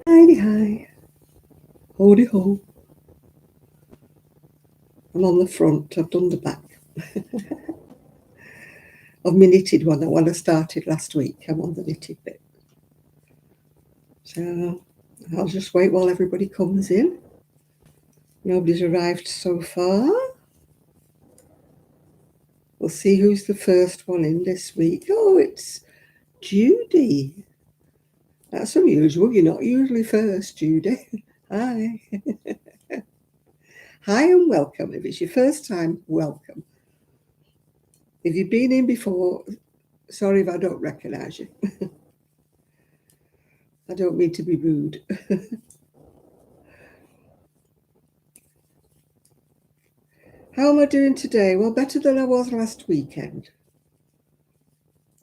Hi, holy ho. I'm on the front, I've done the back. Of my knitted one, the one I started last week. I'm on the knitted bit. So I'll just wait while everybody comes in. Nobody's arrived so far. We'll see who's the first one in this week. Oh, it's Judy. That's unusual. You're not usually first, Judy. Hi. Hi and welcome. If it's your first time, welcome. If you've been in before, sorry if I don't recognise you. I don't mean to be rude. How am I doing today? Well, better than I was last weekend.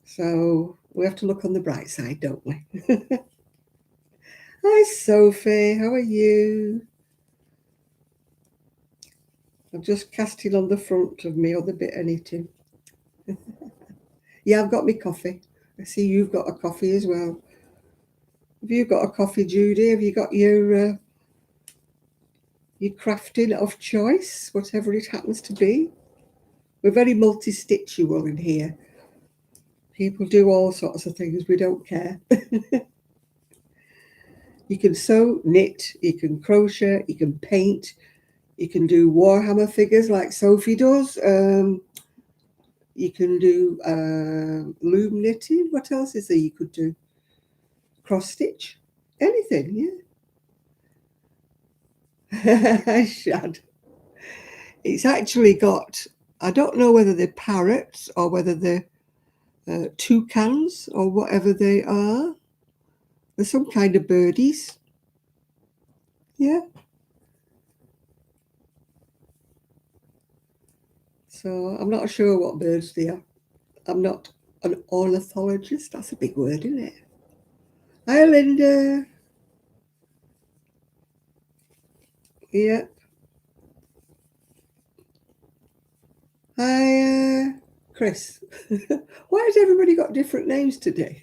So we have to look on the bright side, don't we? Hi, Sophie. How are you? I'm just casting on the front of me other bit of knitting. Yeah, I've got my coffee. I see you've got a coffee as well. Have you got a coffee, Judy? Have you got your crafting of choice, whatever it happens to be? We're very multi-stitchual in here. People do all sorts of things. We don't care. You can sew, knit, you can crochet, you can paint, you can do Warhammer figures like Sophie does. You can do loom knitting. What else is there you could do? Cross stitch. Anything, yeah. Shad. It's actually got, I don't know whether they're parrots or whether they're toucans or whatever they are. They're some kind of birdies. Yeah. So I'm not sure what birds they are. I'm not an ornithologist. That's a big word, isn't it? Hi, Linda. Yeah. Hi, Chris. Why has everybody got different names today?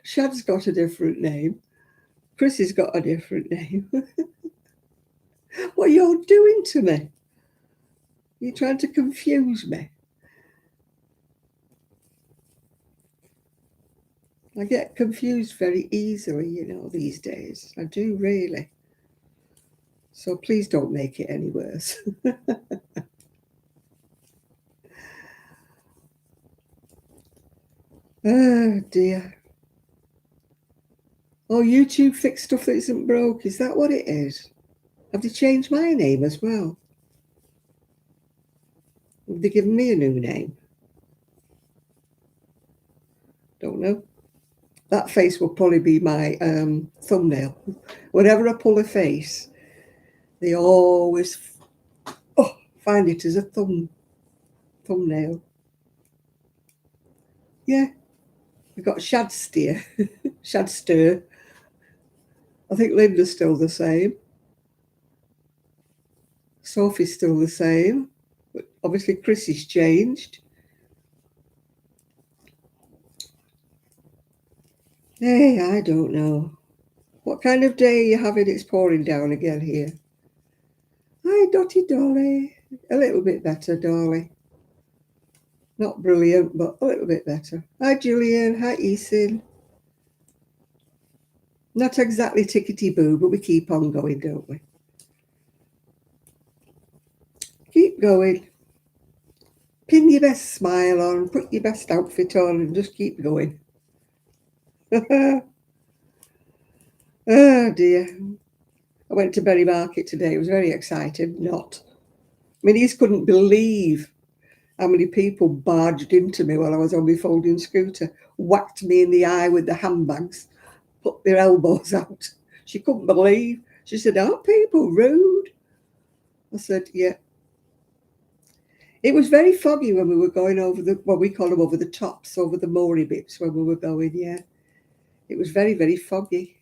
Shad's got a different name. Chris has got a different name. What are you doing to me? You're trying to confuse me. I get confused very easily, these days. I do really. So please don't make it any worse. Oh dear. Oh, YouTube fixed stuff that isn't broke. Is that what it is? Have they changed my name as well? Have they given me a new name? Don't know. That face will probably be my thumbnail. Whenever I pull a face, they always find it as a thumbnail. Yeah, we've got Shadsteer, Shadster. I think Linda's still the same. Sophie's still the same. But obviously Chris has changed. Hey, I don't know. What kind of day are you having? It's pouring down again here. Hi, Dotty Dolly. A little bit better, Dolly. Not brilliant, but a little bit better. Hi, Julian. Hi, Eason. Not exactly tickety-boo, but we keep on going, don't we? Keep going. Pin your best smile on, put your best outfit on, and just keep going. Oh, dear. I went to Berry Market today. I was very excited. Not. I mean, he couldn't believe how many people barged into me while I was on my folding scooter, whacked me in the eye with the handbags, put their elbows out. She couldn't believe. She said, "Aren't people rude?" I said, "Yeah." It was very foggy when we were going over we call them over the tops, over the moory bits when we were going, yeah. It was very, very foggy.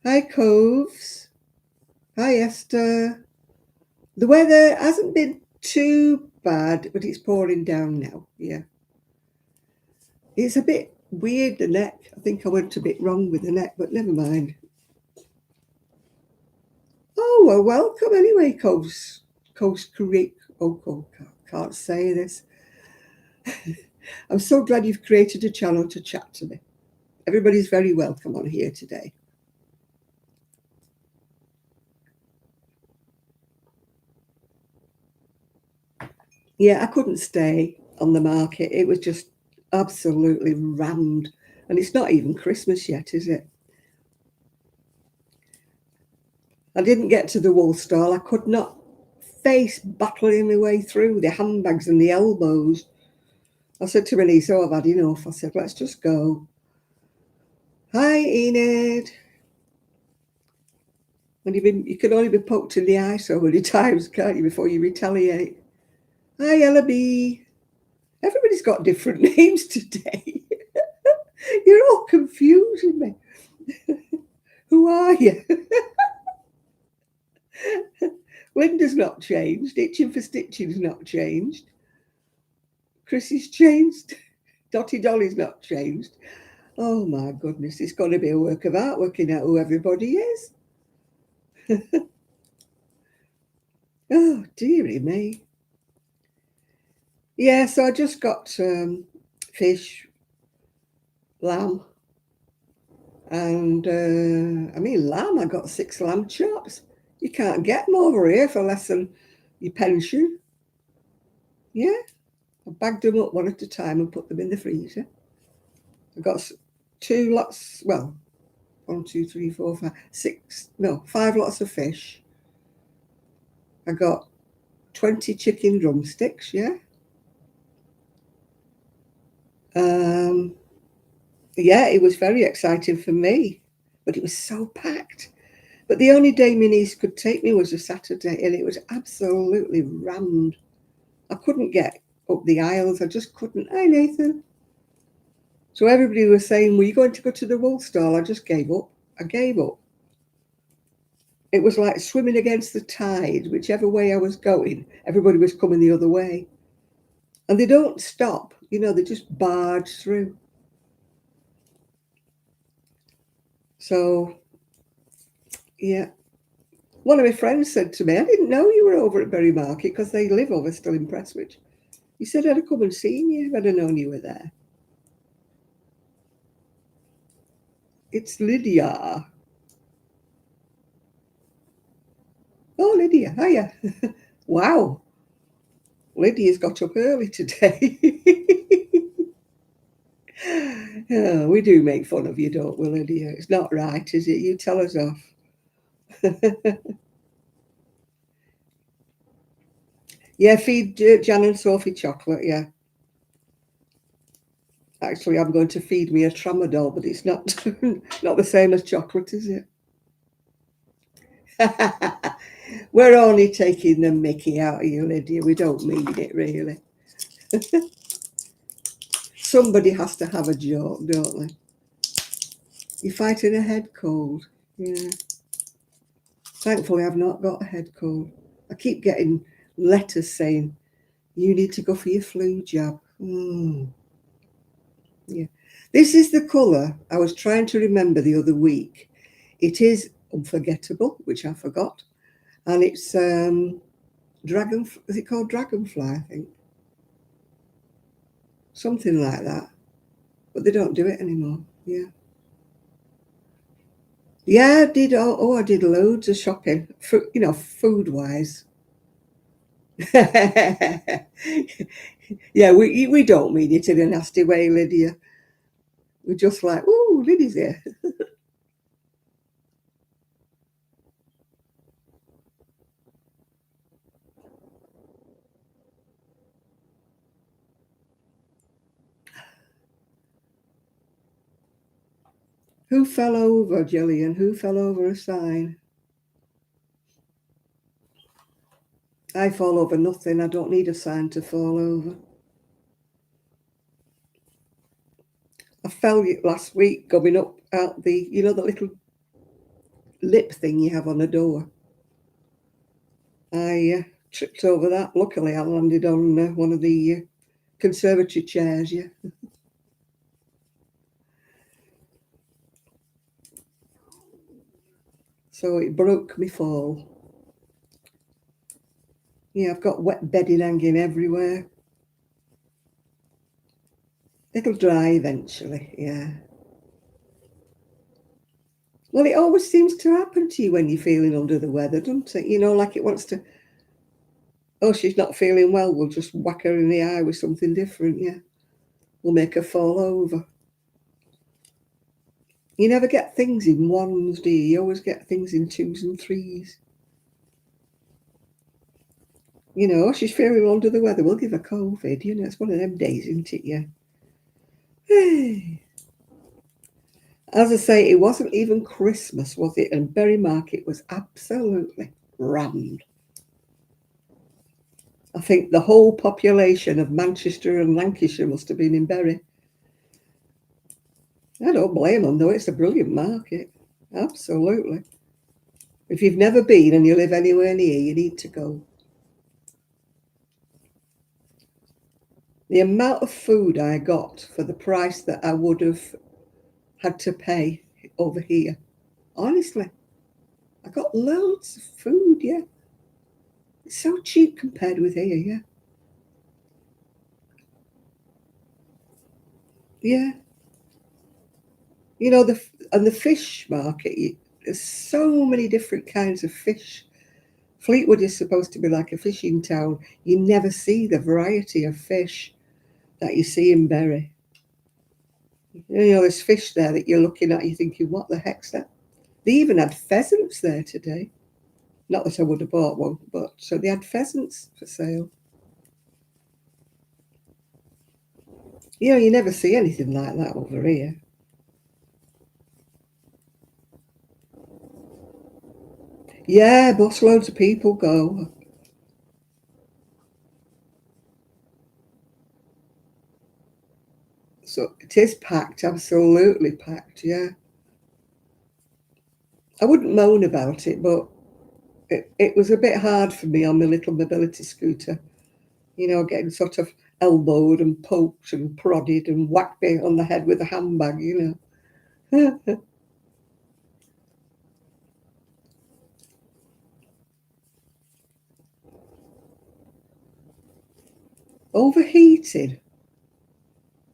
Hi, Coves. Hi, Esther. The weather hasn't been too bad, but it's pouring down now, yeah. It's a bit weird, the neck. I think I went a bit wrong with the neck, but never mind. Oh, well, welcome anyway, Coast Creek. Oh, can't say this. I'm so glad you've created a channel to chat to me. Everybody's very welcome on here today. Yeah, I couldn't stay on the market. It was just absolutely rammed. And it's not even Christmas yet, is it? I didn't get to the wool stall. I could not face battling my way through the handbags and the elbows. I said to my niece, oh, I've had enough. I said, let's just go. Hi, Enid. And you can only be poked in the eye so many times, can't you, before you retaliate? Hi, Ellaby. Everybody's got different names today. You're all confusing me. Who are you? Linda's not changed. Itching for Stitching's not changed. Chrissy's changed. Dotty Dolly's not changed. Oh my goodness, it's got to be a work of art working out who everybody is. Oh, dearie me. Yeah, so I just got fish, lamb, and lamb, I got 6 lamb chops. You can't get them over here for less than your pension. Yeah, I bagged them up one at a time and put them in the freezer. I got 2 lots, well, 1, 2, 3, 4, 5, 6, no, 5 lots of fish. I got 20 chicken drumsticks, yeah. Yeah, it was very exciting for me, but it was so packed. But the only day my niece could take me was a Saturday, and it was absolutely rammed. I couldn't get up the aisles. I just couldn't. Hi, Nathan. So everybody was saying, were you going to go to the wool stall? I just gave up. I gave up. It was like swimming against the tide. Whichever way I was going, everybody was coming the other way. And they don't stop. They just barge through. So, yeah. One of my friends said to me, I didn't know you were over at Berry Market because they live over still in Prestwich. He said, I'd have come and seen you. I'd have known you were there. It's Lydia. Oh, Lydia, hiya. Wow. Lydia's got up early today. Oh, we do make fun of you, don't we, Lydia? It's not right, is it? You tell us off. Yeah, feed Jan and Sophie chocolate, yeah. Actually, I'm going to feed me a tramadol, but it's not not the same as chocolate, is it? We're only taking the mickey out of you, Lydia. We don't mean it, really. Somebody has to have a joke, don't they? You're fighting a head cold. Yeah. Thankfully, I've not got a head cold. I keep getting letters saying, you need to go for your flu jab. Yeah. This is the colour I was trying to remember the other week. It is Unforgettable, which I forgot. And it's dragon, is it called Dragonfly, I think? Something like that. But they don't do it anymore. Yeah. Yeah, I did. I did loads of shopping, food-wise. Yeah, we don't mean it in a nasty way, Lydia. We're just like, ooh, Lydia's here. Who fell over, Jillian? Who fell over a sign? I fall over nothing. I don't need a sign to fall over. I fell last week going up out the little lip thing you have on a door. I tripped over that. Luckily, I landed on one of the conservatory chairs, yeah. So it broke me fall. Yeah, I've got wet bedding hanging everywhere. It'll dry eventually, yeah. Well, it always seems to happen to you when you're feeling under the weather, doesn't it? You know, like it wants to, oh, she's not feeling well, we'll just whack her in the eye with something different, yeah. We'll make her fall over. You never get things in ones, do you? You always get things in twos and threes. You know, she's feeling under the weather, we'll give her COVID, you know, it's one of them days, isn't it, yeah. As I say, it wasn't even Christmas, was it? And Berry Market was absolutely rammed. I think the whole population of Manchester and Lancashire must have been in Berry. I don't blame them, though. It's a brilliant market. Absolutely. If you've never been and you live anywhere near, you need to go. The amount of food I got for the price that I would have had to pay over here, honestly, I got loads of food, yeah. It's so cheap compared with here, yeah. Yeah. You know, the fish market, there's so many different kinds of fish. Fleetwood is supposed to be like a fishing town. You never see the variety of fish that you see in Bury. You know, there's fish there that you're looking at, you're thinking, what the heck's that? They even had pheasants there today. Not that I would have bought one, but so they had pheasants for sale. You know, you never see anything like that over here. Yeah, busloads of people go. So it is packed, absolutely packed, yeah. I wouldn't moan about it, but it was a bit hard for me on my little mobility scooter. You know, getting sort of elbowed and poked and prodded and whacked me on the head with a handbag, you know. Overheated.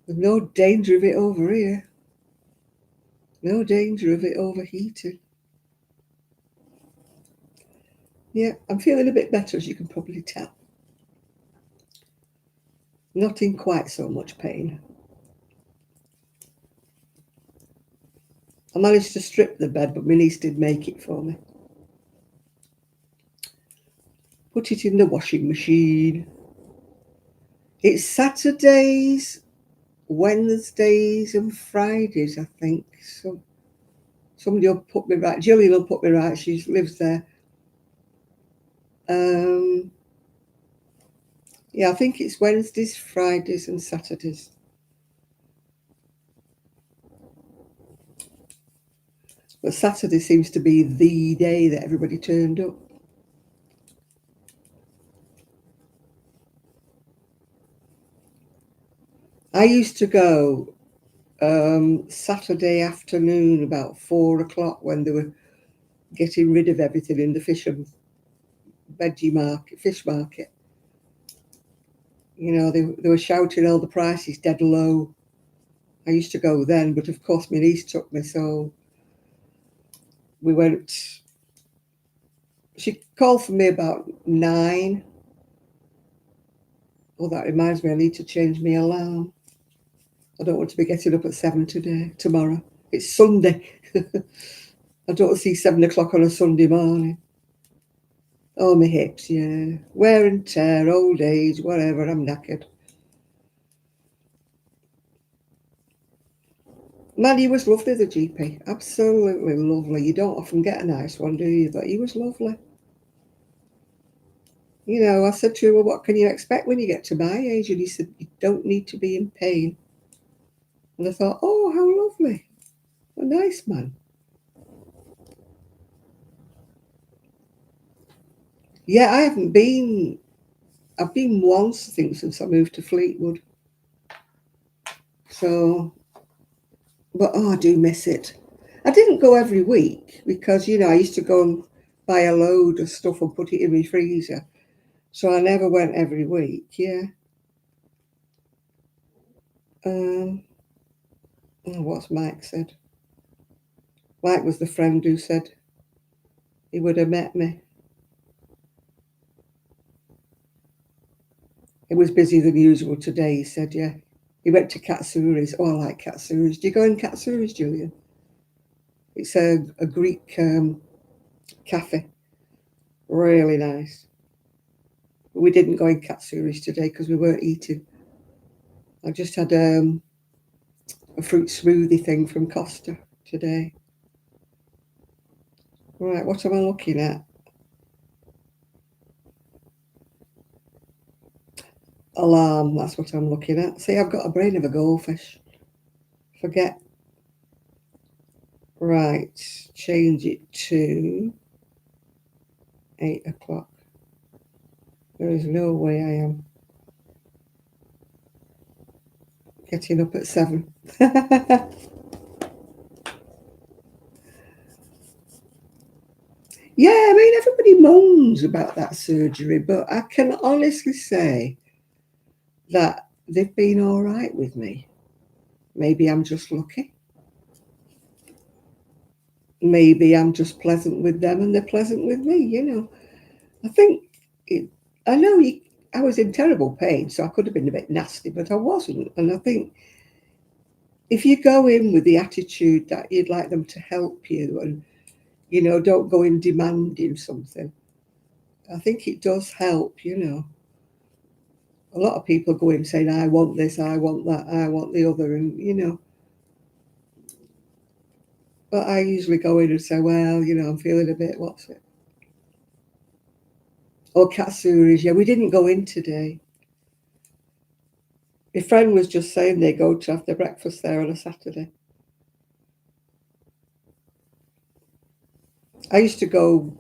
There's no danger of it over here. No danger of it overheating. Yeah, I'm feeling a bit better, as you can probably tell. Not in quite so much pain. I managed to strip the bed, but my niece did make it for me. Put it in the washing machine. It's Saturdays, Wednesdays, and Fridays, I think. So somebody will put me right. Gillian will put me right. She lives there. Um, yeah, I think it's Wednesdays, Fridays, and Saturdays. But Saturday seems to be the day that everybody turned up. I used to go Saturday afternoon about 4 o'clock when they were getting rid of everything in the fish and fish market. You know, they were shouting all the prices dead low. I used to go then, but of course my niece took me, so we went. She called for me about 9. Oh, that reminds me, I need to change my alarm. I don't want to be getting up at 7 tomorrow. It's Sunday. I don't see 7 o'clock on a Sunday morning. Oh, my hips, yeah. Wear and tear, old age, whatever, I'm knackered. Man, he was lovely, the GP. Absolutely lovely. You don't often get a nice one, do you? But he was lovely. You know, I said to him, well, what can you expect when you get to my age? And he said, you don't need to be in pain. And I thought, oh, how lovely. A nice man. Yeah, I haven't been. I've been once, I think, since I moved to Fleetwood. So, but oh, I do miss it. I didn't go every week because, you know, I used to go and buy a load of stuff and put it in my freezer. So I never went every week, yeah. Oh, what's Mike said? Mike was the friend who said he would have met me. He was busier than usual today, he said, yeah. He went to Katsuri's. Oh, I like Katsuri's. Do you go in Katsuri's, Julian? It's a Greek cafe. Really nice. But we didn't go in Katsuri's today because we weren't eating. I just had a fruit smoothie thing from Costa today. Right, what am I looking at? Alarm, that's what I'm looking at. See, I've got a brain of a goldfish. Forget. Right, change it to 8 o'clock. There is no way I am getting up at 7. Yeah, I mean, everybody moans about that surgery, but I can honestly say that they've been all right with me. Maybe I'm just lucky. Maybe I'm just pleasant with them and they're pleasant with me, you know. I think, it, I know I was in terrible pain, so I could have been a bit nasty, but I wasn't. And I think if you go in with the attitude that you'd like them to help you and, you know, don't go in demanding something, I think it does help, you know. A lot of people go in saying, I want this, I want that, I want the other, and, you know. But I usually go in and say, well, you know, I'm feeling a bit, what's it? Oh, Katsuri's, yeah, we didn't go in today. My friend was just saying they go to have their breakfast there on a Saturday. I used to go,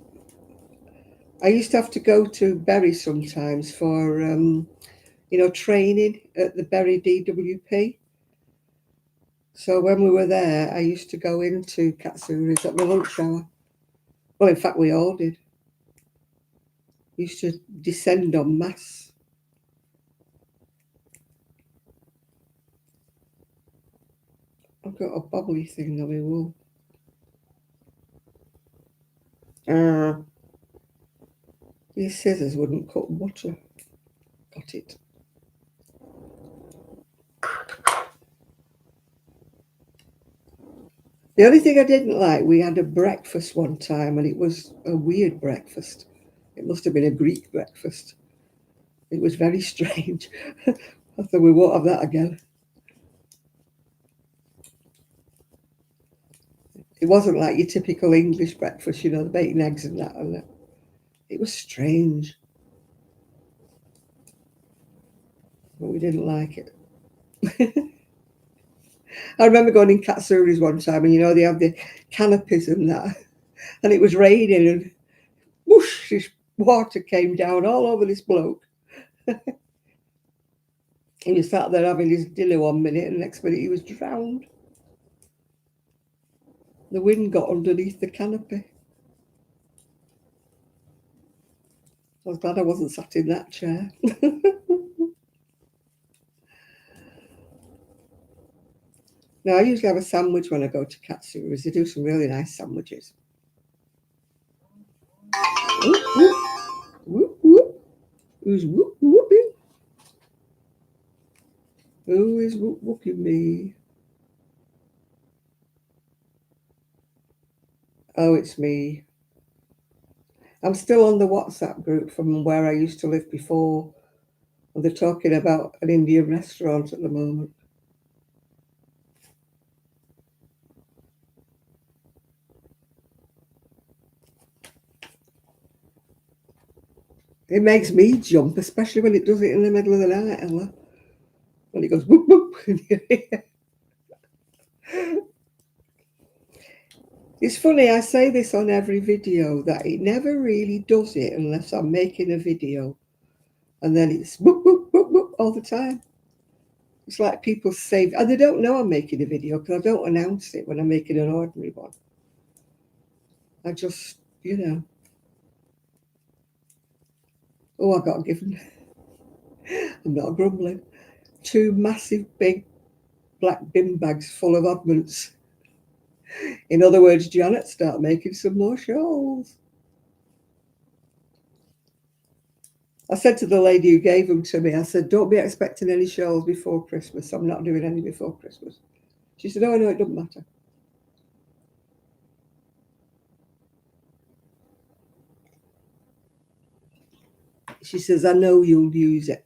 I used to have to go to Bury sometimes for, you know, training at the Bury DWP. So when we were there, I used to go into Katsuri's at my lunch hour. Well, in fact, we all did. We used to descend en masse. I've got a bobbly thing on my wall. These scissors wouldn't cut butter. Got it. The only thing I didn't like, we had a breakfast one time and it was a weird breakfast. It must have been a Greek breakfast. It was very strange. I thought we won't have that again. It wasn't like your typical English breakfast, you know, the bacon, eggs and that. And it was strange. But we didn't like it. I remember going in Katsuri's one time and, you know, they have the canopies and that. And it was raining and whoosh, this water came down all over this bloke. He was sat there having his dinner one minute and the next minute he was drowned. The wind got underneath the canopy. I was glad I wasn't sat in that chair. Now, I usually have a sandwich when I go to Katsuri's. They do some really nice sandwiches. Whoop, whoop, whoop, whoop. Who's whoop, whooping? Who is whoop, whooping me? Oh, it's me. I'm still on the WhatsApp group from where I used to live before. And they're talking about an Indian restaurant at the moment. It makes me jump, especially when it does it in the middle of the night, Ella. When it goes whoop whoop. It's funny, I say this on every video that it never really does it unless I'm making a video. And then it's whoop whoop whoop whoop all the time. It's like people save, and they don't know I'm making a video because I don't announce it when I'm making an ordinary one. I just, oh, I got given, I'm not grumbling, 2 massive big black bin bags full of oddments. In other words, Janet, start making some more shawls. I said to the lady who gave them to me, I said, don't be expecting any shawls before Christmas. I'm not doing any before Christmas. She said, oh, no, it doesn't matter. She says, I know you'll use it.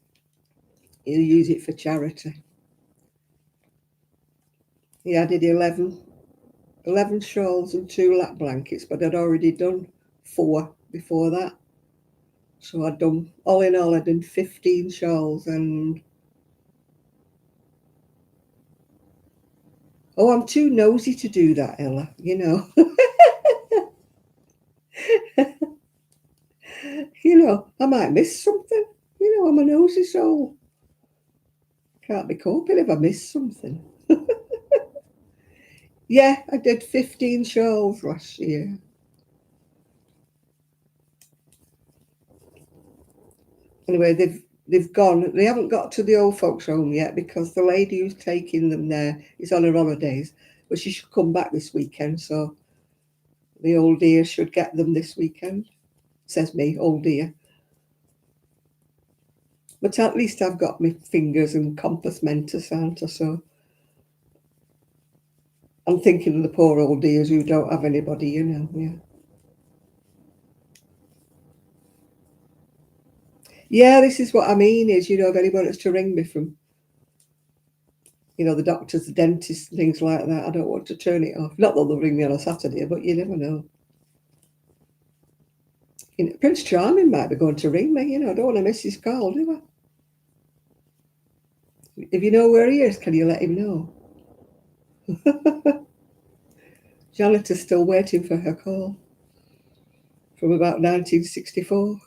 You'll use it for charity. Yeah, I did 11 shawls and 2 lap blankets, but I'd already done 4 before that. So I'd done, all in all, I'd done 15 shawls and... Oh, I'm too nosy to do that, Ella, I might miss something. I'm a nosy soul. Can't be coping if I miss something. Yeah, I did 15 shawls last year. Anyway, they've gone. They haven't got to the old folks' home yet because the lady who's taking them there is on her holidays, but she should come back this weekend. So the old dear should get them this weekend. Says me, old dear. But at least I've got my fingers and compass mentis, aren't I? So I'm thinking of the poor old dears who don't have anybody, Yeah. Yeah, this is what I mean is, if anybody wants to ring me from, the doctors, the dentists, things like that, I don't want to turn it off. Not that they'll ring me on a Saturday, but you never know. Prince Charming might be going to ring me, I don't want to miss his call, do I? If you know where he is, can you let him know? Janet is still waiting for her call from about 1964.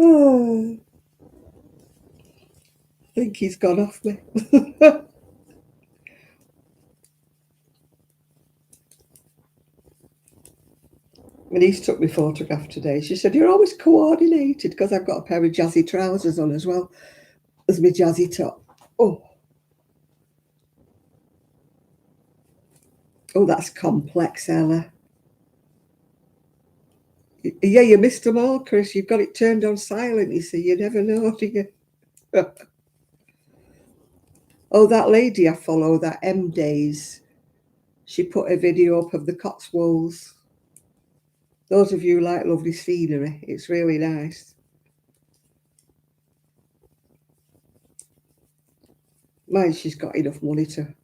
Oh, I think he's gone off me. Denise took my photograph today. She said, you're always coordinated, because I've got a pair of jazzy trousers on as well as my jazzy top. Oh, that's complex, Ella. Yeah, you missed them all, Chris. You've got it turned on silent, you see. You never know, do you? Oh, that lady I follow, that M Days, she put a video up of the Cotswolds. Those of you who like lovely scenery, it's really nice. Mind she's got enough money to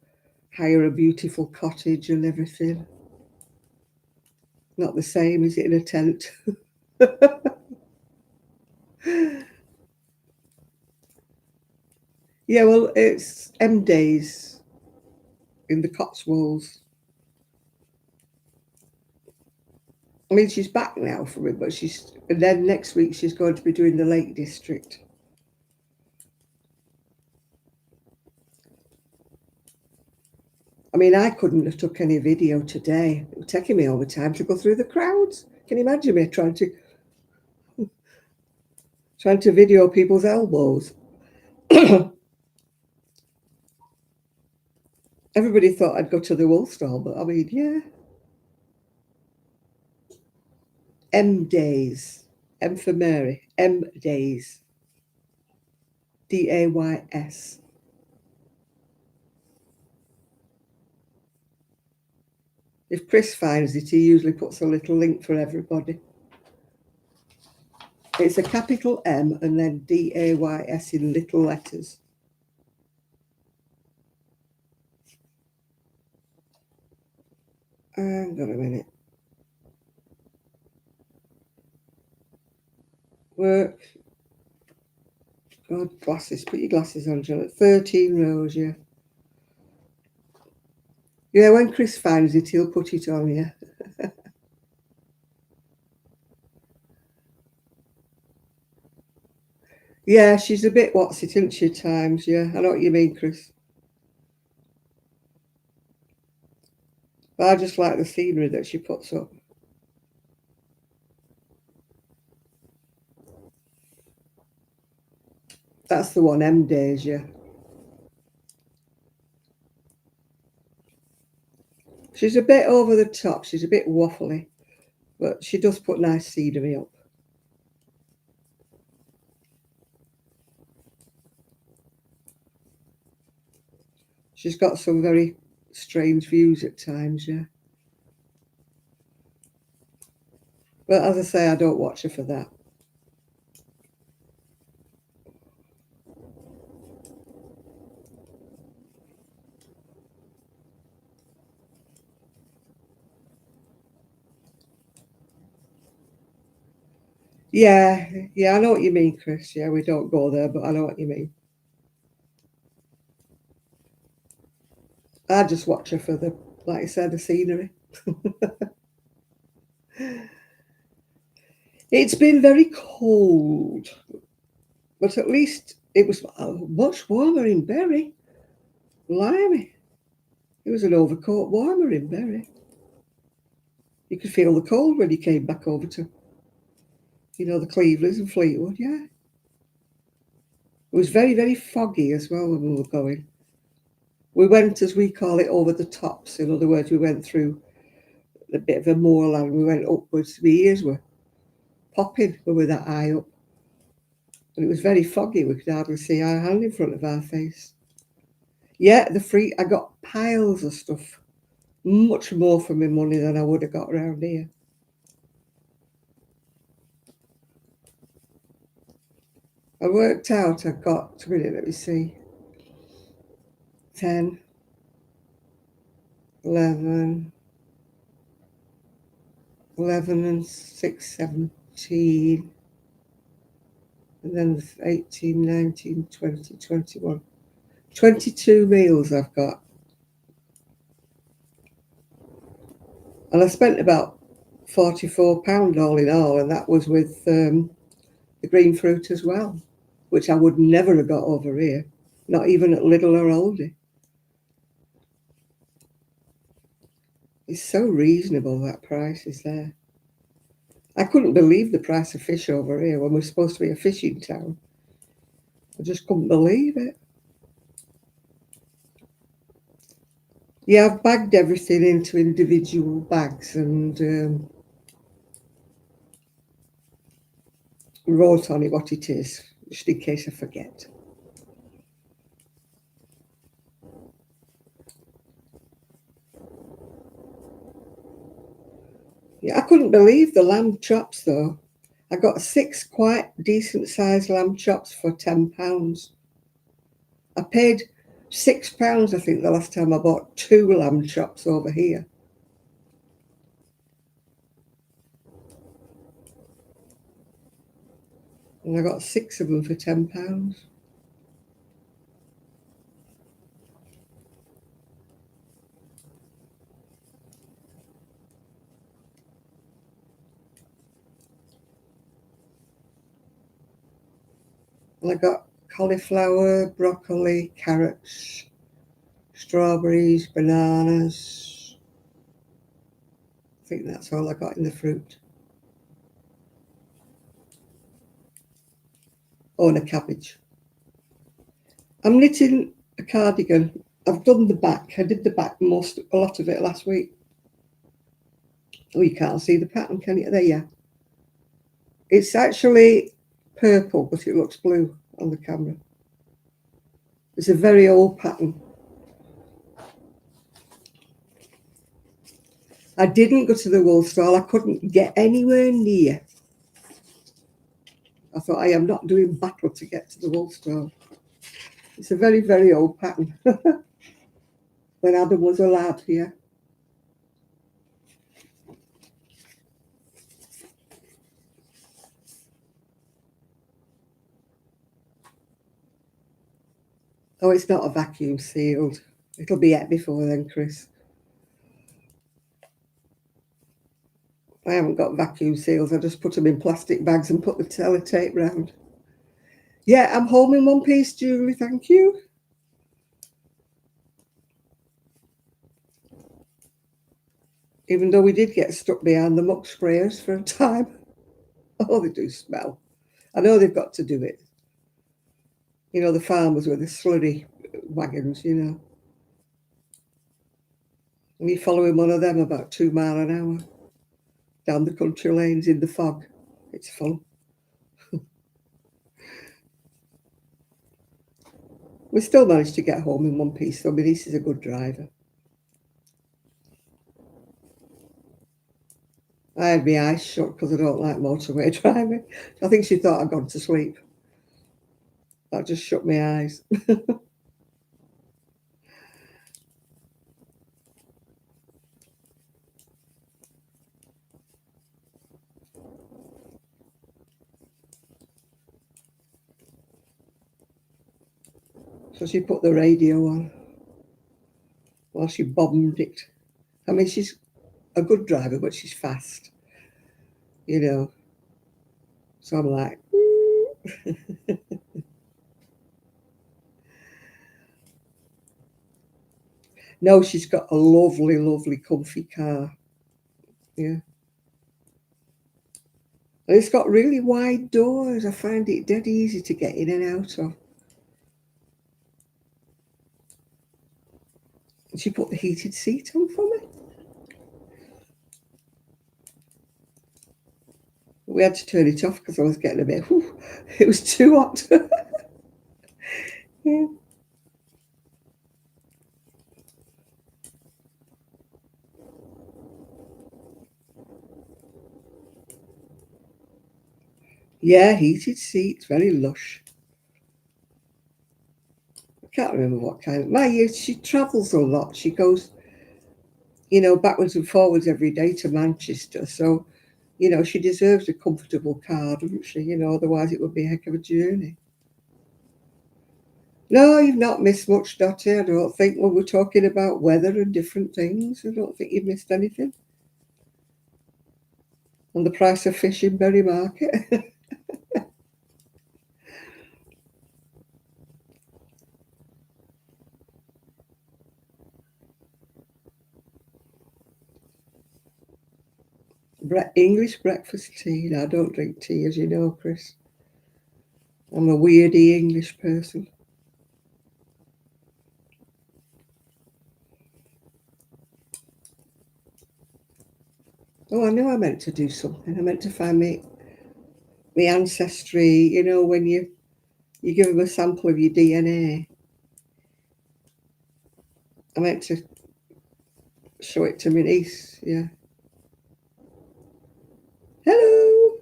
hire a beautiful cottage and everything. Not the same, is it, in a tent? Yeah, well, it's M Days in the Cotswolds. I mean, she's back now from it, but and then next week she's going to be doing the Lake District. I mean, I couldn't have took any video today. It was taking me all the time to go through the crowds. Can you imagine me trying to video people's elbows? Everybody thought I'd go to the wool stall, but I mean, yeah. M Days. M for Mary. M Days. Days. If Chris finds it, he usually puts a little link for everybody. It's a capital M and then Days in little letters. Hang on a minute. Work. God, glasses. Put your glasses on, Janet. 13 rows, yeah. Yeah, when Chris finds it, he'll put it on, yeah. Yeah, she's a bit what's it, isn't she, at times? Yeah, I know what you mean, Chris. But I just like the scenery that she puts up. That's the one, M Days, yeah. She's a bit over the top. She's a bit waffly, but she does put nice scenery up. She's got some very strange views at times, yeah. But as I say, I don't watch her for that. Yeah, yeah, I know what you mean, Chris. Yeah, we don't go there, but I know what you mean. I just watch her for the, like I said, the scenery. It's been very cold, but at least it was much warmer in Bury. Blimey. It was an overcoat warmer in Bury. You could feel the cold when you came back over to, the Clevelands and Fleetwood, yeah. It was very, very foggy as well when we were going. We went, as we call it, over the tops. In other words, we went through a bit of a moorland. We went upwards. My ears were popping when we were that high up. And it was very foggy. We could hardly see our hand in front of our face. Yeah, I got piles of stuff. Much more for my money than I would have got around here. I worked out I got, a minute, let me see, 10, 11, 11 and 6, 17, and then 18, 19, 20, 21. 22 meals I've got. And I spent about £44 all in all, and that was with the green fruit as well, which I would never have got over here, not even at Lidl or Aldi. It's so reasonable, that price is there. I couldn't believe the price of fish over here when we're supposed to be a fishing town. I just couldn't believe it. Yeah, I've bagged everything into individual bags and wrote on it what it is, just in case I forget. Yeah, I couldn't believe the lamb chops though. I got 6 quite decent sized lamb chops for £10. I paid £6, I think, the last time I bought 2 lamb chops over here. And I got 6 of them for £10. And I got cauliflower, broccoli, carrots, strawberries, bananas. I think that's all I got in the fruit. Oh, and a cabbage. I'm knitting a cardigan. I've done the back. I did the back a lot of it last week. Oh, you can't see the pattern, can you? There, yeah. It's actually purple, but it looks blue on the camera. It's a very old pattern. I didn't go to the wool stall. I couldn't get anywhere near. I thought, I am not doing battle to get to the wool stall. It's a very, very old pattern. When Adam was a lad here. Oh, it's not a vacuum sealed. It'll be out before then, Chris. I haven't got vacuum seals. I just put them in plastic bags and put the sellotape round. Yeah, I'm home in one piece, Julie, thank you. Even though we did get stuck behind the muck sprayers for a time. Oh, they do smell. I know they've got to do it. You know, the farmers with the slurry wagons, you know. And you're following one of them about 2 miles an hour down the country lanes in the fog. It's fun. We still managed to get home in one piece, though. My niece is a good driver. I had my eyes shut because I don't like motorway driving. I think she thought I'd gone to sleep. I just shut my eyes. So she put the radio on while she bombed it. I mean, she's a good driver, but she's fast, you know. So I'm like, no, she's got a lovely, lovely, comfy car. Yeah. And it's got really wide doors. I find it dead easy to get in and out of. And she put the heated seat on for me. We had to turn it off because I was getting a bit, whew, it was too hot. Yeah. Yeah, heated seats, very lush. I can't remember what kind. She travels a lot. She goes, you know, backwards and forwards every day to Manchester. So, you know, she deserves a comfortable car, doesn't she? You know, otherwise it would be a heck of a journey. No, you've not missed much, Dottie. I don't think when we're talking about weather and different things. I don't think you've missed anything. And the price of fish in Berry Market. English breakfast tea. No, I don't drink tea, as you know, Chris. I'm a weirdy English person. Oh, I know I meant to do something. I meant to find my ancestry. You know, when you give them a sample of your DNA. I meant to show it to my niece. Yeah. Hello.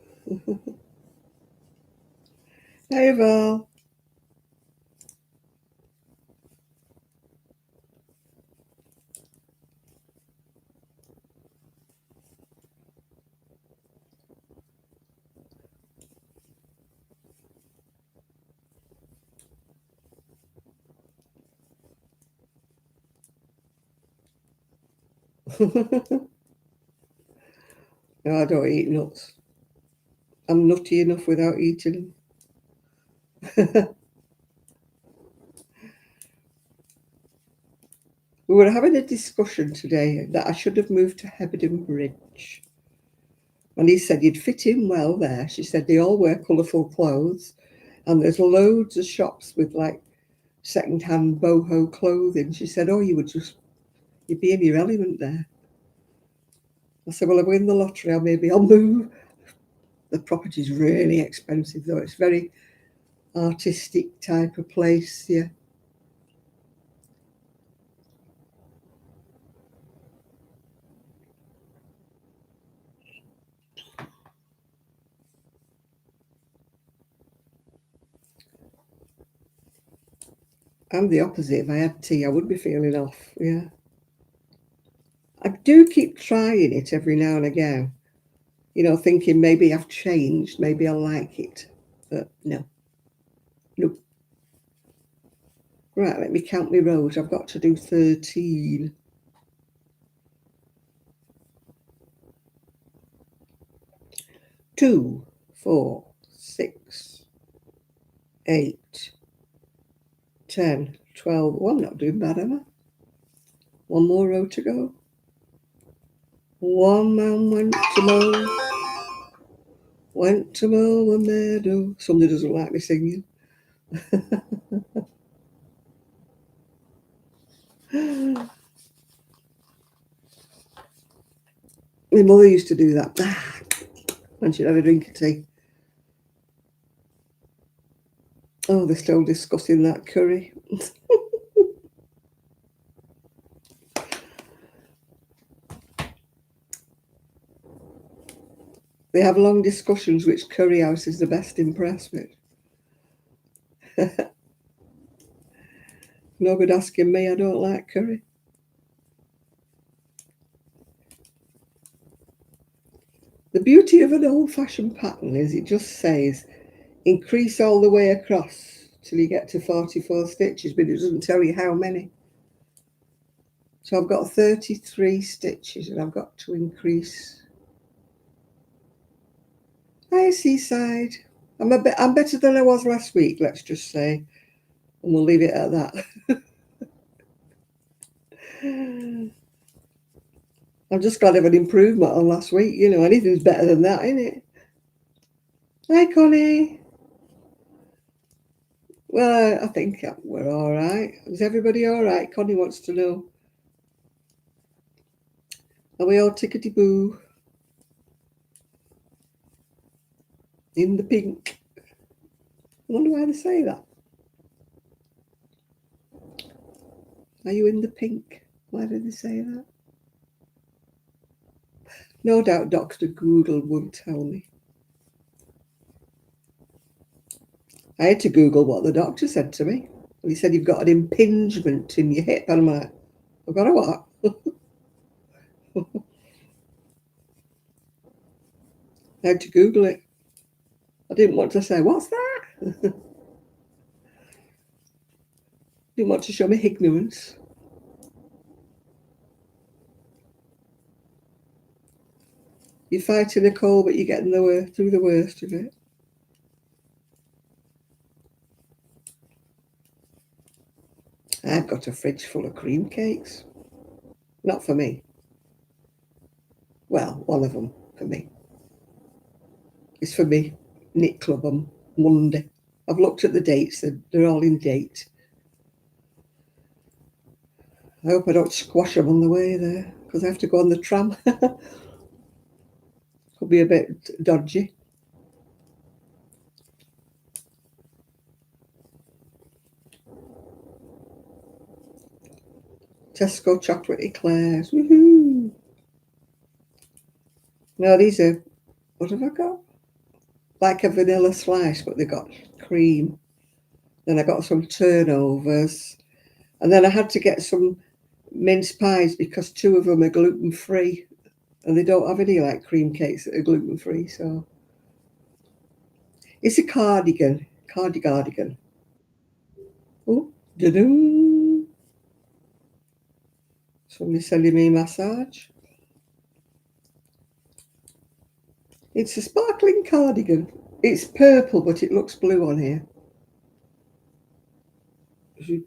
Hey, Val. No, I don't eat nuts. I'm nutty enough without eating them. We were having a discussion today that I should have moved to Heberden Bridge. And he said you'd fit in well there. She said they all wear colourful clothes and there's loads of shops with like second-hand boho clothing. She said, oh, you'd be in your element there. I said, well, I win the lottery, I'll move. The property's really expensive though. It's very artistic type of place, yeah. I'm the opposite. If I had tea, I would be feeling off, yeah. I do keep trying it every now and again, you know, thinking maybe I've changed, maybe I like it. But no, no. Right, let me count my rows. I've got to do 13. 2, 4, 6, 8, 10, 12. Well, I'm not doing bad, am I? One more row to go. One man went to mow a meadow. Somebody doesn't like me singing. My mother used to do that when she'd have a drink of tea. Oh, they're still discussing that curry. They have long discussions which curry house is the best in Prestwich. No good asking me, I don't like curry. The beauty of an old-fashioned pattern is it just says increase all the way across till you get to 44 stitches, but it doesn't tell you how many. So I've got 33 stitches and I've got to increase. Hi, Seaside. I'm better than I was last week, let's just say, and we'll leave it at that. I'm just glad of an improvement on last week. You know, anything's better than that, isn't it? Hi, Connie. Well, I think we're all right. Is everybody all right? Connie wants to know. Are we all tickety-boo? In the pink. I wonder why they say that. Are you in the pink? Why did they say that? No doubt Dr. Google would tell me. I had to Google what the doctor said to me. He said, you've got an impingement in your hip. And I'm like, I've got a what? I had to Google it. I didn't want to say, what's that? Didn't want to show me ignorance. You're fighting a cold, but you're getting through the worst of it. I've got a fridge full of cream cakes. Not for me. Well, one of them for me. It's for me. Knit Club on Monday. I've looked at the dates. They're all in date. I hope I don't squash them on the way there because I have to go on the tram. Could be a bit dodgy. Tesco chocolate eclairs. Woohoo! No, these are, what have I got? Like a vanilla slice, but they've got cream. Then I got some turnovers. And then I had to get some mince pies because 2 of them are gluten-free. And they don't have any like cream cakes that are gluten-free. So it's a cardigan. Cardigan. Oh, da-doo. Somebody's sending me a massage. It's a sparkling cardigan. It's purple, but it looks blue on here. You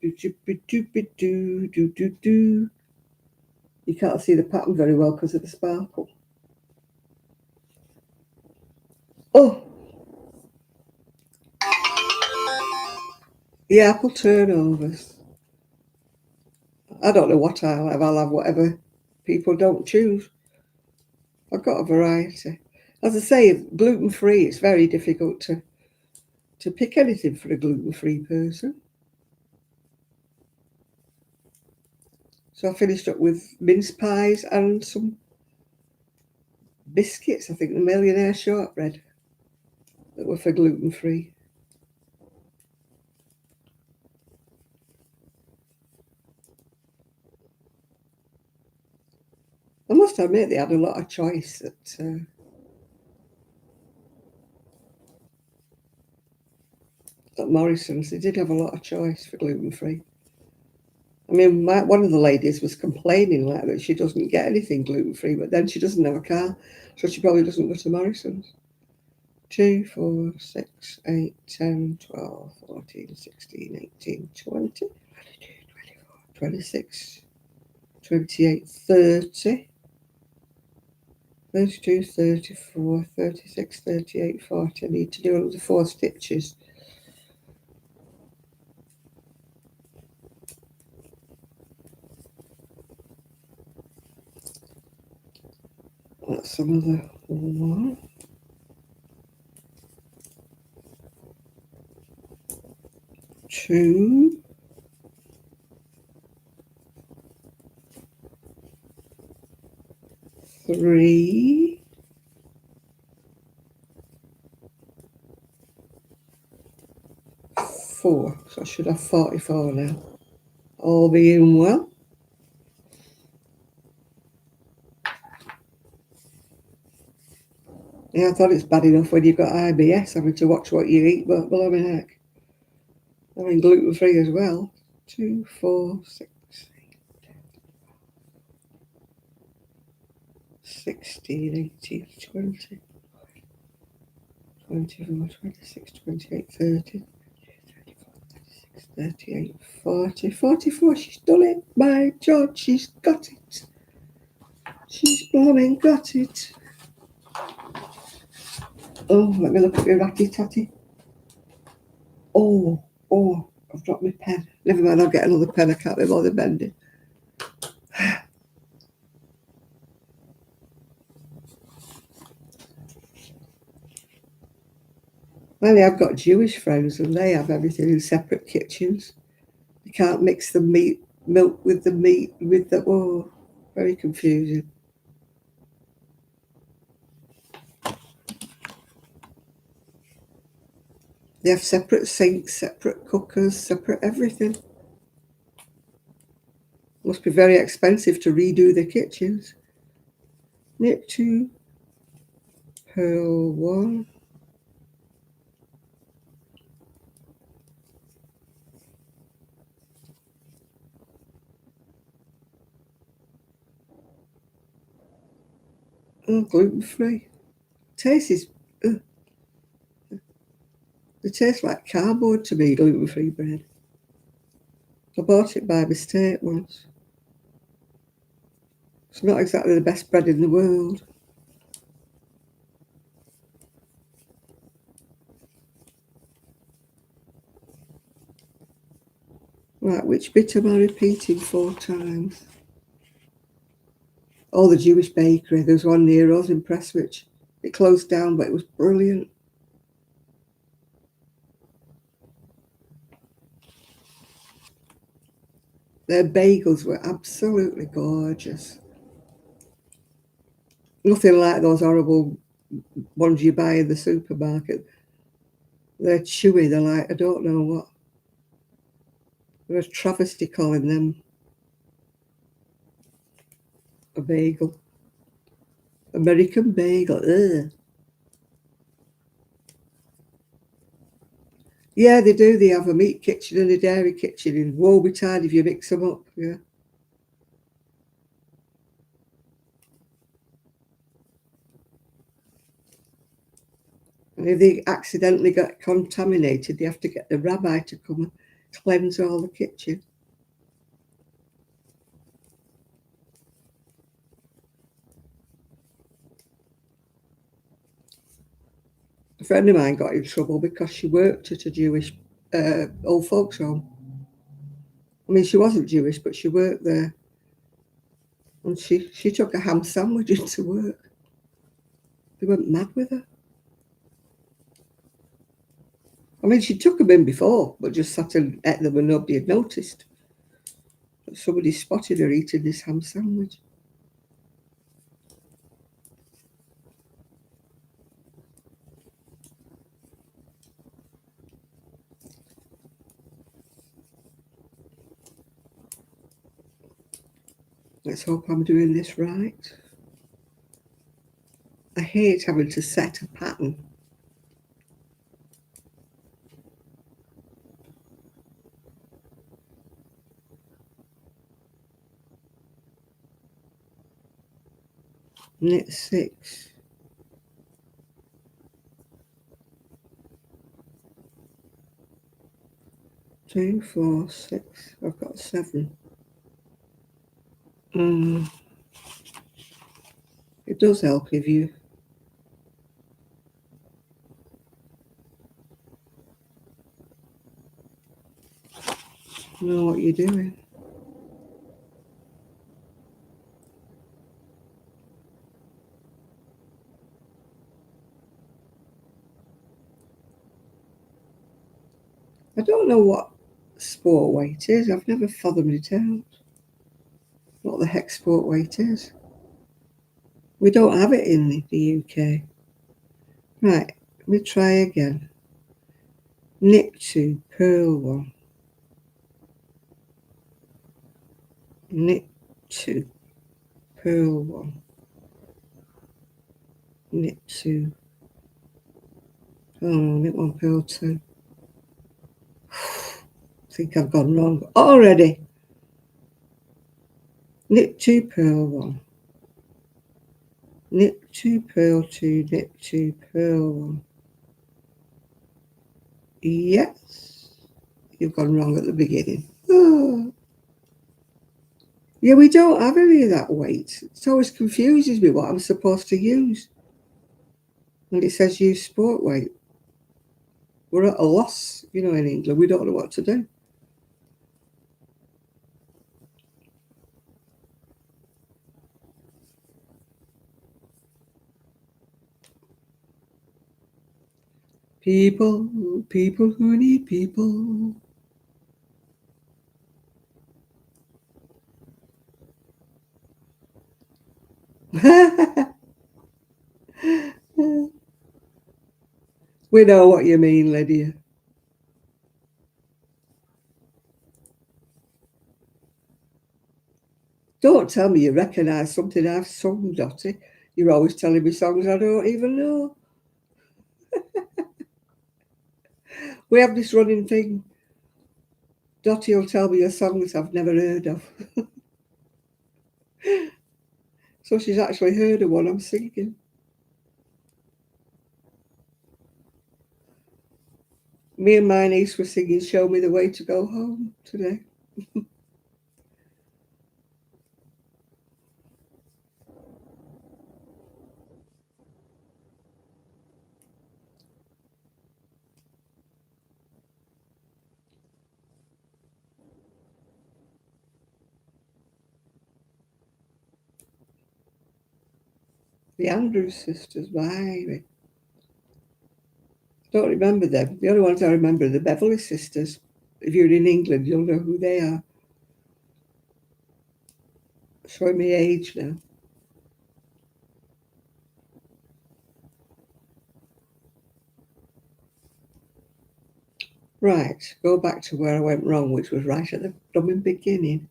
can't see the pattern very well because of the sparkle. Oh, the apple turnovers. I don't know what I'll have. I'll have whatever people don't choose. I've got a variety. As I say, gluten-free, it's very difficult to pick anything for a gluten-free person. So I finished up with mince pies and some biscuits, I think the Millionaire Shortbread, that were for gluten-free. I must admit they had a lot of choice at Morrison's. They did have a lot of choice for gluten-free. I mean, one of the ladies was complaining like that she doesn't get anything gluten-free, but then she doesn't have a car, so she probably doesn't go to Morrison's. 2, 4, 6, 8, 10, 12, 14, 16, 18, 20, 24, 26, 28, 30, 32, 34, 36, 38, 40. I need to do another 4 stitches. That's another 1, 2, 3, 4. So I should have 44 now. All being well. Yeah, I thought it's bad enough when you've got IBS having to watch what you eat, but below my neck. I mean, gluten free as well. 2, 4, 6, 16, 18, 20, 24, 26, 28, 30, 34, 36, 38, 40, 44. She's done it. My God, she's got it. She's blooming got it. Oh, let me look at your ratty tatty. Oh, I've dropped my pen. Never mind, I'll get another pen. I can't be bothered bending. Well, I've got Jewish friends and they have everything in separate kitchens. You can't mix the milk with the meat, with the, oh, very confusing. They have separate sinks, separate cookers, separate everything. Must be very expensive to redo the kitchens. Knit 2, purl 1. Oh, gluten free. Taste is, it tastes like cardboard to me, gluten free bread. I bought it by mistake once. It's not exactly the best bread in the world. Right, which bit am I repeating 4 times? Oh, the Jewish bakery. There was one near us in Prestwich. It closed down, but it was brilliant. Their bagels were absolutely gorgeous. Nothing like those horrible ones you buy in the supermarket. They're chewy. They're like, I don't know what. They're a travesty calling them a bagel. American bagel. Ugh. Yeah, they do. They have a meat kitchen and a dairy kitchen. And woe betide if you mix them up. Yeah. And if they accidentally get contaminated, they have to get the rabbi to come and cleanse all the kitchen. A friend of mine got in trouble because she worked at a Jewish old folks home. I mean, she wasn't Jewish, but she worked there. And she took a ham sandwich into work. They went mad with her. I mean, she took them in before, but just sat and ate them and nobody had noticed. But somebody spotted her eating this ham sandwich. Let's hope I'm doing this right. I hate having to set a pattern. Knit 6. 2, 4, 6. I've got 7. It does help if you know what you're doing. I don't know what sport weight is. I've never fathomed it out. What the heck sport weight is. We don't have it in the UK. Right, let me try again. Knit 2, purl 1. Knit 2, purl 1. Knit 2. Oh, knit 1, purl 2. I think I've gone wrong already. Knit 2, purl 1. Knit 2, purl 2, knit 2, purl 1. Yes, you've gone wrong at the beginning. Oh. Yeah, we don't have any of that weight. It always confuses me what I'm supposed to use. And it says use sport weight. We're at a loss, in England. We don't know what to do. People who need people. We know what you mean, Lydia. Don't tell me you recognise something I've sung, Dottie. You're always telling me songs I don't even know. We have this running thing. Dottie will tell me a song that I've never heard of. So she's actually heard of one I'm singing. Me and my niece were singing Show Me the Way to Go Home today. The Andrews sisters, why? Don't remember them. The only ones I remember are the Beverley sisters. If you're in England, you'll know who they are. Showing me age now. Right, go back to where I went wrong, which was right at the blooming beginning.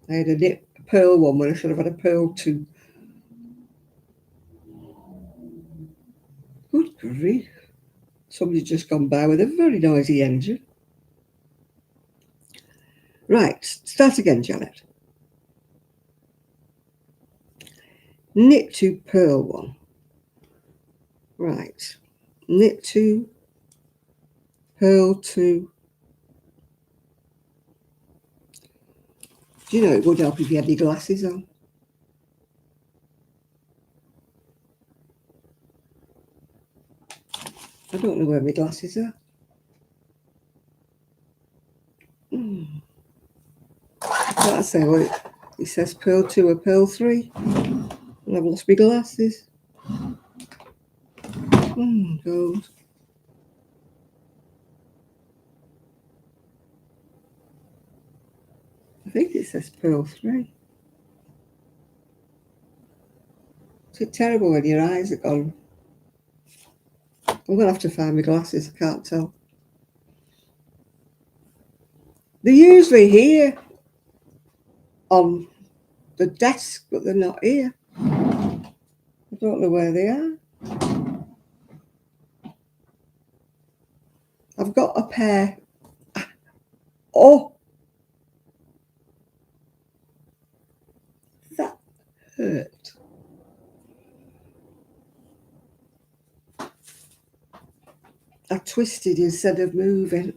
I had a pearl one when I should have had a pearl 2. Good grief. Somebody's just gone by with a very noisy engine. Right, start again, Janet. Knit 2, purl 1. Right. Knit 2, purl 2. Do you know it would help if you had your glasses on? I don't know where my glasses are. That's how it says purl 2 or purl 3. And I've lost my glasses. Gold. I think it says purl 3. Is it terrible when your eyes are gone? I'm going to have to find my glasses. I can't tell. They're usually here on the desk, but they're not here. I don't know where they are. I've got a pair. Oh, that hurt. I twisted instead of moving.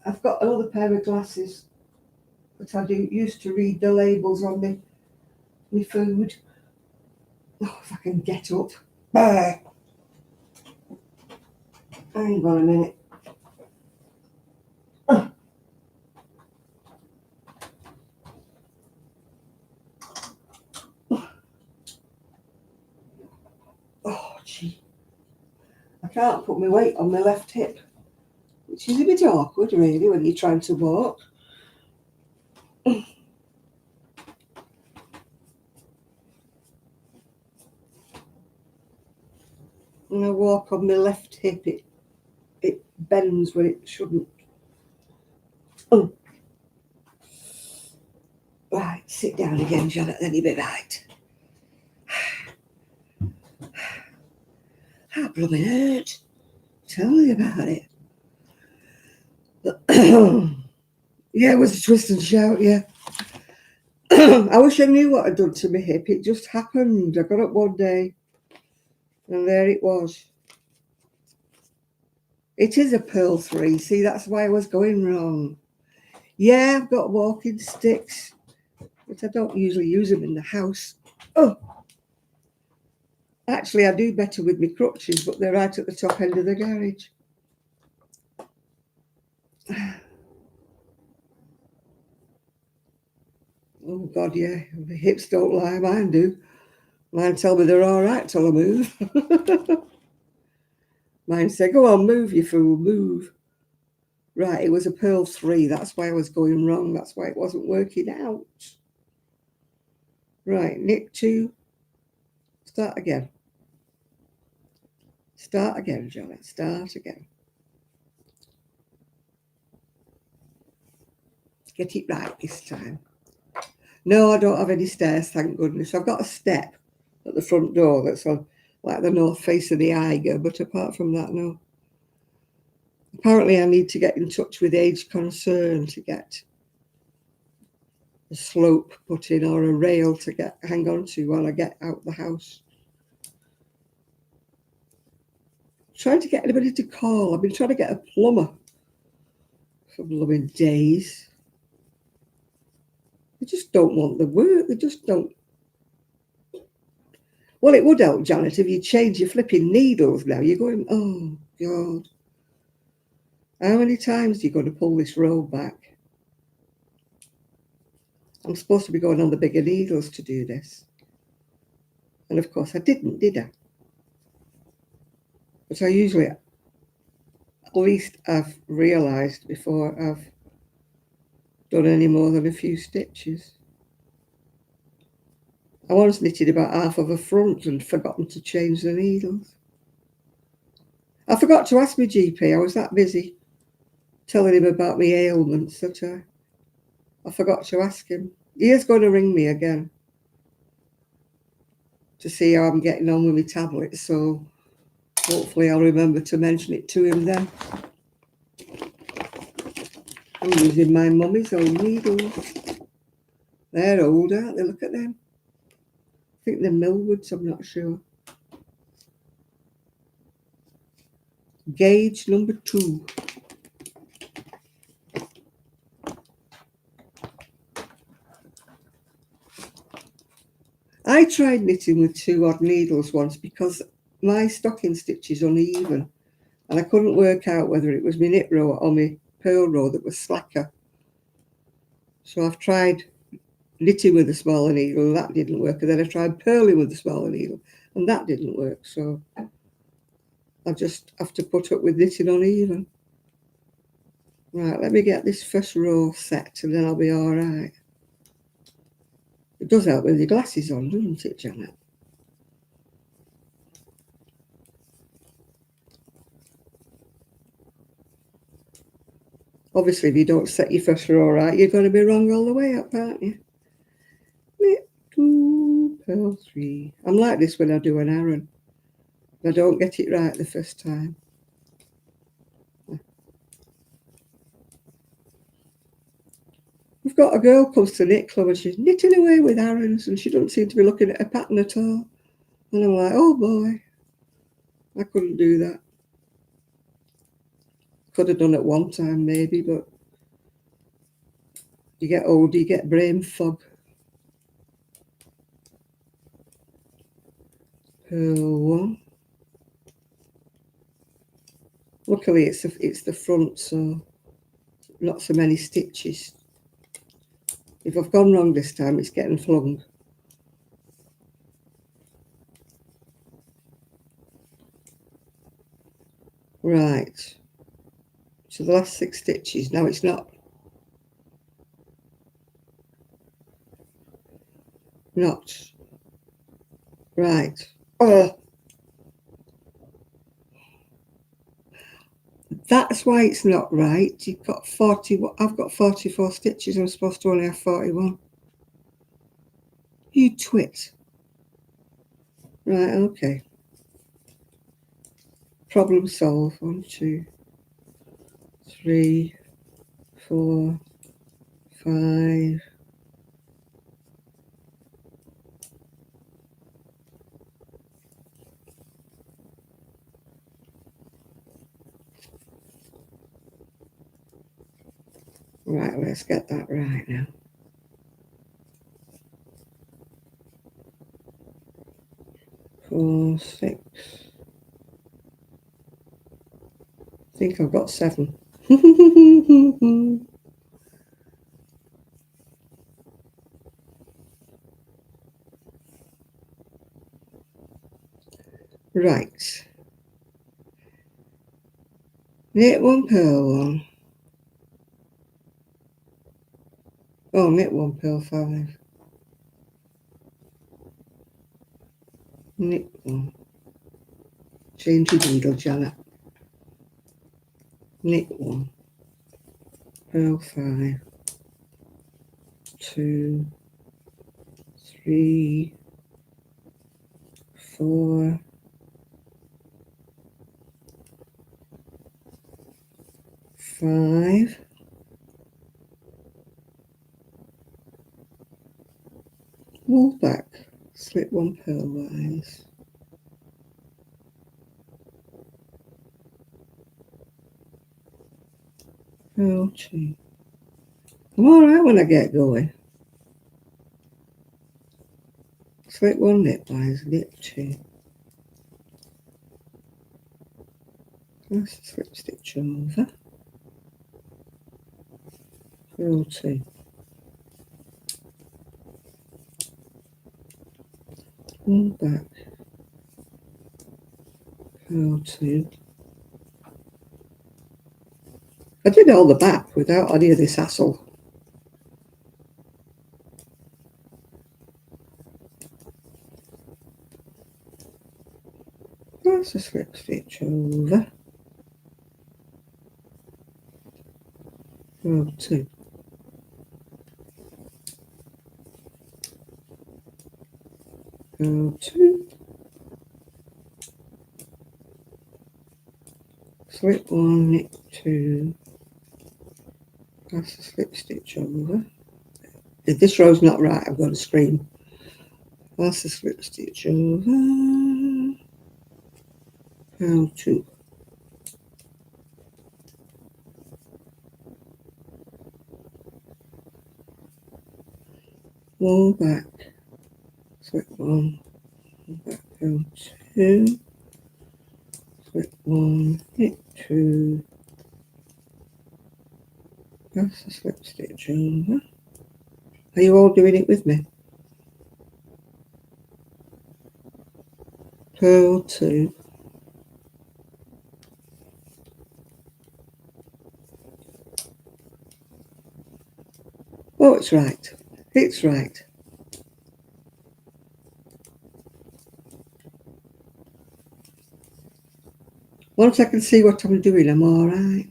I've got another pair of glasses, but I used to read the labels on my food. Oh, if I can get up. Hang on a minute. Oh, gee. I can't put my weight on my left hip, which is a bit awkward, really, when you're trying to walk. When I walk on my left hip, it bends when it shouldn't. Right, sit down again, Janet, then you'll be right. That blooming hurt. Tell me about it. Yeah, it was a twist and shout, yeah. I wish I knew what I'd done to my hip. It just happened. I got up one day and there it was. It is a Pearl 3. See, that's why I was going wrong. Yeah, I've got walking sticks, but I don't usually use them in the house. Oh, actually, I do better with my crutches, but they're right at the top end of the garage. Oh, God, yeah. The hips don't lie. Mine do. Mine tell me they're all right till I move. Mine say, go on, move, you fool, move. Right, it was a Pearl 3. That's why I was going wrong. That's why it wasn't working out. Right, knit 2. Start again. Start again, Janet. Start again. Get it right this time. No, I don't have any stairs, thank goodness. I've got a step at the front door that's on like the north face of the Eiger, but apart from that, no. Apparently I need to get in touch with Age Concern to get a slope put in or a rail to hang on to while I get out the house. Trying to get anybody to call. I've been trying to get a plumber for blooming days. They just don't want the work. They just don't. Well, it would help, Janet, if you change your flipping needles now. You're going, oh, God. How many times are you going to pull this roll back? I'm supposed to be going on the bigger needles to do this. And, of course, I didn't, did I? But I usually, at least I've realised before I've done any more than a few stitches. I once knitted about half of a front and forgotten to change the needles. I forgot to ask my GP. I was that busy telling him about my ailments that I forgot to ask him. He is going to ring me again to see how I'm getting on with my tablets, so hopefully I'll remember to mention it to him then. I'm using my mummy's old needles. They're old, aren't they? Look at them. I think they're Millwoods, I'm not sure. Gauge number 2. I tried knitting with 2 odd needles once because my stocking stitch is uneven and I couldn't work out whether it was my knit row or my purl row that was slacker. So I've tried knitting with a smaller needle and that didn't work, and then I tried purling with a smaller needle and that didn't work, so I just have to put up with knitting uneven. Right, let me get this first row set and then I'll be all right. It does help with your glasses on, doesn't it, Janet? Obviously, if you don't set your first row right, you're going to be wrong all the way up, aren't you? Knit 2, purl 3. I'm like this when I do an Aran. I don't get it right the first time. We've got a girl comes to knit club and she's knitting away with Arans and she doesn't seem to be looking at a pattern at all. And I'm like, oh boy. I couldn't do that. Could have done it one time maybe, but you get older, you get brain fog. Purl one. Luckily it's the front, so not so many stitches. If I've gone wrong this time, it's getting flung. Right. So the last 6 stitches. Now it's not right. That's why it's not right. You've got 40. I've got 44 stitches. I'm supposed to only have 41. You twit. Right, okay. Problem solved. 1, 2, 3, 4, 5. Right, let's get that right now. 4, 6. I think I've got 7. Right. Knit 1, purl 1. Oh, knit 1, purl 5. Knit 1. Change your needle, Janet. Knit 1. Purl 5. 2, 3, 4. 5. Wool back. Slip 1 purlwise. Purl 2. I'm alright when I get going. Slip 1 knitwise, knit 2. Let's slip stitch over. Purl 2. Wool back. Purl 2. I did all the back without any of this hassle. That's a slip stitch over. Purl 2. Purl 2. Slip 1, knit 2. That's a slip stitch over. If this row's not right, I'm going to scream. That's a slip stitch over. Purl 2. Wool back. Slip 1. Wool back. Purl 2. Slip 1. Knit 2. That's a slip stitch over. Are you all doing it with me? Purl 2. Oh, it's right. It's right. Once I can see what I'm doing, I'm all right.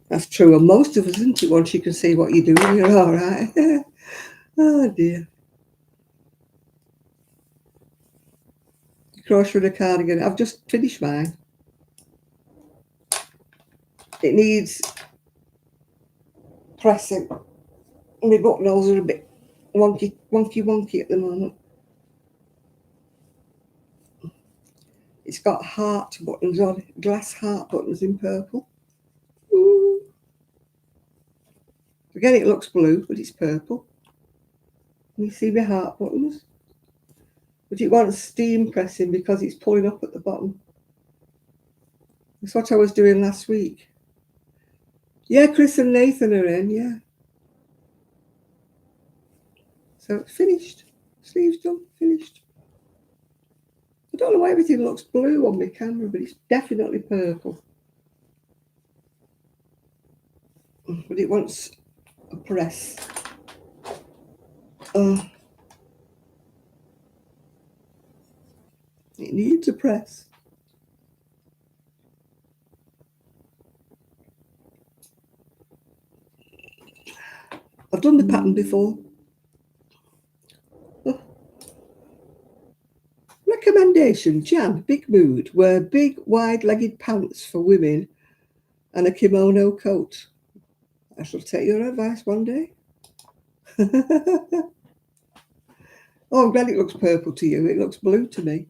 That's true of most of us, isn't it? Once you can see what you're doing, you're all right. Oh, dear. Crochet with a cardigan. I've just finished mine. It needs pressing. My buttonholes are a bit wonky at the moment. It's got heart buttons on it, glass heart buttons in purple. Ooh. Again, it looks blue, but it's purple. Can you see my heart buttons? But it wants steam pressing because it's pulling up at the bottom. That's what I was doing last week. Yeah, Chris and Nathan are in, yeah. So it's finished. Sleeves done, finished. I don't know why everything looks blue on my camera, but it's definitely purple. But it wants a press. It needs a press. I've done the pattern before. Recommendation, Jan, big mood, wear big wide-legged pants for women and a kimono coat. I shall take your advice one day. Oh, I'm glad it looks purple to you. It looks blue to me.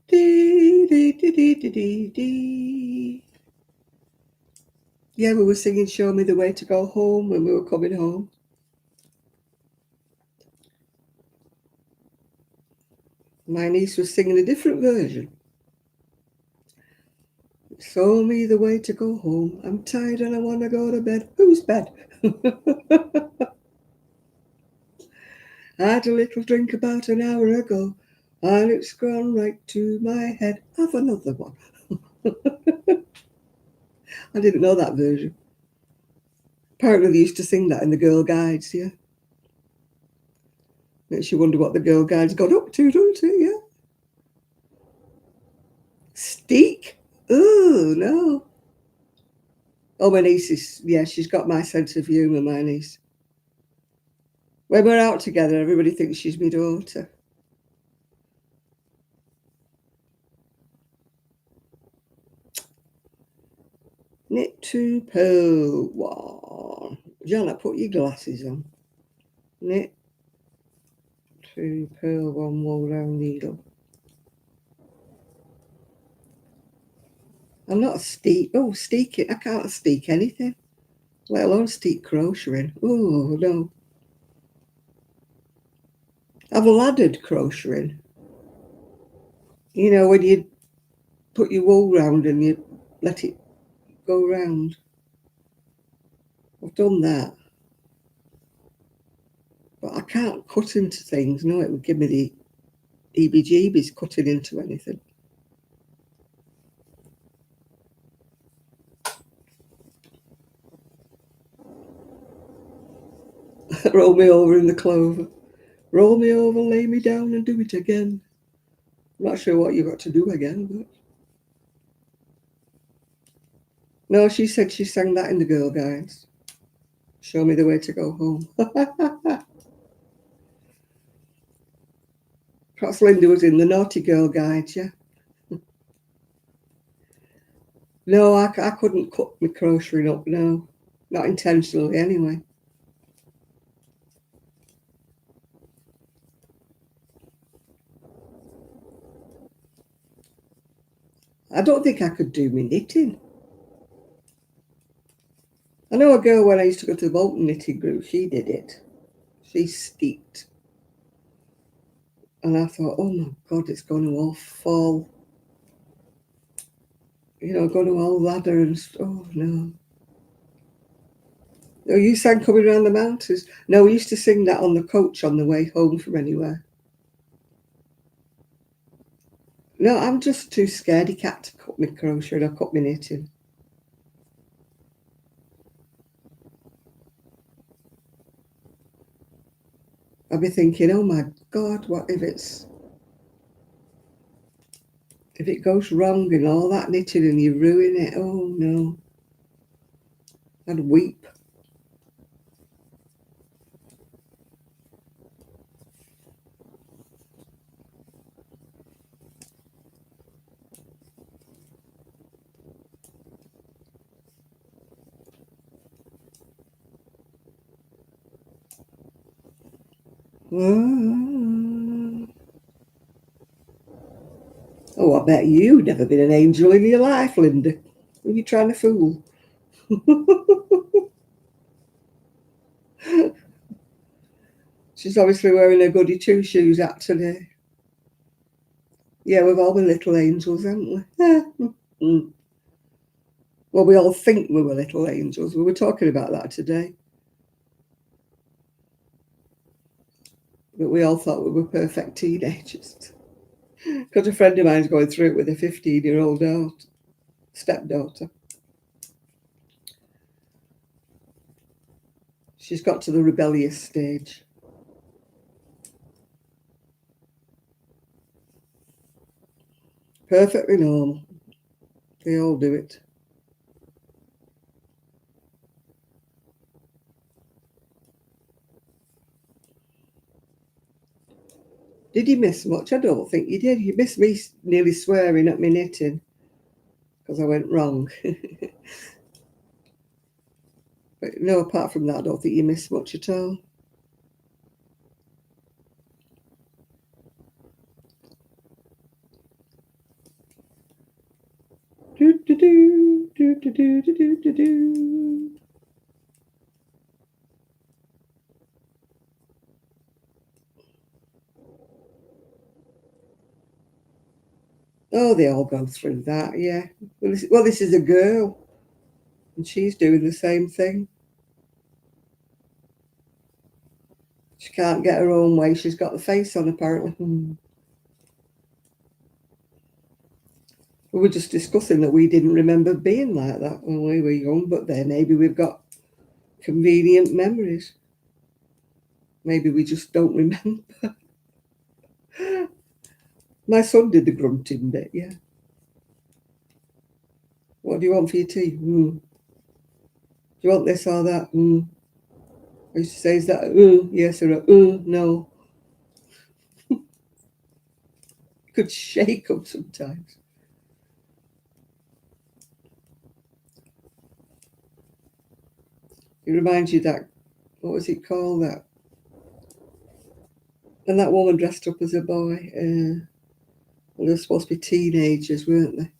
Dee, dee, dee, dee, dee, dee, dee. Yeah, we were singing Show Me the Way to Go Home when we were coming home. My niece was singing a different version. Show me the way to go home. I'm tired and I want to go to bed. Whose bed? I had a little drink about an hour ago, and it's gone right to my head. Have another one. I didn't know that version. Apparently they used to sing that in the Girl Guides, yeah. Makes you wonder what the Girl Guides got up to, don't it, yeah? Steak? Oh, no. Oh, my niece is, yeah, she's got my sense of humour, my niece. When we're out together, everybody thinks she's my daughter. Knit to purl one. Jana, put your glasses on. Knit to purl one wool round needle. I'm not a steek. Oh, steeking. I can't steek anything, let alone steek crocheting. Oh, no. I've laddered crocheting. You know, when you put your wool round and you let it go round. I've done that. But I can't cut into things. No, it would give me the heebie-jeebies cutting into anything. Roll me over in the clover. Roll me over, lay me down and do it again. I'm not sure what you got to do again, but... No, she said she sang that in the Girl Guides. Show me the way to go home. Perhaps Linda was in the Naughty Girl Guides, yeah. No, I couldn't cut my crocheting up, no. Not intentionally, anyway. I don't think I could do my knitting. I know a girl when I used to go to the Bolton knitting group, she did it. She steeped. And I thought, oh my God, it's going to all fall. You know, going to all ladder and oh no. Oh, you sang Coming Around the Mountains. No, we used to sing that on the coach on the way home from anywhere. No, I'm just too scaredy cat to cut my crochet or cut my knitting. I'll be thinking, oh my God, what if it goes wrong and all that knitting and you ruin it? Oh no. I'd weep. Oh, I bet you've never been an angel in your life, Linda. Who are you trying to fool? She's obviously wearing her goody two shoes out today. Yeah, we've all been little angels, haven't we? Well, we all think we were little angels. We were talking about that today. But we all thought we were perfect teenagers. Because a friend of mine's going through it with a 15-year-old stepdaughter. She's got to the rebellious stage. Perfectly normal. They all do it. Did you miss much? I don't think you did. You missed me nearly swearing at me knitting because I went wrong. But no, apart from that, I don't think you missed much at all. Do, do, do, do, do, do, do, do, do. Oh, they all go through that, yeah. Well, this is a girl, and she's doing the same thing. She can't get her own way. She's got the face on, apparently. We were just discussing that we didn't remember being like that when we were young, but then maybe we've got convenient memories. Maybe we just don't remember. My son did the grunting bit, yeah. What do you want for your tea? Do you want this or that? I used to say, is that yes or no? Could shake up sometimes. It reminds you that, what was it called, that? And that woman dressed up as a boy. Well, they were supposed to be teenagers, weren't they?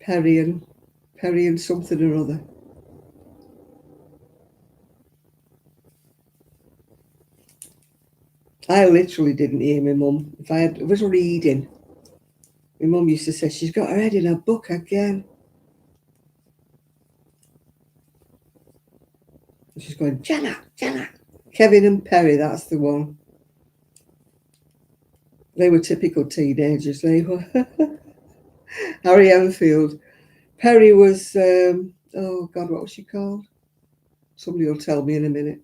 Perry and something or other. I literally didn't hear my mum. I was reading, my mum used to say, she's got her head in a book again. And she's going, Jenna. Kevin and Perry, that's the one. They were typical teenagers, they were. Harry Enfield. Perry was, oh God, what was she called? Somebody will tell me in a minute.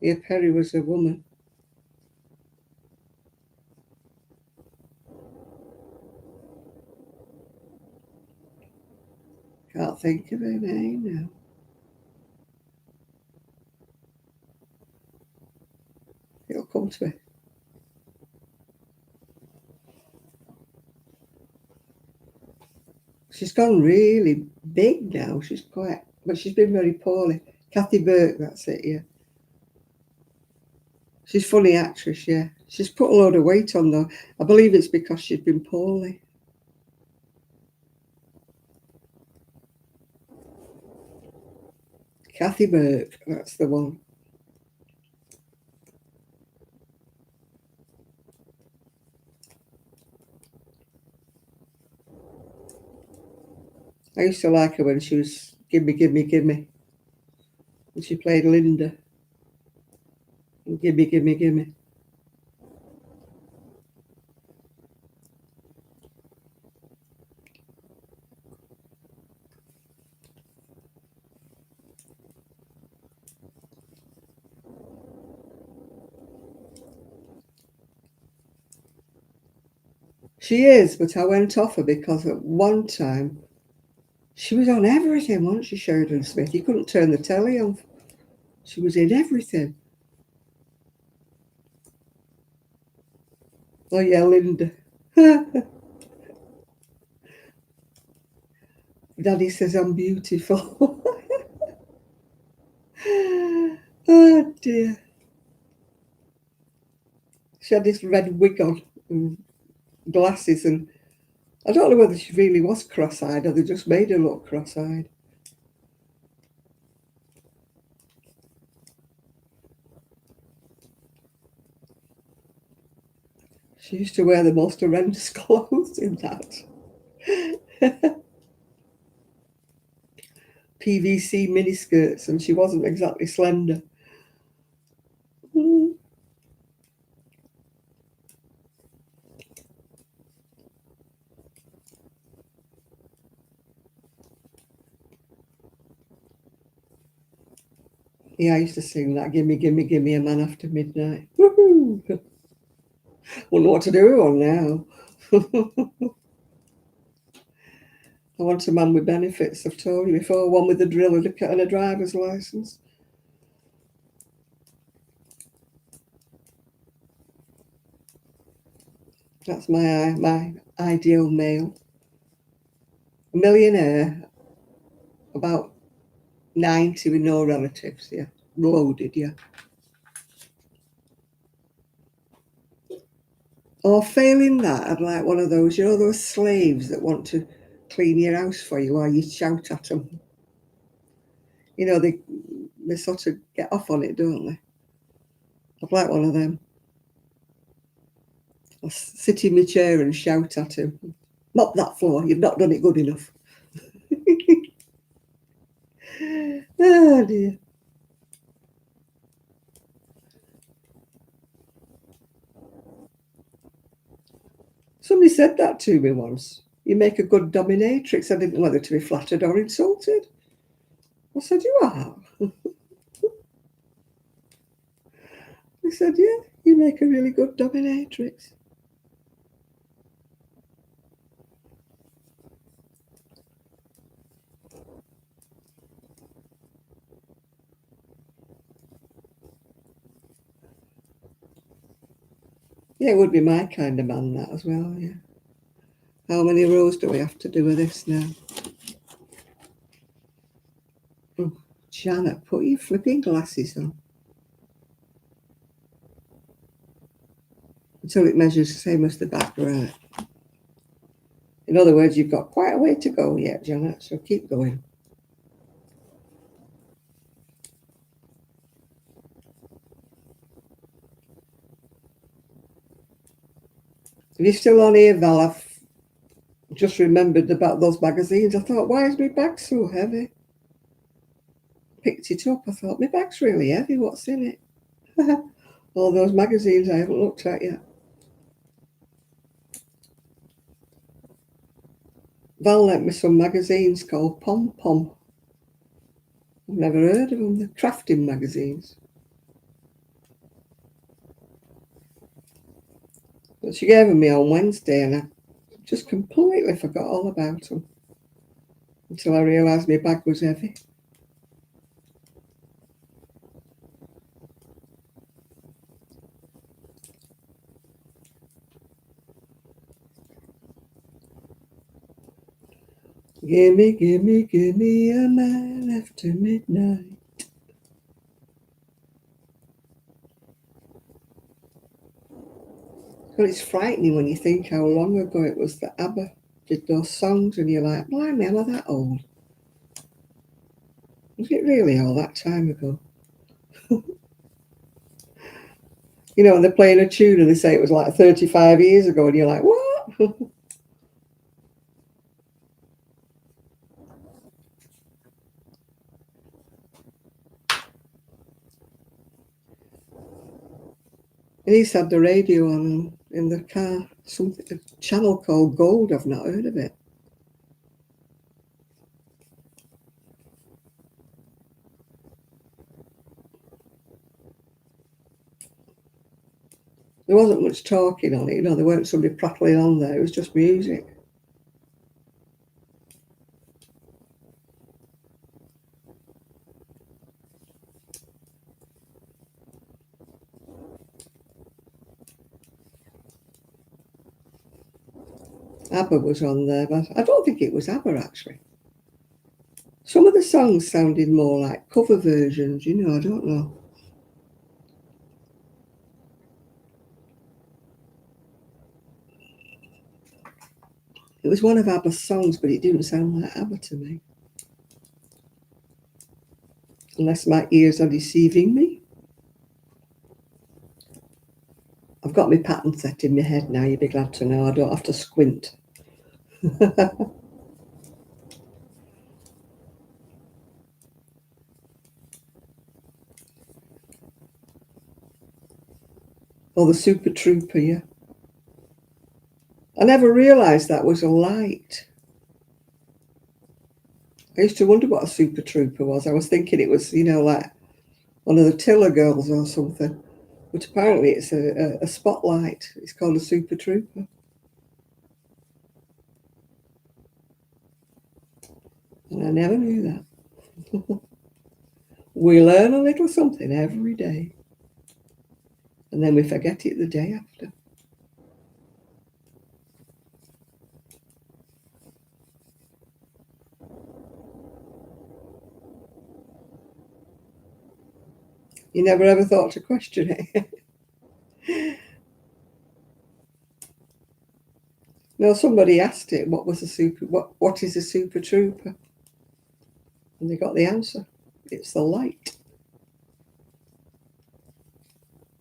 Yeah, Perry was a woman. Can't think of her name now. It'll come to me. She's gone really big now. But she's been very poorly. Kathy Burke, that's it, yeah. She's a funny actress, yeah. She's put a load of weight on, though. I believe it's because she's been poorly. Kathy Burke, that's the one. I used to like her when she was Gimme, Gimme, Gimme. And she played Linda in Gimme, Gimme, Gimme. She is, but I went off her because at one time she was on everything, wasn't she, Sheridan Smith? You couldn't turn the telly on. She was in everything. Oh, yeah, Linda. Daddy says I'm beautiful. Oh dear. She had this red wig on and glasses, and I don't know whether she really was cross-eyed or they just made her look cross-eyed. She used to wear the most horrendous clothes in that. PVC miniskirts, and she wasn't exactly slender. Mm. Yeah, I used to sing that, gimme, gimme, gimme a man after midnight. Woohoo! Wouldn't know what to do with one now. I want a man with benefits, I've told you before, one with a drill and a driver's licence. That's my ideal male. A millionaire, about 90 with no relatives, yeah. Loaded, yeah. Or failing that, I'd like one of those, those slaves that want to clean your house for you while you shout at them. They sort of get off on it, don't they? I'd like one of them. I'll sit in my chair and shout at him. Mop that floor, you've not done it good enough. Oh dear. Somebody said that to me once. You make a good dominatrix. I didn't know whether to be flattered or insulted. I said, you are. He said, yeah, you make a really good dominatrix. Yeah, it would be my kind of man, that as well, yeah. How many rows do we have to do with this now? Oh, Janet, put your flipping glasses on. Until it measures the same as the back, right? In other words, you've got quite a way to go yet, Janet, so keep going. If you're still on here, Val, I've just remembered about those magazines. I thought, why is my bag so heavy? Picked it up. I thought, my bag's really heavy. What's in it? All those magazines I haven't looked at yet. Val lent me some magazines called Pom Pom. I've never heard of them. They're crafting magazines. But she gave them me on Wednesday, and I just completely forgot all about them until I realised my bag was heavy. Gimme, gimme, gimme a man after midnight. Well, it's frightening when you think how long ago it was that ABBA did those songs, and you're like, blimey, am I that old? Was it really all that time ago? When they're playing a tune and they say it was like 35 years ago, and you're like, what? And he's had the radio on in the car, a channel called Gold. I've not heard of it. There wasn't much talking on it, there weren't somebody prattling on there, it was just music. ABBA was on there, but I don't think it was ABBA actually. Some of the songs sounded more like cover versions, you know, I don't know. It was one of ABBA's songs, but it didn't sound like ABBA to me. Unless my ears are deceiving me. I've got my pattern set in my head now, you'd be glad to know. I don't have to squint. Or the Super Trooper, yeah. I never realised that was a light. I used to wonder what a Super Trooper was. I was thinking it was, you know, like one of the Tiller girls or something. But apparently it's a spotlight. It's called a Super Trooper. And I never knew that. We learn a little something every day. And then we forget it the day after. You never ever thought to question it. No, somebody asked it, what is a Super Trooper? And they got the answer. It's the light.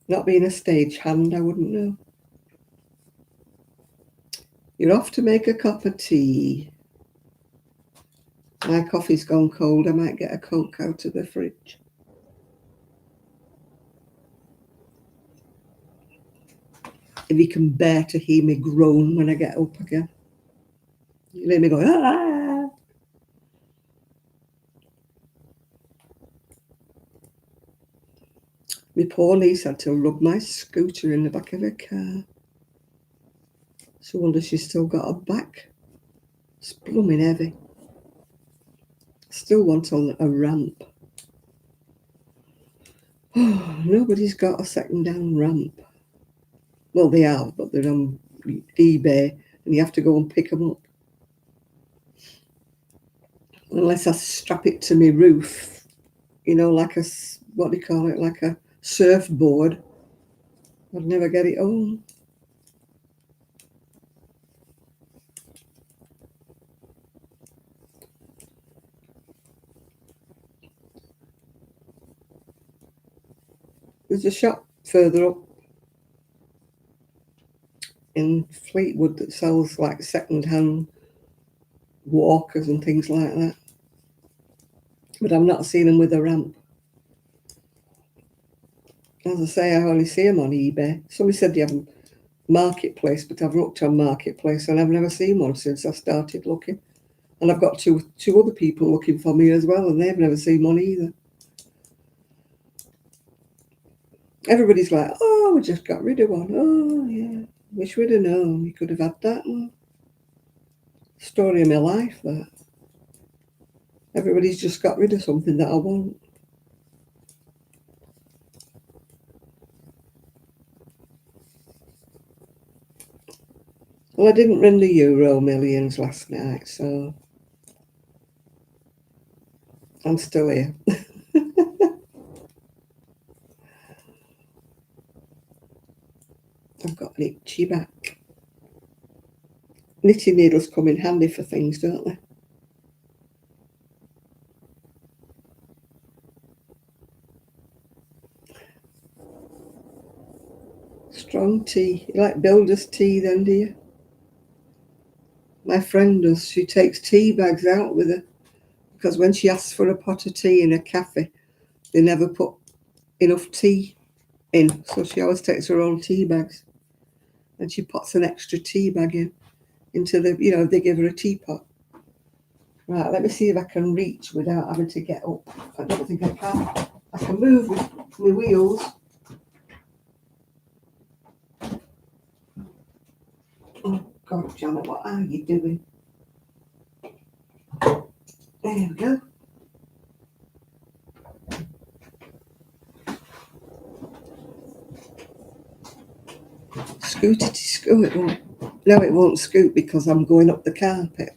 Not being a stagehand, I wouldn't know. You're off to make a cup of tea. My coffee's gone cold. I might get a Coke out of the fridge. If you can bear to hear me groan when I get up again. You hear me go, ah! My poor niece had to rub my scooter in the back of her car. So I wonder she's still got a back. It's blooming heavy. Still want a ramp. Oh, nobody's got a second-hand ramp. Well, they have, but they're on eBay, and you have to go and pick them up. Unless I strap it to my roof, you know, like a, what do you call it, like a surfboard. I'd never get it home. There's a shop further up in Fleetwood that sells like second-hand walkers and things like that. But I'm not seeing them with a ramp. As I say, I only see them on eBay. Somebody said they have a Marketplace, but I've looked on Marketplace and I've never seen one since I started looking. And I've got two other people looking for me as well, and they've never seen one either. Everybody's like, oh, we just got rid of one. Oh, yeah. Wish we'd have known. You could have had that one. Story of my life, that. Everybody's just got rid of something that I want. Well, I didn't win the Euro Millions last night, so I'm still here. I've got an itchy back. Knitting needles come in handy for things, don't they? Strong tea. You like builder's tea then, do you? My friend does. She takes tea bags out with her because when she asks for a pot of tea in a cafe, they never put enough tea in. So she always takes her own tea bags and she puts an extra tea bag into the, you know, they give her a teapot. Right, let me see if I can reach without having to get up. I don't think I can. I can move with my wheels. Oh, God, Janet, what are you doing? There we go. Scooter to scoot, it won't. No, it won't scoot because I'm going up the carpet.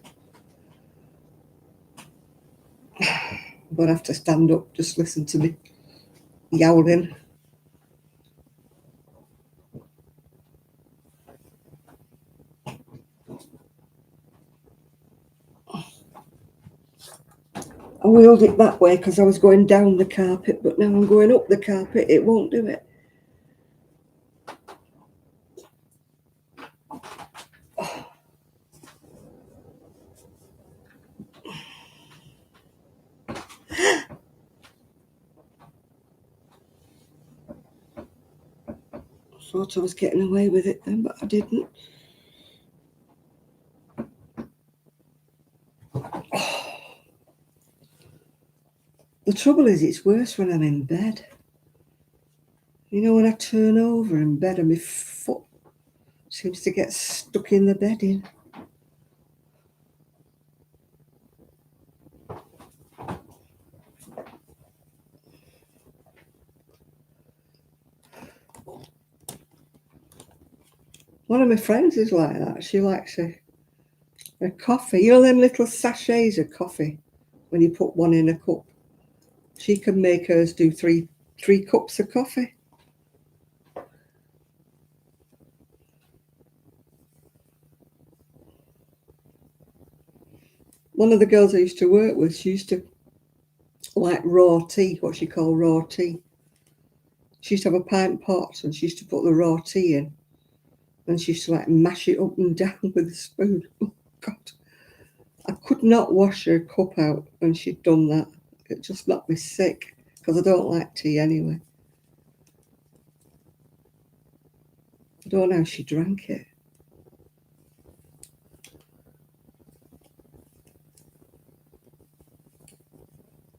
But I have to stand up, just listen to me yowling. I wheeled it that way because I was going down the carpet, but now I'm going up the carpet. It won't do it. Thought I was getting away with it then, but I didn't. The trouble is, it's worse when I'm in bed. You know, when I turn over in bed and my foot seems to get stuck in the bedding. One of my friends is like that. She likes a coffee. You know them little sachets of coffee when you put one in a cup? She can make hers do three cups of coffee. One of the girls I used to work with, she used to like raw tea, what she called raw tea. She used to have a pint pot and she used to put the raw tea in and she used to like mash it up and down with a spoon. Oh, God. I could not wash her cup out when she'd done that. It just knocked me sick because I don't like tea anyway. I don't know how she drank it.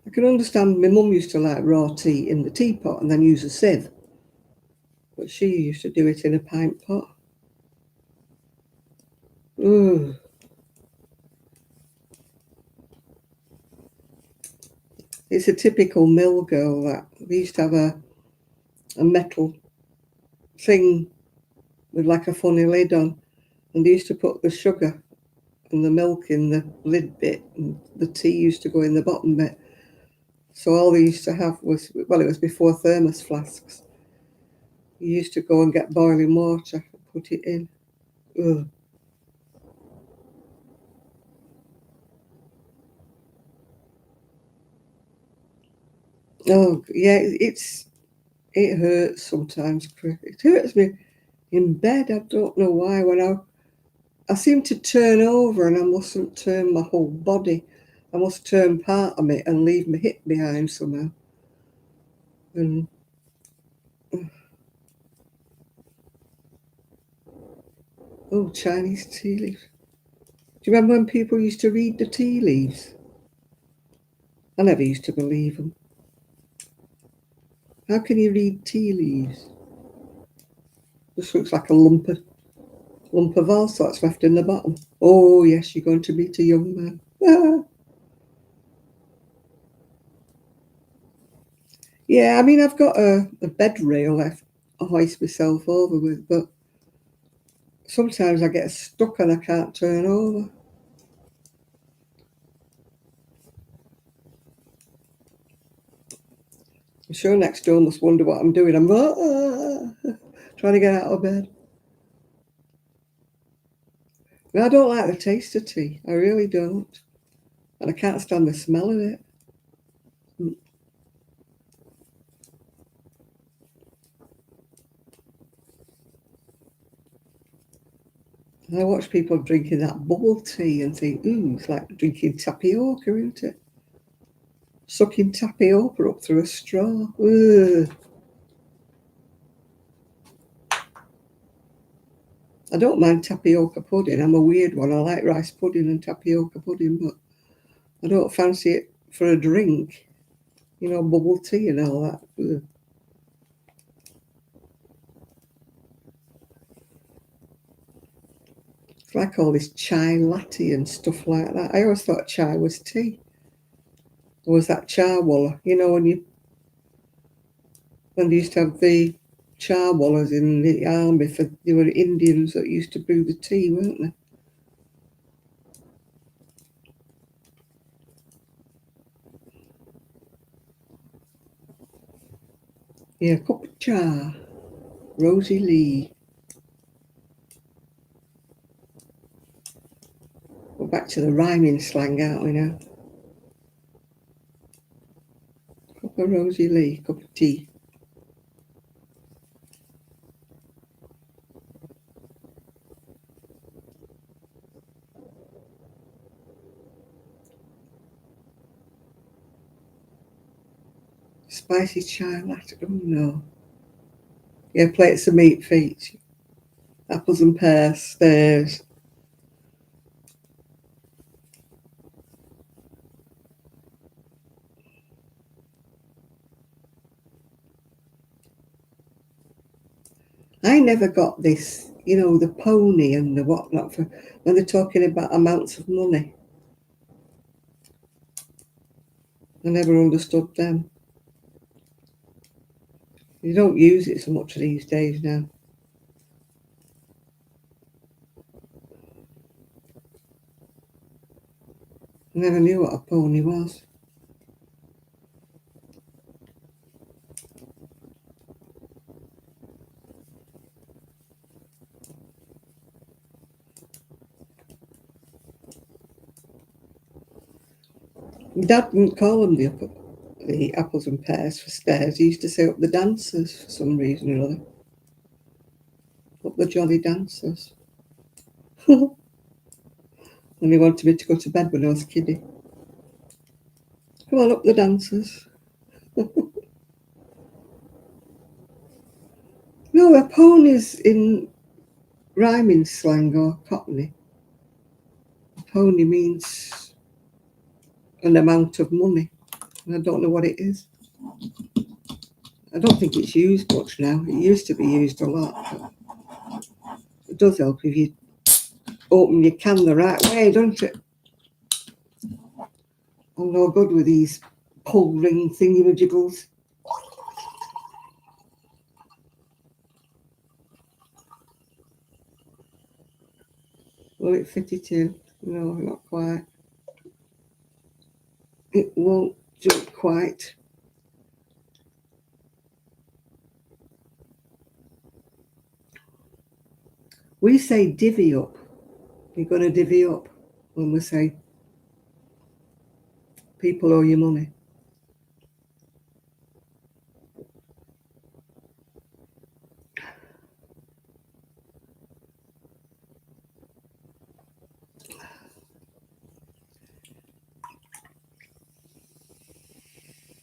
I can understand my mum used to like raw tea in the teapot and then use a sieve. But she used to do it in a pint pot. Ugh. It's a typical mill girl that. We used to have a metal thing with like a funny lid on, and they used to put the sugar and the milk in the lid bit, and the tea used to go in the bottom bit. So all they used to have was, well, it was before thermos flasks. You used to go and get boiling water and put it in. Ugh. Oh, yeah, it hurts sometimes, Chris. It hurts me in bed. I don't know why. When I seem to turn over and I mustn't turn my whole body. I must turn part of it and leave my hip behind somehow. And oh, Chinese tea leaves. Do you remember when people used to read the tea leaves? I never used to believe them. How can you read tea leaves? This looks like a lump of all sorts left in the bottom. Oh, yes, you're going to meet a young man. Ah. Yeah, I mean, I've got a bed rail I hoist myself over with, but sometimes I get stuck and I can't turn over. I'm sure next door must wonder what I'm doing. I'm trying to get out of bed. I don't like the taste of tea. I really don't. And I can't stand the smell of it. And I watch people drinking that bubble tea and think, ooh, it's like drinking tapioca, isn't it? Sucking tapioca up through a straw. Ugh. I don't mind tapioca pudding. I'm a weird one. I like rice pudding and tapioca pudding, but I don't fancy it for a drink. You know, bubble tea and all that. Ugh. It's like all this chai latte and stuff like that. I always thought chai was tea. Or was that charwalla? You know, when they used to have the charwallas in the army, for they were Indians that used to brew the tea, weren't they? Yeah, cup of char. Rosie Lee. We're back to the rhyming slang, aren't we now? Cup of Rosie Lee, cup of tea. Spicy chai latte. Oh no. Yeah, plates of meat feet. Apples and pears, stairs. I never got this, you know, the pony and the whatnot for when they're talking about amounts of money. I never understood them. You don't use it so much these days now. I never knew what a pony was. My dad didn't call them the apples and pears for stairs. He used to say up the dancers for some reason or other. Up the jolly dancers. And he wanted me to go to bed when I was a kiddie. Come on, up the dancers. No, a pony's in rhyming slang or cockney. A pony means an amount of money. And I don't know what it is. I don't think it's used much now. It used to be used a lot. But it does help if you open your can the right way, don't it? I'm no good with these pull ring thingy-majiggles. Will it fit it in? No, not quite. It won't do it quite. We say divvy up. You're going to divvy up when we say people owe you money.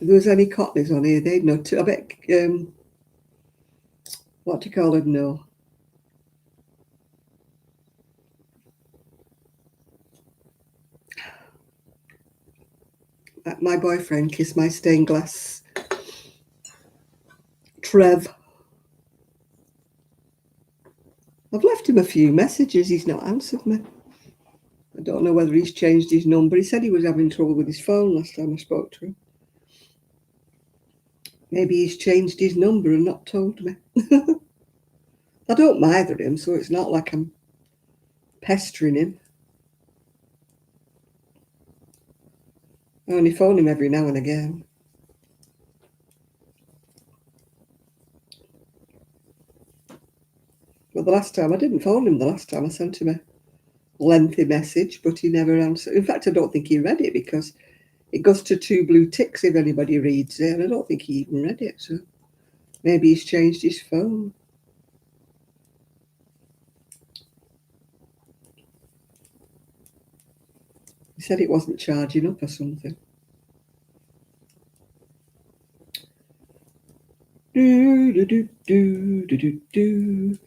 If there was any Cockneys on here, they'd know too. I bet, what do you call them, know? My boyfriend kissed my stained glass Trev. I've left him a few messages. He's not answered me. I don't know whether he's changed his number. He said he was having trouble with his phone last time I spoke to him. Maybe he's changed his number and not told me. I don't mither him, so it's not like I'm pestering him. I only phone him every now and again. But the last time, I didn't phone him the last time. I sent him a lengthy message, but he never answered. In fact, I don't think he read it because it goes to 2 blue ticks if anybody reads it, and I don't think he even read it. So maybe he's changed his phone. He said it wasn't charging up or something. Do, do, do, do, do, do, do.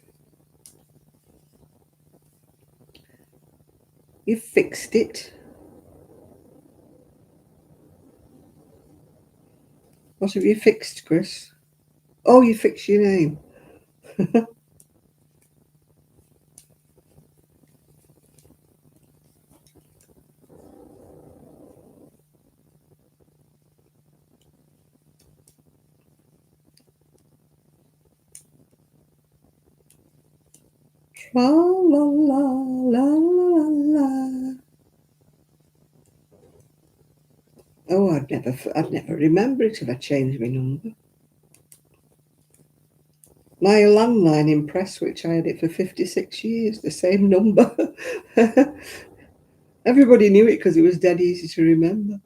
You fixed it. What have you fixed, Chris? Oh, you fixed your name. La la la la la la. Oh, I'd never remember it if I changed my number. My landline in Prestwich, I had it for 56 years, the same number. Everybody knew it because it was dead easy to remember.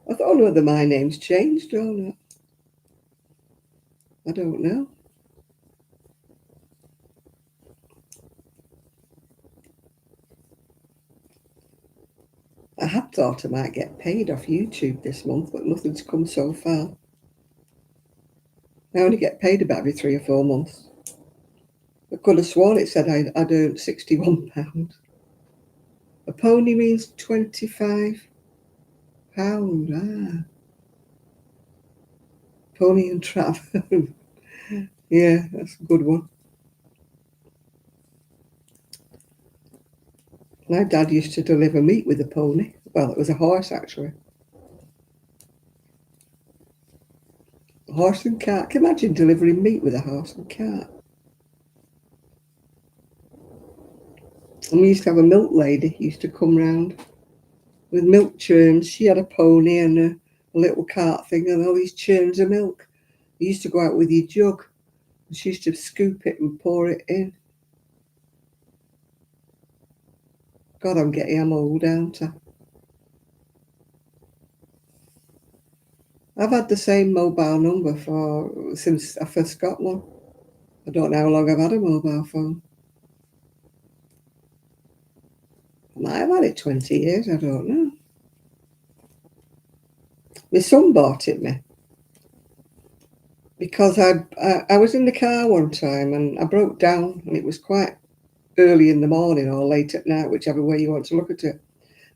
I don't know whether my name's changed or not. I don't know. I had thought I might get paid off YouTube this month, but nothing's come so far. I only get paid about every 3 or 4 months. I could have sworn it said I'd earned £61. A pony means £25. Ah, pony and trap. Yeah, that's a good one. My dad used to deliver meat with a pony. Well, it was a horse, actually. A horse and cart. Can you imagine delivering meat with a horse and cart? And we used to have a milk lady who used to come round with milk churns. She had a pony and a little cart thing and all these churns of milk. You used to go out with your jug and she used to scoop it and pour it in. God, I'm old, aren't I? I've had the same mobile number since I first got one. I don't know how long I've had a mobile phone. I might have had it 20 years, I don't know. My son bought it me because I was in the car one time and I broke down and it was quite early in the morning or late at night, whichever way you want to look at it.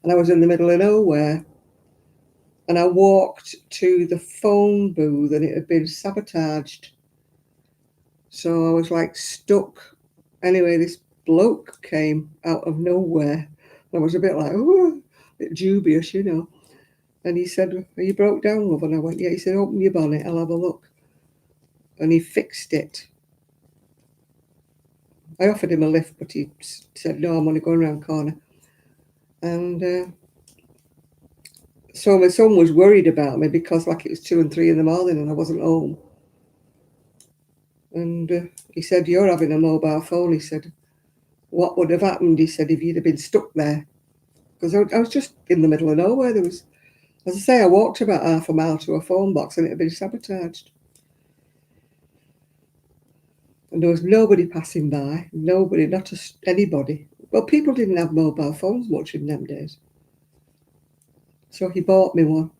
And I was in the middle of nowhere and I walked to the phone booth and it had been sabotaged. So I was like stuck. Anyway, this bloke came out of nowhere. I was a bit like, oh, a bit dubious, you know. And he said, are you broke down, love? And I went, yeah. He said, open your bonnet, I'll have a look. And he fixed it. I offered him a lift, but he said, no, I'm only going around the corner. And so my son was worried about me because like it was 2 and 3 in the morning and I wasn't home. And he said, you're having a mobile phone. He said, what would have happened, he said, if you'd have been stuck there? Because I was just in the middle of nowhere. There was, as I say, I walked about half a mile to a phone box and it had been sabotaged. And there was nobody passing by, nobody, not anybody. Well, people didn't have mobile phones much in them days. So he bought me one.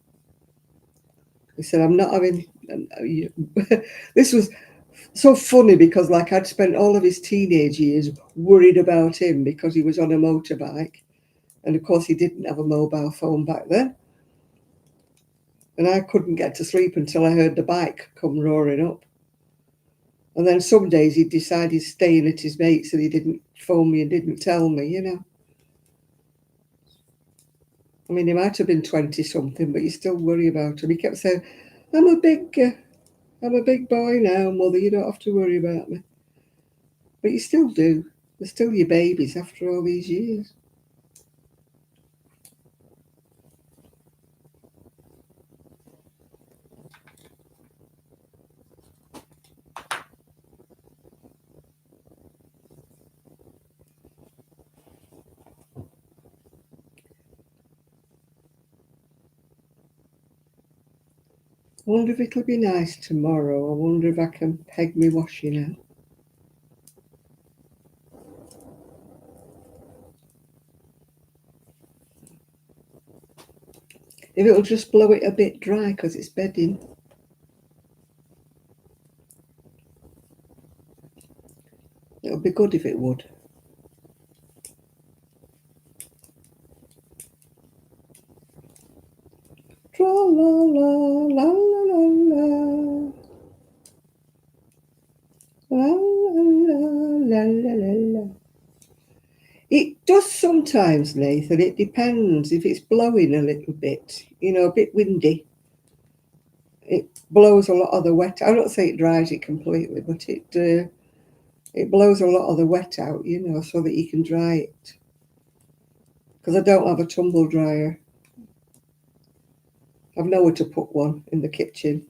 He said, I'm not having... This was so funny because like I'd spent all of his teenage years worried about him because he was on a motorbike. And of course he didn't have a mobile phone back then. And I couldn't get to sleep until I heard the bike come roaring up. And then some days he'd decide he's staying at his mate's and he didn't phone me and didn't tell me, you know. I mean, he might have been 20-something, but you still worry about him. He kept saying, I'm a big boy now, Mother, you don't have to worry about me. But you still do. They're still your babies after all these years. I wonder if it'll be nice tomorrow. I wonder if I can peg me washing out. If it'll just blow it a bit dry because it's bedding. It'll be good if it would. Tra la la la la la la. La la la la la la. It does sometimes, Nathan. It depends. If it's blowing a little bit, you know, a bit windy, it blows a lot of the wet. I don't say it dries it completely, but it blows a lot of the wet out, you know, so that you can dry it. Because I don't have a tumble dryer. I've nowhere to put one in the kitchen.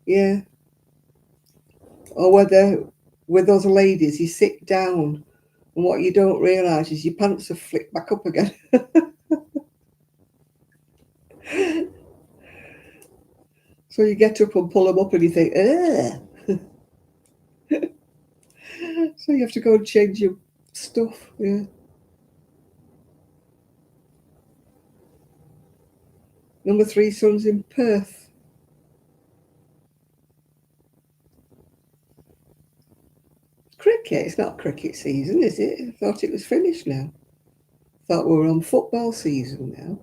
Yeah. Or whether with those ladies, you sit down and what you don't realise is your pants have flipped back up again. So you get up and pull them up and you think, ugh. So you have to go and change your stuff. Yeah. Number 3 son's in Perth. Cricket? It's not cricket season, is it? I thought it was finished now. Thought we were on football season now.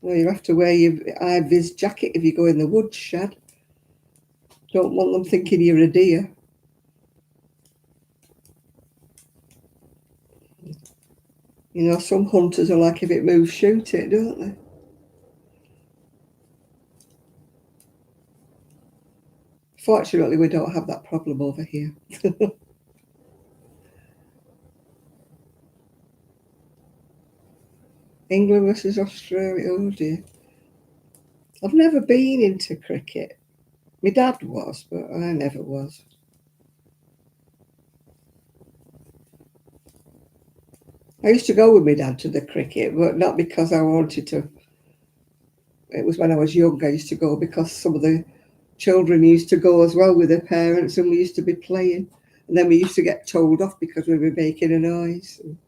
Well, you have to wear your high-vis jacket if you go in the woodshed. Don't want them thinking you're a deer. You know, some hunters are like, if it moves, shoot it, don't they? Fortunately, we don't have that problem over here. England versus Australia, oh dear. I've never been into cricket. My dad was, but I never was. I used to go with my dad to the cricket, but not because I wanted to. It was when I was young, I used to go because some of the children used to go as well with their parents and we used to be playing. And then we used to get told off because we were making a noise. And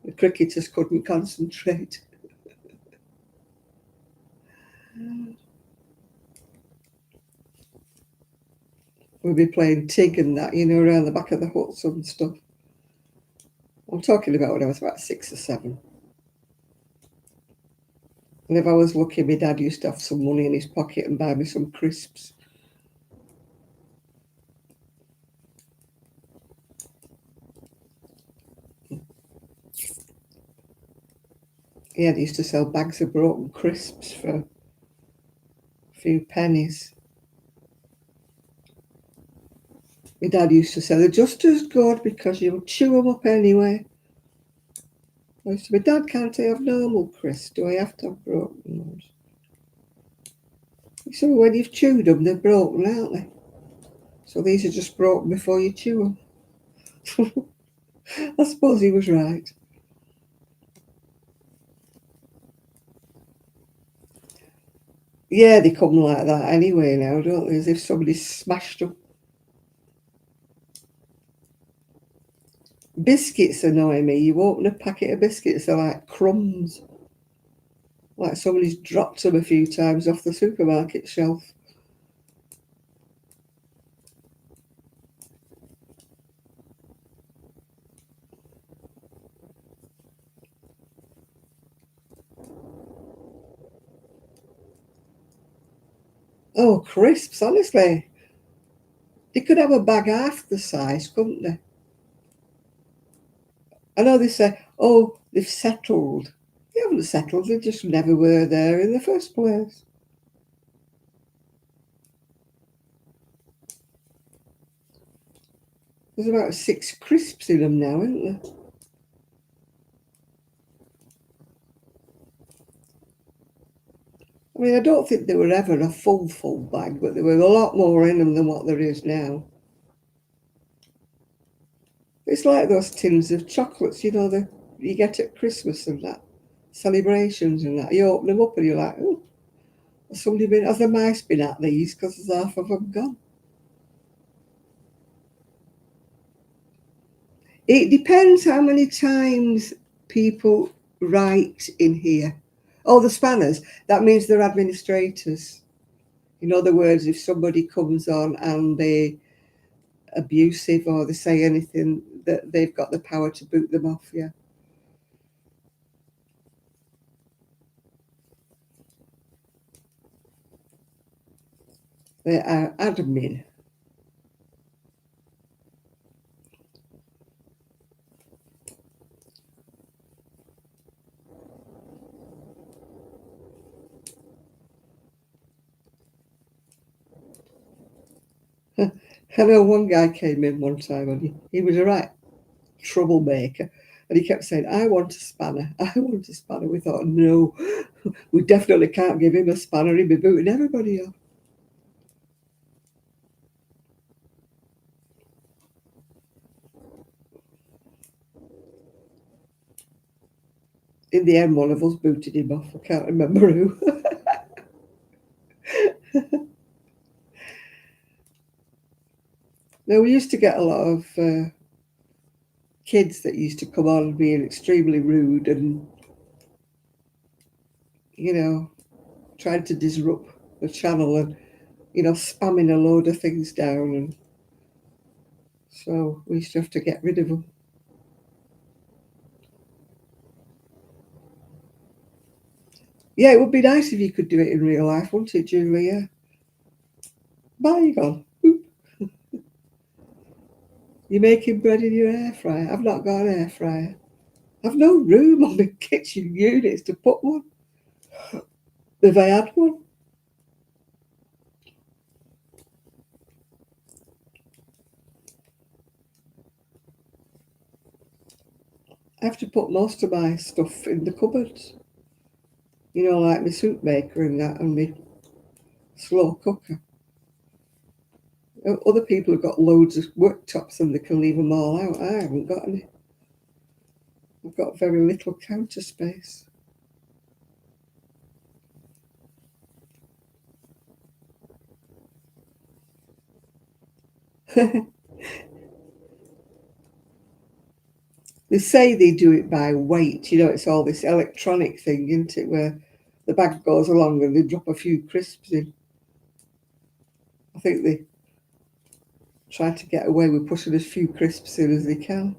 the cricketers couldn't concentrate. We'd be playing tig and that, you know, around the back of the huts and stuff. I'm talking about when I was about 6 or 7. And if I was lucky, my dad used to have some money in his pocket and buy me some crisps. Yeah, they used to sell bags of broken crisps for a few pennies. My dad used to say, they're just as good because you'll chew them up anyway. I used to say, Dad, can't I have normal crisps? Do I have to have broken ones? So when you've chewed them, they're broken, aren't they? So these are just broken before you chew them. I suppose he was right. Yeah, they come like that anyway now, don't they? As if somebody smashed them. Biscuits annoy me. You open a packet of biscuits, they're like crumbs. Like somebody's dropped them a few times off the supermarket shelf. Oh, crisps, honestly. They could have a bag half the size, couldn't they? I know they say, oh, they've settled. They haven't settled, they just never were there in the first place. There's about 6 crisps in them now, isn't there? I mean, I don't think they were ever a full bag, but there were a lot more in them than what there is now. It's like those tins of chocolates, you know, that you get at Christmas and that, celebrations and that. You open them up and you're like, oh, has the mice been at these because there's half of them gone? It depends how many times people write in here. Oh, the spanners, that means they're administrators. In other words, if somebody comes on and they're abusive or they say anything, that they've got the power to boot them off, yeah. They are admin. I know one guy came in one time and he was a right troublemaker. And he kept saying, I want a spanner. I want a spanner. We thought, no, we definitely can't give him a spanner. He'd be booting everybody off. In the end, one of us booted him off. I can't remember who. No, we used to get a lot of kids that used to come on being extremely rude and, you know, trying to disrupt the channel and, you know, spamming a load of things down. And so we used to have to get rid of them. Yeah, it would be nice if you could do it in real life, wouldn't it, Julia? Bygone. You're making bread in your air fryer. I've not got an air fryer. I've no room on the kitchen units to put one. If I had one. I have to put most of my stuff in the cupboards. You know, like my soup maker and that, and my slow cooker. Other people have got loads of worktops and they can leave them all out. I haven't got any. I've got very little counter space. They say they do it by weight. You know, it's all this electronic thing, isn't it, where the bag goes along and they drop a few crisps in. I think they try to get away with pushing as few crisps in as they can.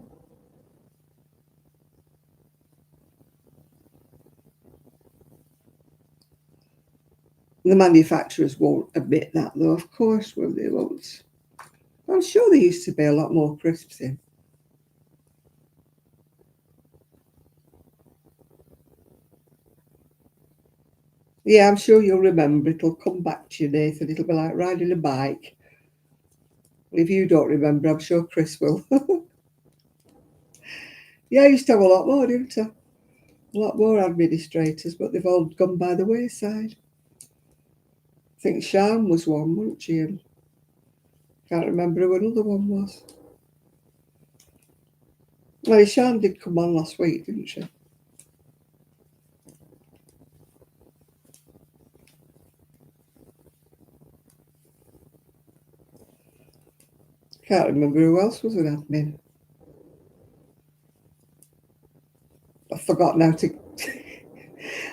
The manufacturers won't admit that, though, of course, they won't. I'm sure there used to be a lot more crisps in. Yeah, I'm sure you'll remember. It'll come back to you, Nathan. It'll be like riding a bike. If you don't remember, I'm sure Chris will. Yeah, I used to have a lot more, didn't I? A lot more administrators, but they've all gone by the wayside. I think Shan was one, wasn't she? And can't remember who another one was. Well, Shan did come on last week, didn't she? Can't remember who else was an admin. I've forgotten how to.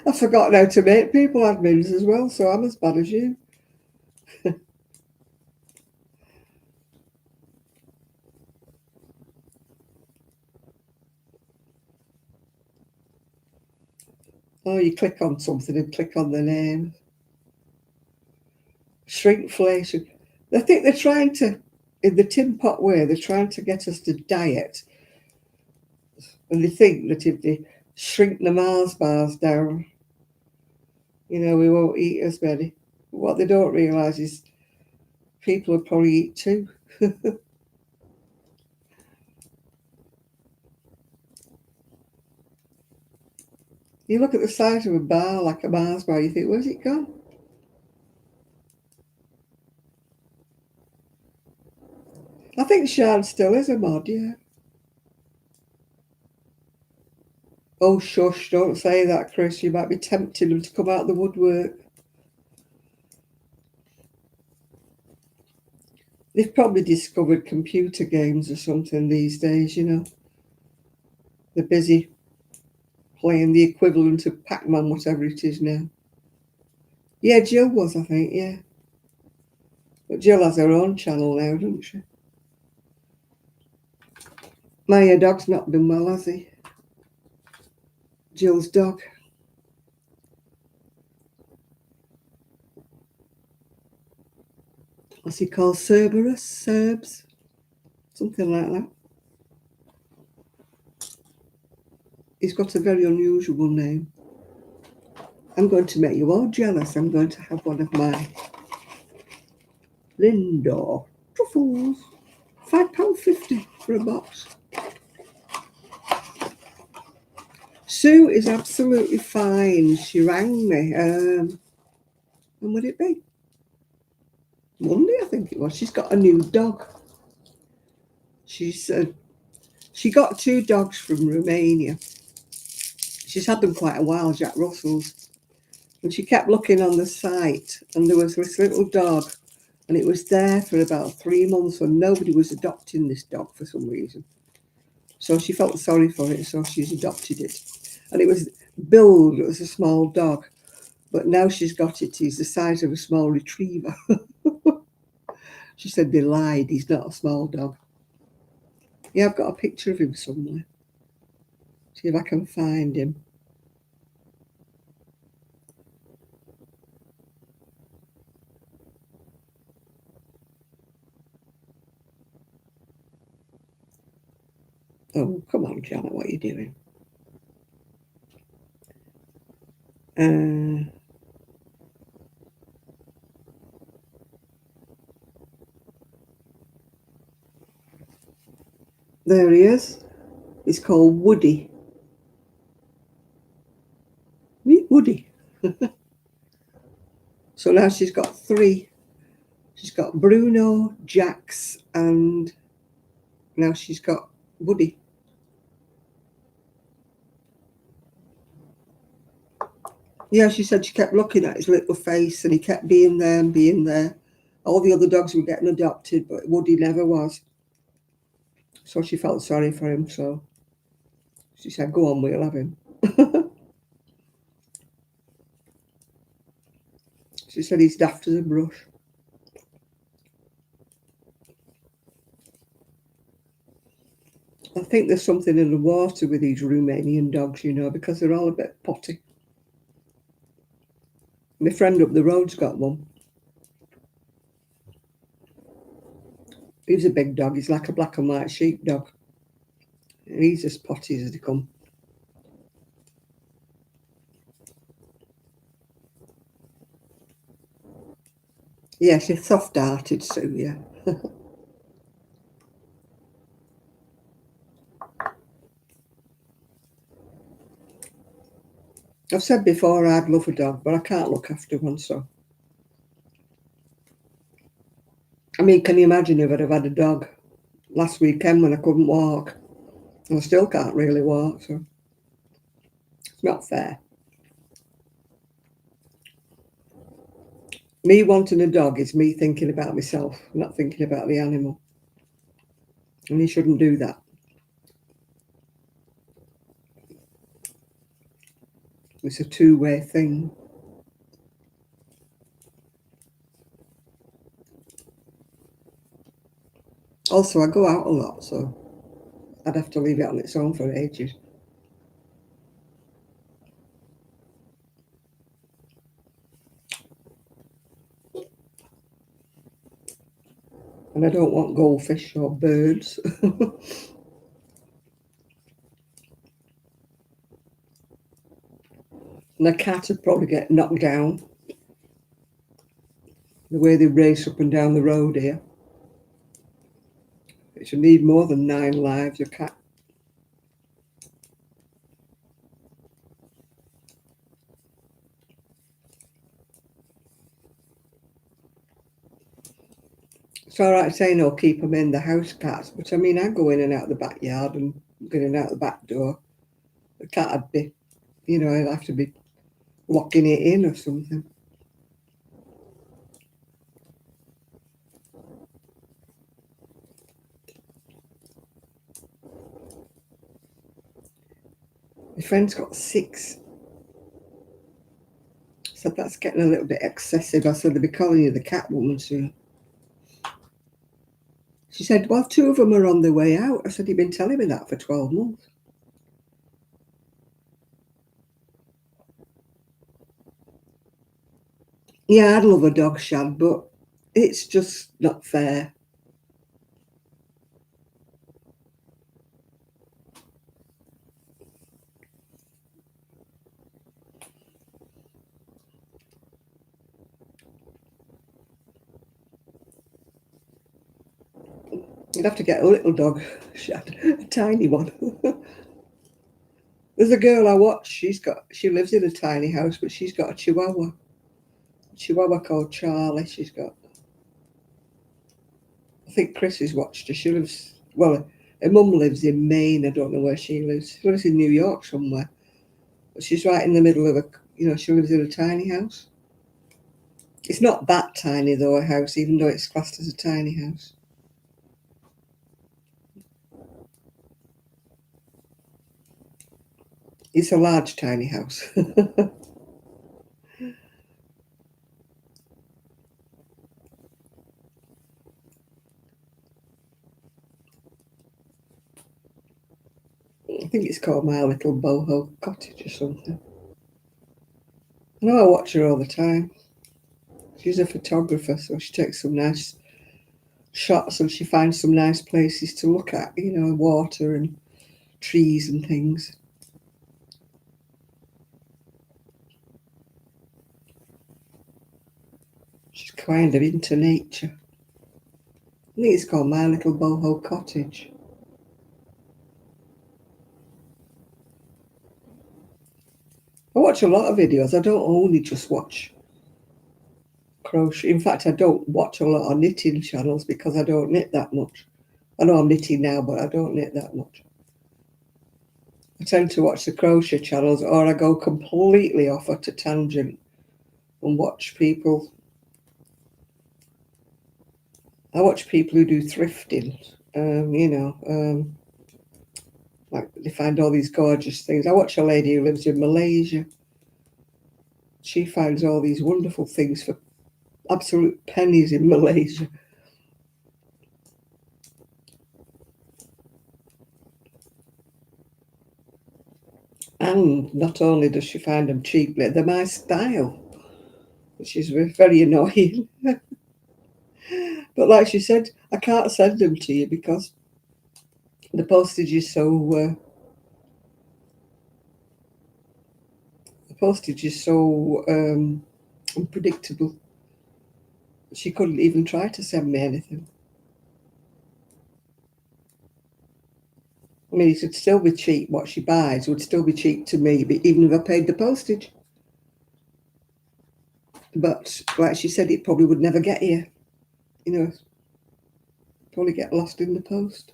I've forgotten how to make people admins as well, so I'm as bad as you. Oh, you click on something and click on the name. Shrinkflation. I think they're trying to, in the tin pot way, they're trying to get us to diet. And they think that if they shrink the Mars bars down, you know, we won't eat as many. What they don't realise is people will probably eat too. You look at the size of a bar, like a Mars bar, you think, where's it gone? I think Shan still is a mod, yeah. Oh, shush, don't say that, Chris. You might be tempting them to come out of the woodwork. They've probably discovered computer games or something these days, you know. They're busy playing the equivalent of Pac-Man, whatever it is now. Yeah, Jill was, I think, yeah. But Jill has her own channel now, doesn't she? My dog's not been well, has he? Jill's dog. What's he called? Cerberus? Serbs? Something like that. He's got a very unusual name. I'm going to make you all jealous. I'm going to have one of my Lindor. Truffles. £5.50 for a box. Sue is absolutely fine. She rang me. When would it be? Monday, I think it was. She's got a new dog. She got 2 dogs from Romania. She's had them quite a while, Jack Russells. And she kept looking on the site, and there was this little dog, and it was there for about 3 months, and nobody was adopting this dog for some reason. So she felt sorry for it, so she's adopted it. And it was billed as a small dog, but now she's got it. He's the size of a small retriever. She said they lied. He's not a small dog. Yeah, I've got a picture of him somewhere. See if I can find him. Oh, come on, Janet, what are you doing? There he is. He's called Woody. Meet Woody. So now she's got 3. She's got Bruno, Jax, and now she's got Woody. Yeah, she said she kept looking at his little face and he kept being there and being there. All the other dogs were getting adopted, but Woody never was. So she felt sorry for him. So she said, go on, we'll have him. She said he's daft as a brush. I think there's something in the water with these Romanian dogs, you know, because they're all a bit potty. My friend up the road's got one. He's a big dog. He's like a black and white sheepdog. And he's as potty as they come. Yeah, she's soft-hearted, Sue, yeah. I've said before I'd love a dog, but I can't look after one, so. I mean, can you imagine if I'd have had a dog last weekend when I couldn't walk? And I still can't really walk, so it's not fair. Me wanting a dog is me thinking about myself, not thinking about the animal. And you shouldn't do that. It's a two-way thing. Also, I go out a lot, so I'd have to leave it on its own for ages. And I don't want goldfish or birds. And a cat would probably get knocked down the way they race up and down the road here. It should need more than 9 lives, a cat. It's all right saying, oh, keep them in the house cats, but I mean, I go in and out the backyard and go in and out the back door. The cat would be, you know, I'd have to be locking it in or something. My friend's got 6. So that's getting a little bit excessive. I said, they'll be calling you the cat woman soon. She said, well, 2 of them are on their way out. I said, you've been telling me that for 12 months. Yeah, I'd love a dog, Shad, but it's just not fair. You'd have to get a little dog. She had a tiny one. There's a girl I watch. She lives in a tiny house, but she's got a Chihuahua. Chihuahua called Charlie. She's got. I think Chris has watched her. She lives. Well, her mum lives in Maine. I don't know where she lives. She lives in New York somewhere. But she's right in the middle of a. She lives in a tiny house. It's not that tiny though, a house, even though it's classed as a tiny house. It's a large tiny house. I think it's called My Little Boho Cottage or something. I know I watch her all the time. She's a photographer, so she takes some nice shots and she finds some nice places to look at, water and trees and things. She's kind of into nature. I think it's called My Little Boho Cottage. I watch a lot of videos. I don't only just watch crochet. In fact, I don't watch a lot of knitting channels because I don't knit that much. I know I'm knitting now, but I don't knit that much. I tend to watch the crochet channels, or I go completely off at a tangent and watch people. I watch people who do thrifting. Like they find all these gorgeous things. I watch a lady who lives in Malaysia. She finds all these wonderful things for absolute pennies in Malaysia. And not only does she find them cheaply, they're my style, which is very annoying. But like she said, I can't send them to you because the postage is so unpredictable. She couldn't even try to send me anything. I mean, it would still be cheap. What she buys would still be cheap to me, but even if I paid the postage. But like she said, it probably would never get here. Probably get lost in the post.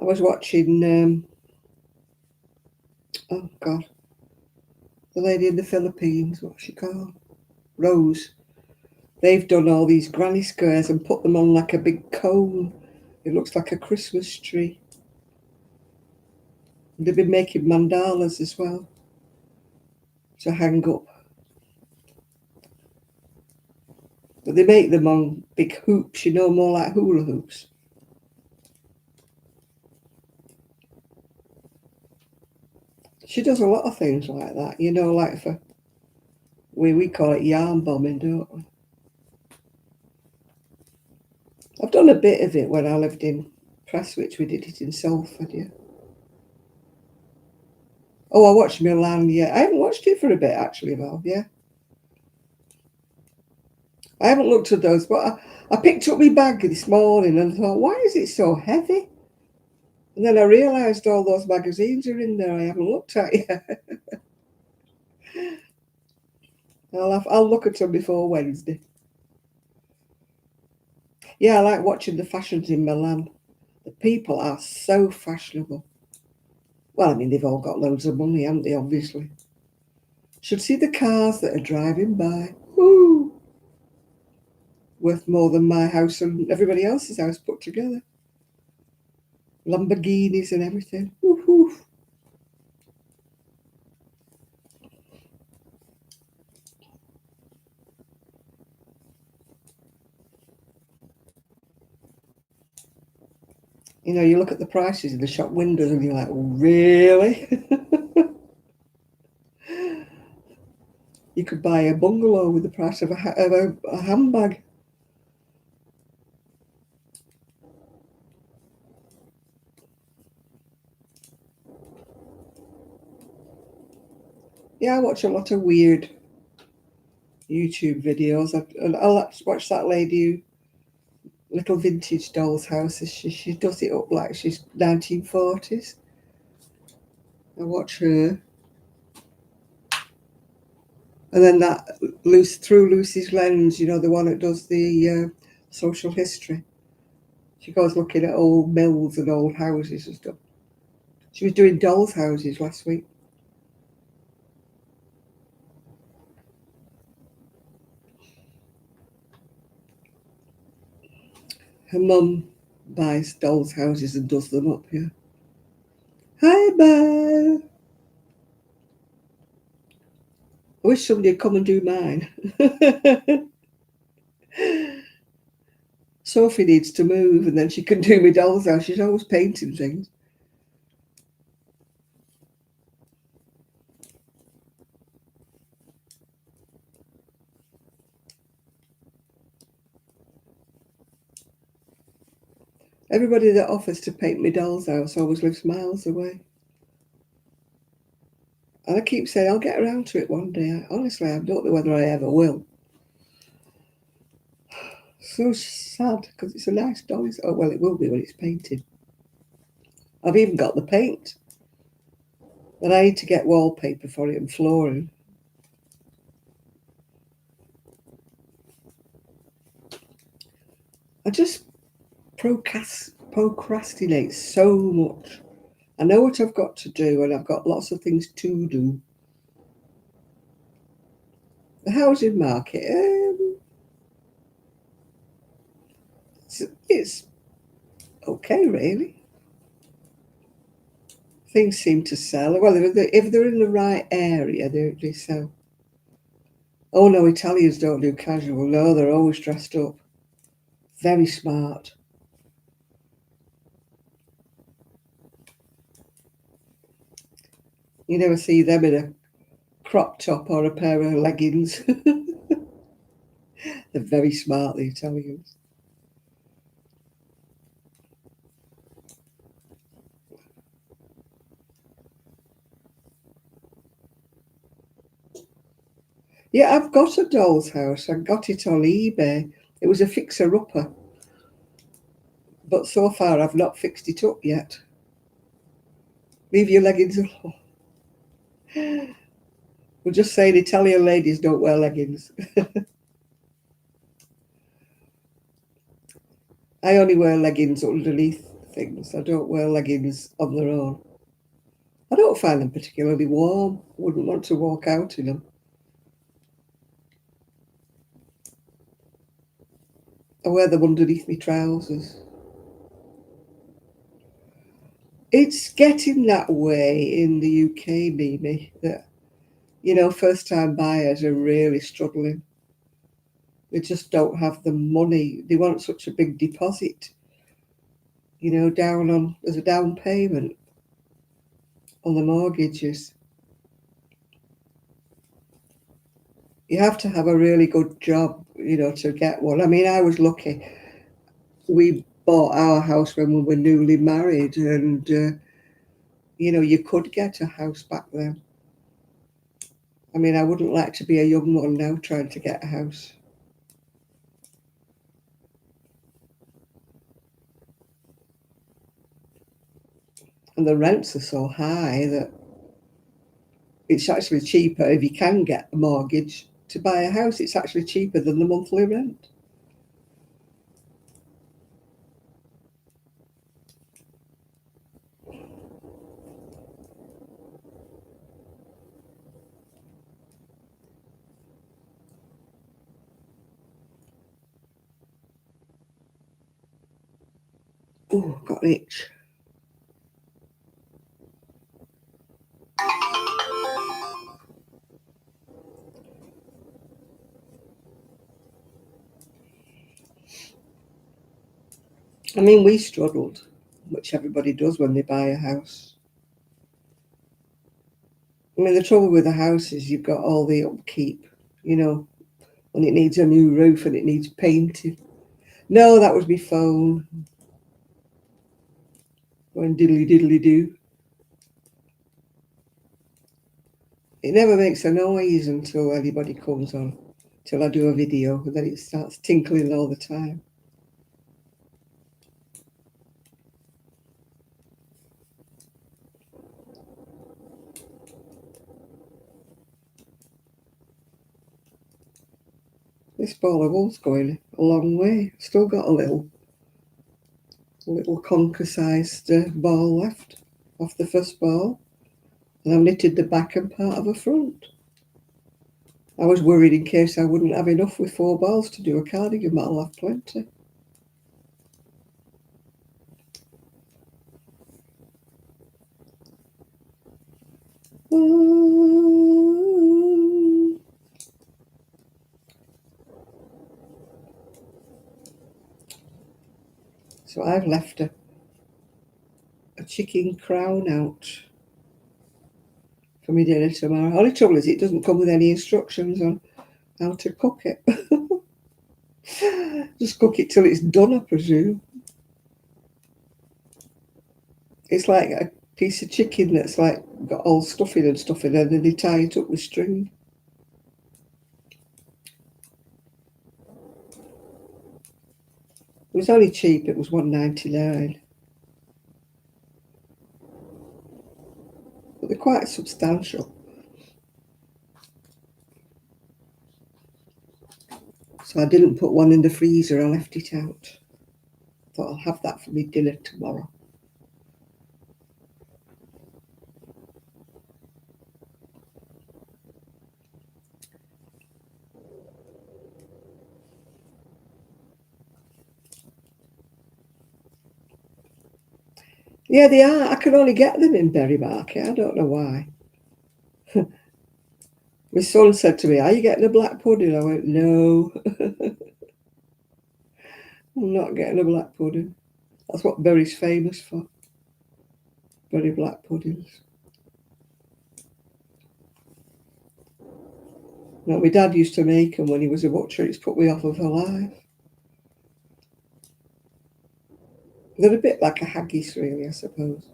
I was watching, oh God, the lady in the Philippines, what's she called? Rose. They've done all these granny squares and put them on like a big cone. It looks like a Christmas tree. They've been making mandalas as well to hang up. But they make them on big hoops, more like hula hoops. She does a lot of things like that, like for, we call it yarn bombing, don't we? I've done a bit of it when I lived in Prestwich. We did it in Salford, yeah. Oh, I watched Milan, yeah. I haven't watched it for a bit, actually, Val, yeah. I haven't looked at those, but I picked up my bag this morning and thought, why is it so heavy? And then I realised all those magazines are in there I haven't looked at yet. I'll look at them before Wednesday. Yeah, I like watching the fashions in Milan. The people are so fashionable. Well, I mean, they've all got loads of money, haven't they, obviously? Should see the cars that are driving by. Woo! Worth more than my house and everybody else's house put together. Lamborghinis and everything. Woo-hoo. You look at the prices in the shop windows and you're like, really? You could buy a bungalow with the price of a handbag. Yeah, I watch a lot of weird YouTube videos. I'll watch that lady who little vintage dolls houses. She does it up like she's 1940s. I watch her. And then that through Lucy's lens, you know, the one that does the social history. She goes looking at old mills and old houses and stuff. She was doing dolls' houses last week. Her mum buys dolls' houses and does them up here. Hi, Bo. I wish somebody would come and do mine. Sophie needs to move and then she can do my doll's house. She's always painting things. Everybody that offers to paint my doll's house always lives miles away. And I keep saying I'll get around to it one day. Honestly, I don't know whether I ever will. So sad because it's a nice doll. Oh, well, it will be when it's painted. I've even got the paint. But I need to get wallpaper for it and flooring. I just procrastinate so much. I know what I've got to do and I've got lots of things to do. The housing market, it's okay, really. Things seem to sell. Well, if they're in the right area, they sell. Oh no, Italians don't do casual. No, they're always dressed up. Very smart. You never see them in a crop top or a pair of leggings. They're very smart, the Italians. Yeah, I've got a doll's house. I got it on eBay. It was a fixer-upper. But so far, I've not fixed it up yet. Leave your leggings alone. We're just saying Italian ladies don't wear leggings. I only wear leggings underneath things. I don't wear leggings on their own. I don't find them particularly warm. Wouldn't want to walk out in them. I wear them underneath my trousers. It's getting that way in the UK, Mimi, that, you know, first-time buyers are really struggling. They just don't have the money. They want such a big deposit, you know, as a down payment on the mortgages. You have to have a really good job, you know, to get one. I mean, I was lucky. We bought our house when we were newly married and, you know, you could get a house back then. I mean, I wouldn't like to be a young one now trying to get a house. And the rents are so high that it's actually cheaper if you can get a mortgage to buy a house. It's actually cheaper than the monthly rent. Oh, got an itch. I mean, we struggled, which everybody does when they buy a house. I mean, the trouble with a house is you've got all the upkeep, you know, when it needs a new roof and it needs painting. No, that was my phone. Going diddly diddly do. It never makes a noise until anybody comes on. till I do a video, and then it starts tinkling all the time. This ball of wool's going a long way. Still got a little conker-sized ball left off the first ball, and I've knitted the back and part of the front. I was worried in case I wouldn't have enough with 4 balls to do a cardigan, but I'll have plenty. So I've left a chicken crown out for my dinner tomorrow. Only trouble is it doesn't come with any instructions on how to cook it. Just cook it till it's done, I presume. It's like a piece of chicken that's like got all stuffing and stuff in it, and they tie it up with string. It was only cheap, it was $1.99. But they're quite substantial. So I didn't put one in the freezer, I left it out. Thought I'll have that for my dinner tomorrow. Yeah, they are. I can only get them in Berry Market. I don't know why. My son said to me, "Are you getting a black pudding?" I went, "No." I'm not getting a black pudding. That's what Berry's famous for. Berry black puddings. No, my dad used to make them when he was a butcher. It's put me off of her life. They're a bit like a haggis, really, I suppose.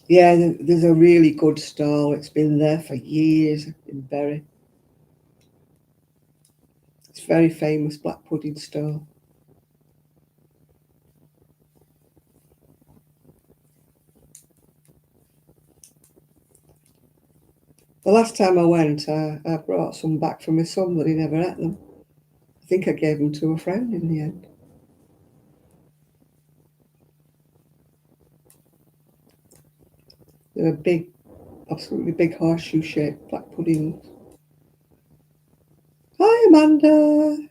Yeah, there's a really good stall. It's been there for years in Bury. It's a very famous black pudding stall. The last time I went, I brought some back for my son, but he never ate them. I think I gave them to a friend in the end. They were big, absolutely big horseshoe-shaped black puddings. Hi, Amanda.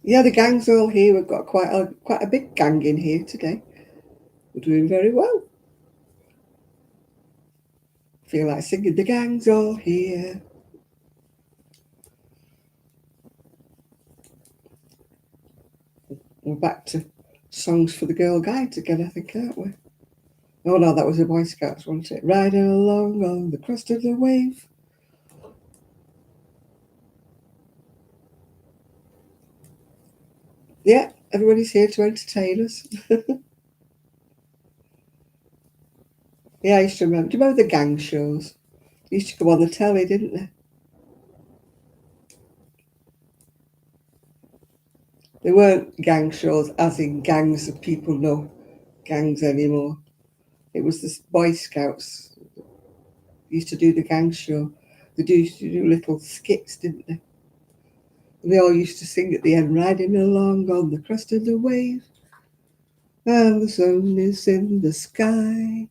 Yeah, the gang's all here. We've got quite a big gang in here today. We're doing very well. Feel like singing, the gang's all here. We're back to songs for the Girl Guides again, I think, aren't we? Oh no, that was the Boy Scouts, wasn't it? Riding along on the crest of the wave. Yeah, everybody's here to entertain us. Yeah, I used to remember. Do you remember the gang shows? They used to go on the telly, didn't they? They weren't gang shows as in gangs of people know gangs anymore. It was the Boy Scouts used to do the gang show. They used to do little skits, didn't they? And they all used to sing at the end, riding along on the crest of the wave. And the sun is in the sky,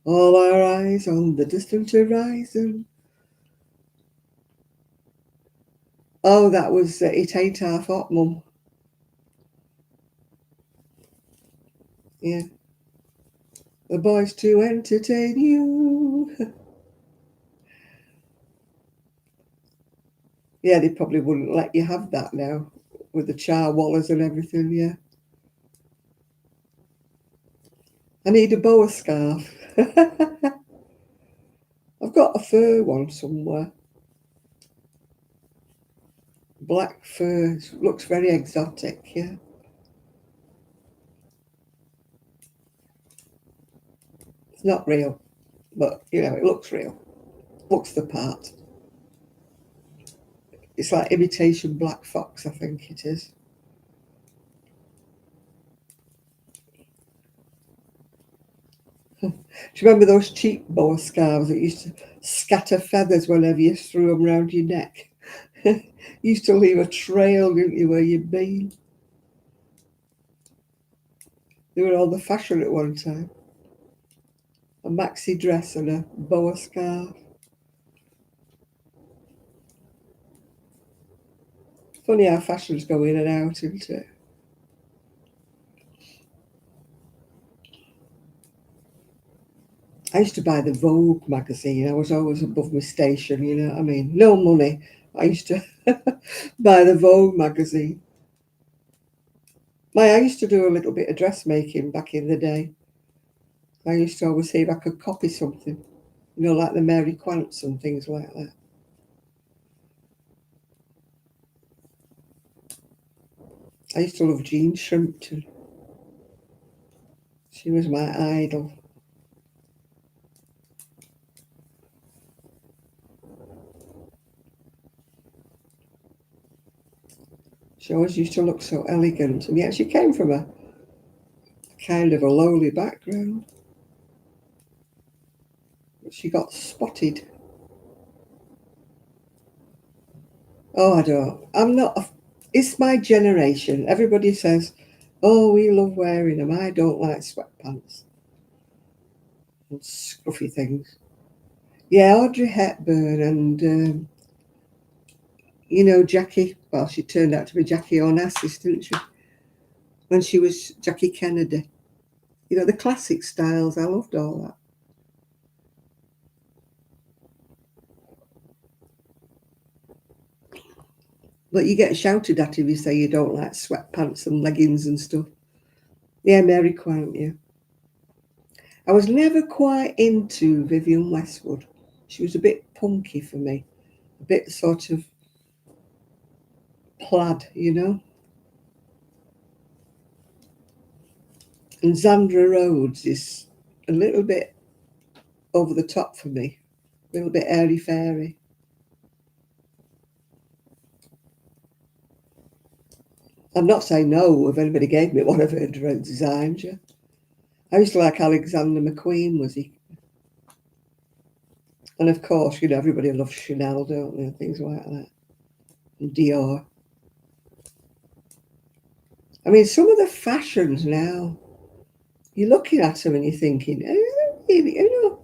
all our eyes on the distant horizon. Oh, that was It Ain't Half Hot, Mum. Yeah. The boys to entertain you. Yeah, they probably wouldn't let you have that now with the charwallers and everything, yeah. I need a boa scarf. I've got a fur one somewhere. Black fur. Looks very exotic, yeah. It's not real, but you know, it looks real. Looks the part. It's like imitation black fox, I think it is. Do you remember those cheap boa scarves that used to scatter feathers whenever you threw them round your neck? Used to leave a trail, didn't you, where you'd been? They were all the fashion at one time. A maxi dress and a boa scarf. Funny how fashions go in and out, isn't it? I used to buy the Vogue magazine. I was always above my station, you know what I mean? No money. I used to buy the Vogue magazine. I used to do a little bit of dressmaking back in the day. I used to always see if I could copy something, you know, like the Mary Quants and things like that. I used to love Jean Shrimpton. She was my idol. She always used to look so elegant, and yet she came from a kind of a lowly background. But she got spotted. Oh, I don't. I'm not. It's my generation. Everybody says, "Oh, we love wearing them." I don't like sweatpants and scruffy things. Yeah, Audrey Hepburn and you know Jackie. Well, she turned out to be Jackie Onassis, didn't she? When she was Jackie Kennedy. You know the classic styles. I loved all that. But you get shouted at if you say you don't like sweatpants and leggings and stuff. Yeah, Mary Quant. Yeah, I was never quite into Vivienne Westwood. She was a bit punky for me, a bit sort of plaid, you know. And Zandra Rhodes is a little bit over the top for me, a little bit airy fairy. I'm not saying no if anybody gave me one of her designs. Yeah. I used to like Alexander McQueen, was he? And of course, you know, everybody loves Chanel, don't they? Things like that. And Dior. I mean, some of the fashions now, you're looking at them and you're thinking, you know,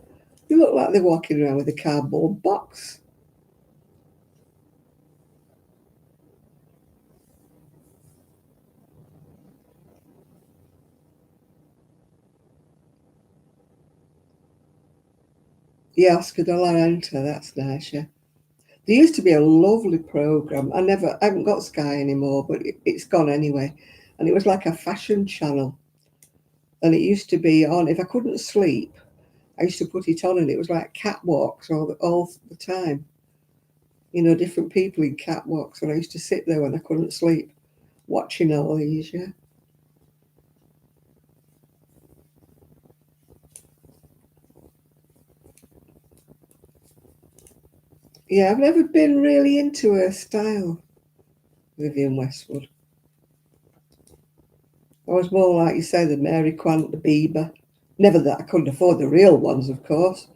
they look like they're walking around with a cardboard box. Yeah, Oscar de la Renta, that's nice, yeah. There used to be a lovely program. I haven't got Sky anymore, but it's gone anyway. And it was like a fashion channel. And it used to be on, if I couldn't sleep, I used to put it on and it was like catwalks all the time. You know, different people in catwalks. And I used to sit there when I couldn't sleep watching all these, yeah. Yeah, I've never been really into her style, Vivienne Westwood. I was more like you say, the Mary Quant, the Bieber. Never that I couldn't afford the real ones, of course.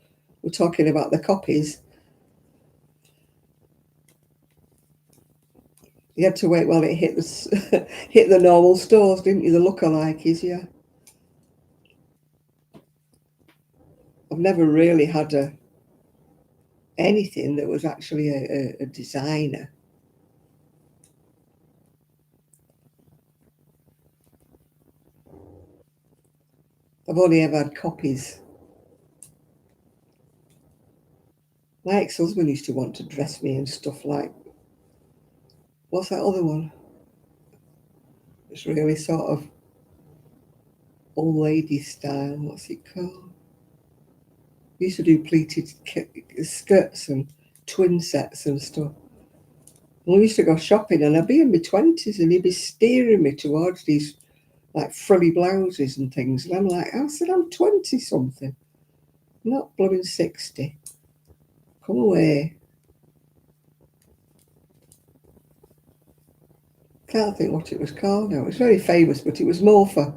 We're talking about the copies. You had to wait while it hit the hit the normal stores, didn't you? The lookalikes, yeah. I've never really had anything that was actually a designer. I've only ever had copies. My ex-husband used to want to dress me in stuff like, what's that other one? It's really sort of old lady style. What's it called? We used to do pleated skirts and twin sets and stuff. We used to go shopping and I'd be in my 20s and he'd be steering me towards these like frilly blouses and things. And I'm like, I said, I'm 20 something, not blooming 60. Come away. Can't think what it was called now. It was very famous, but it was more for,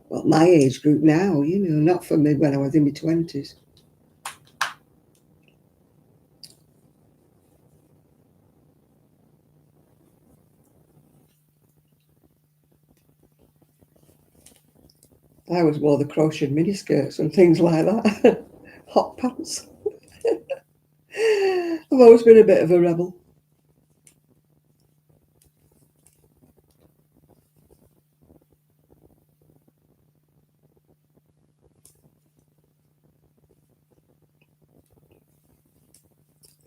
well, my age group now, you know, not for me when I was in my 20s. I was more the crocheted miniskirts and things like that. Hot pants. I've always been a bit of a rebel.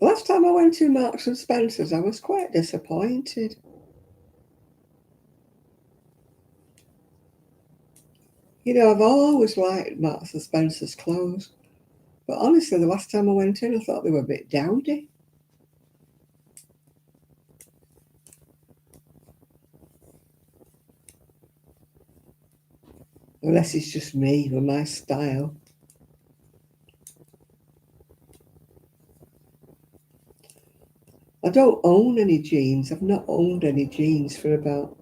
Last time I went to Marks and Spencer's, I was quite disappointed. You know, I've always liked Marks and Spencer's clothes, but honestly, the last time I went in, I thought they were a bit dowdy. Unless it's just me with my style. I don't own any jeans. I've not owned any jeans for about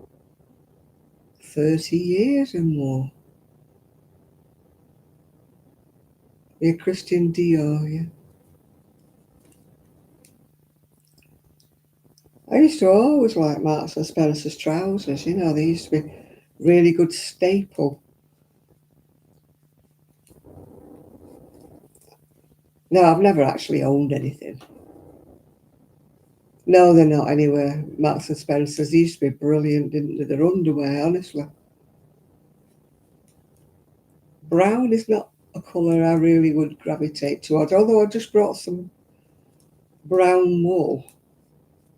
30 years or more. Yeah, Christian Dior, yeah. I used to always like Marks and Spencer's trousers. You know, they used to be really good staple. No, I've never actually owned anything. No, they're not anywhere. Marks and Spencer's used to be brilliant, didn't they? Their underwear, honestly. Brown is not a colour I really would gravitate towards, although I just brought some brown wool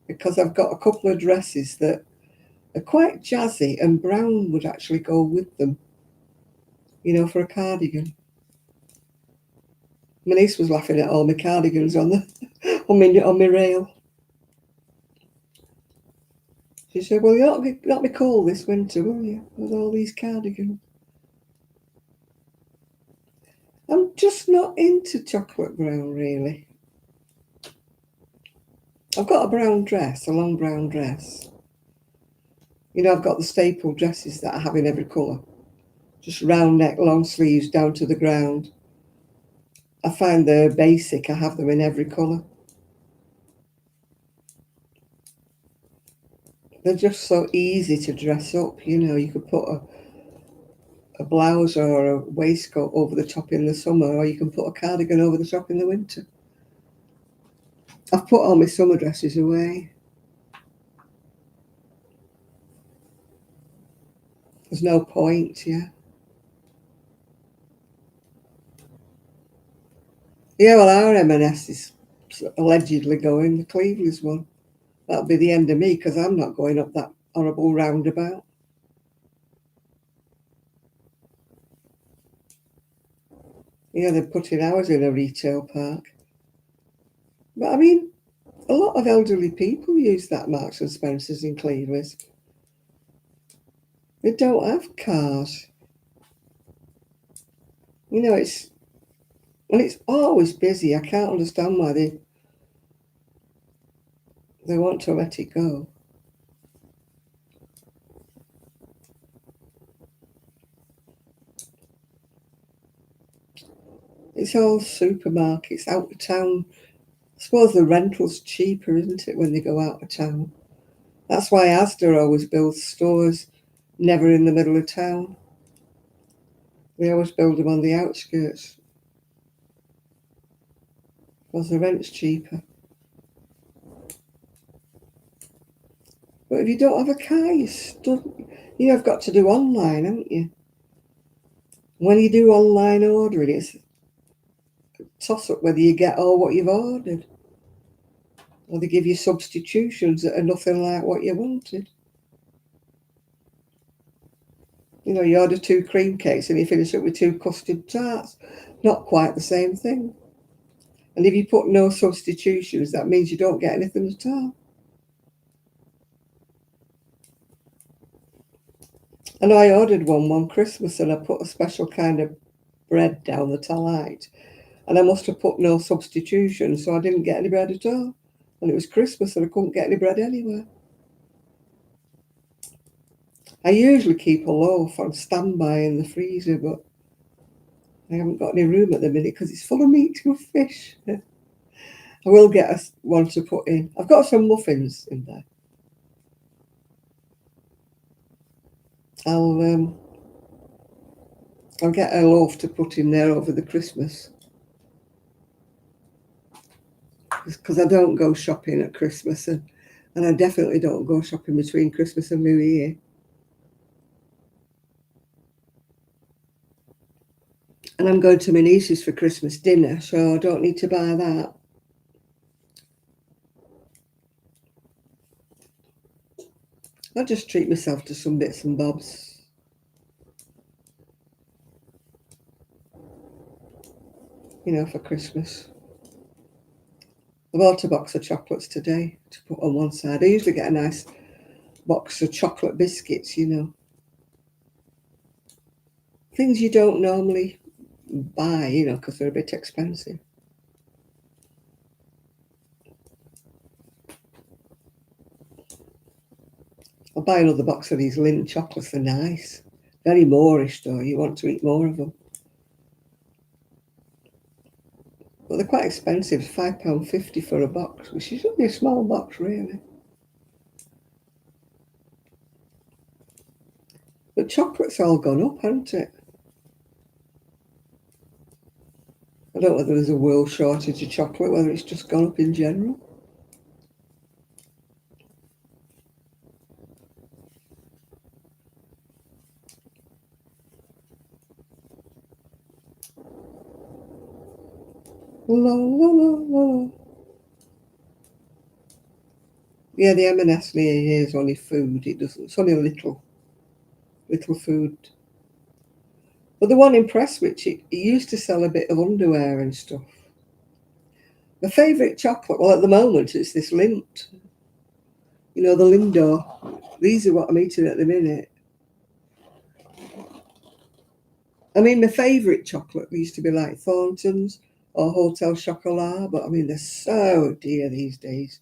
because I've got a couple of dresses that are quite jazzy and brown would actually go with them, you know, for a cardigan. My niece was laughing at all my cardigans on the on my rail. She said, "Well, you'll not be cold this winter, will you? With all these cardigans." I'm just not into chocolate brown, really. I've got a brown dress, a long brown dress. You know, I've got the staple dresses that I have in every colour. Just round neck, long sleeves down to the ground. I find they're basic. I have them in every colour. They're just so easy to dress up. You know, you could put a blouse or a waistcoat over the top in the summer, or you can put a cardigan over the top in the winter. I've put all my summer dresses away. There's no point, yeah. Yeah, well, our M&S is allegedly going, the Cleveland's one. That'll be the end of me because I'm not going up that horrible roundabout. Yeah, they're putting ours in a retail park. But I mean, a lot of elderly people use that Marks and Spencer's in Cleveland. They don't have cars. You know, it's always busy. I can't understand why they want to let it go. It's all supermarkets out of town. I suppose the rental's cheaper, isn't it, when they go out of town? That's why Asda always builds stores never in the middle of town. They always build them on the outskirts because the rent's cheaper. But if you don't have a car, you have got to do online, haven't you? When you do online ordering, it's a toss up whether you get all what you've ordered, or they give you substitutions that are nothing like what you wanted. You know, you order 2 cream cakes and you finish up with 2 custard tarts. Not quite the same thing. And if you put no substitutions, that means you don't get anything at all. I know I ordered one Christmas and I put a special kind of bread down that I liked. And I must have put no substitution, so I didn't get any bread at all. And it was Christmas and I couldn't get any bread anywhere. I usually keep a loaf on standby in the freezer, but I haven't got any room at the minute because it's full of meat and fish. I will get one to put in. I've got some muffins in there. I'll get a loaf to put in there over the Christmas. Because I don't go shopping at Christmas and I definitely don't go shopping between Christmas and New Year. And I'm going to my niece's for Christmas dinner, so I don't need to buy that. I'll just treat myself to some bits and bobs. For Christmas. I bought a box of chocolates today to put on one side. I usually get a nice box of chocolate biscuits, Things you don't normally buy, because they're a bit expensive. I'll buy another box of these Lindt chocolates. They're nice. Very Moorish, though. You want to eat more of them. But they're quite expensive. It's £5.50 for a box, which is only a small box, really. But chocolate's all gone up, hasn't it? I don't know whether there's a world shortage of chocolate, whether it's just gone up in general. La, la, la, la. Yeah, the M&S near here is only food. It's only a little food. But the one in Prestwich, it used to sell a bit of underwear and stuff. My favourite chocolate, well, at the moment, it's this Lindt. The Lindor. These are what I'm eating at the minute. I mean, my favourite chocolate used to be like Thornton's or Hotel Chocolat, but I mean, they're so dear these days.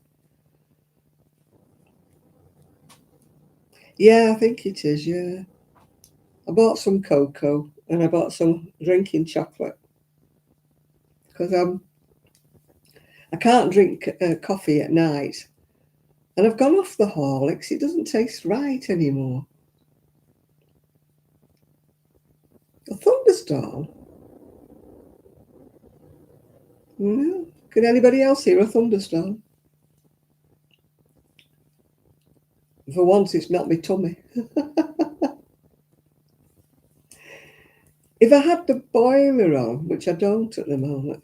Yeah, I think it is, yeah. I bought some cocoa and I bought some drinking chocolate because I can't drink coffee at night. And I've gone off the Horlicks. It doesn't taste right anymore. A thunderstorm? No. Could anybody else hear a thunderstorm? For once, it's not my tummy. If I had the boiler on, which I don't at the moment,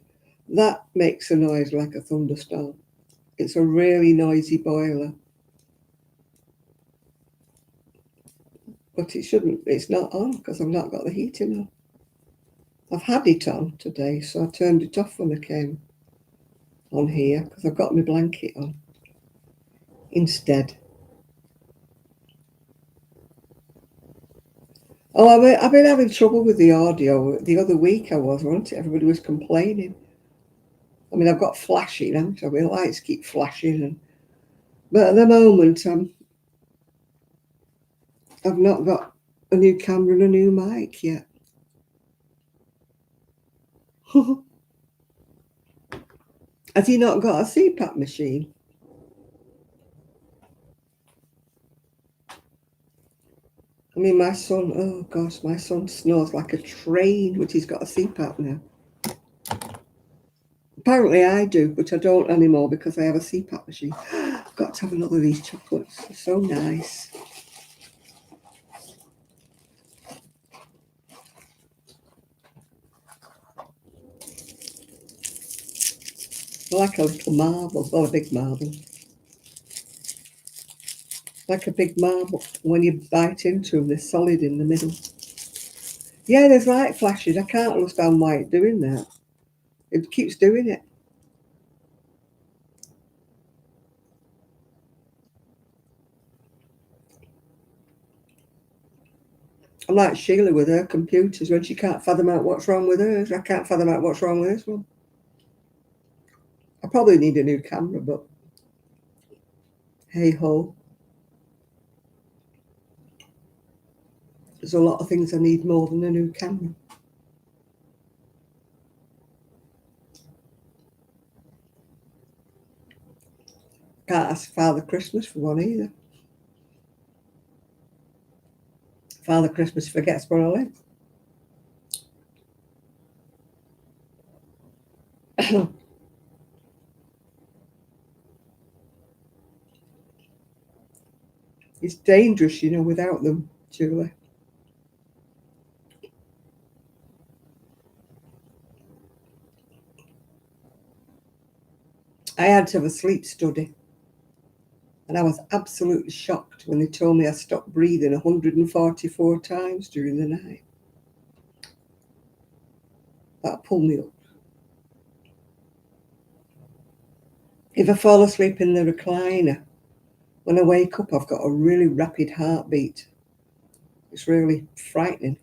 that makes a noise like a thunderstorm. It's a really noisy boiler. But it's not on because I've not got the heating on. I've had it on today, so I turned it off when I came on here because I've got my blanket on instead. Oh, I've been having trouble with the audio. The other week wasn't it? Everybody was complaining. I mean, I've got flashing, haven't I? My lights keep flashing. But at the moment, I've not got a new camera and a new mic yet. Has he not got a CPAP machine? I mean, my son snores like a train, which he's got a CPAP now. Apparently I do, but I don't anymore because I have a CPAP machine. I've got to have another of these chocolates. They're so nice. They're like a little marble, or a big marble. Like a big marble. When you bite into them, they're solid in the middle. Yeah, there's light flashes. I can't understand why it's doing that. It keeps doing it. I'm like Sheila with her computers when she can't fathom out what's wrong with hers. I can't fathom out what's wrong with this one. I probably need a new camera, but hey ho. There's a lot of things I need more than a new camera. Can't ask Father Christmas for one either. Father Christmas forgets where I live. It's dangerous, you know, without them, Julie. I had to have a sleep study, and I was absolutely shocked when they told me I stopped breathing 144 times during the night. That pulled me up. If I fall asleep in the recliner, when I wake up, I've got a really rapid heartbeat. It's really frightening.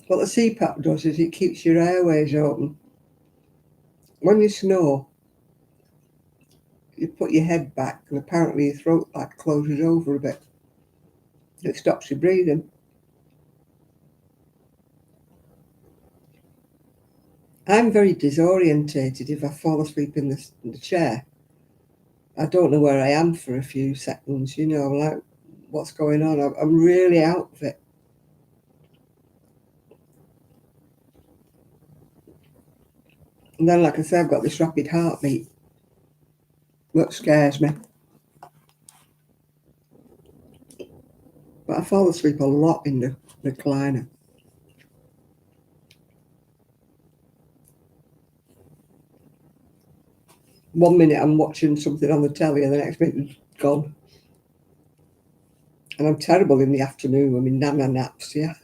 What the CPAP does is it keeps your airways open. When you snore, you put your head back, and apparently your throat like closes over a bit. It stops you breathing. I'm very disorientated if I fall asleep in the chair. I don't know where I am for a few seconds, you know, like what's going on. I'm really out of it. And then, like I said, I've got this rapid heartbeat, which scares me. But I fall asleep a lot in the recliner. One minute I'm watching something on the telly, and the next minute it's gone. And I'm terrible in the afternoon. I mean, nana naps, yeah.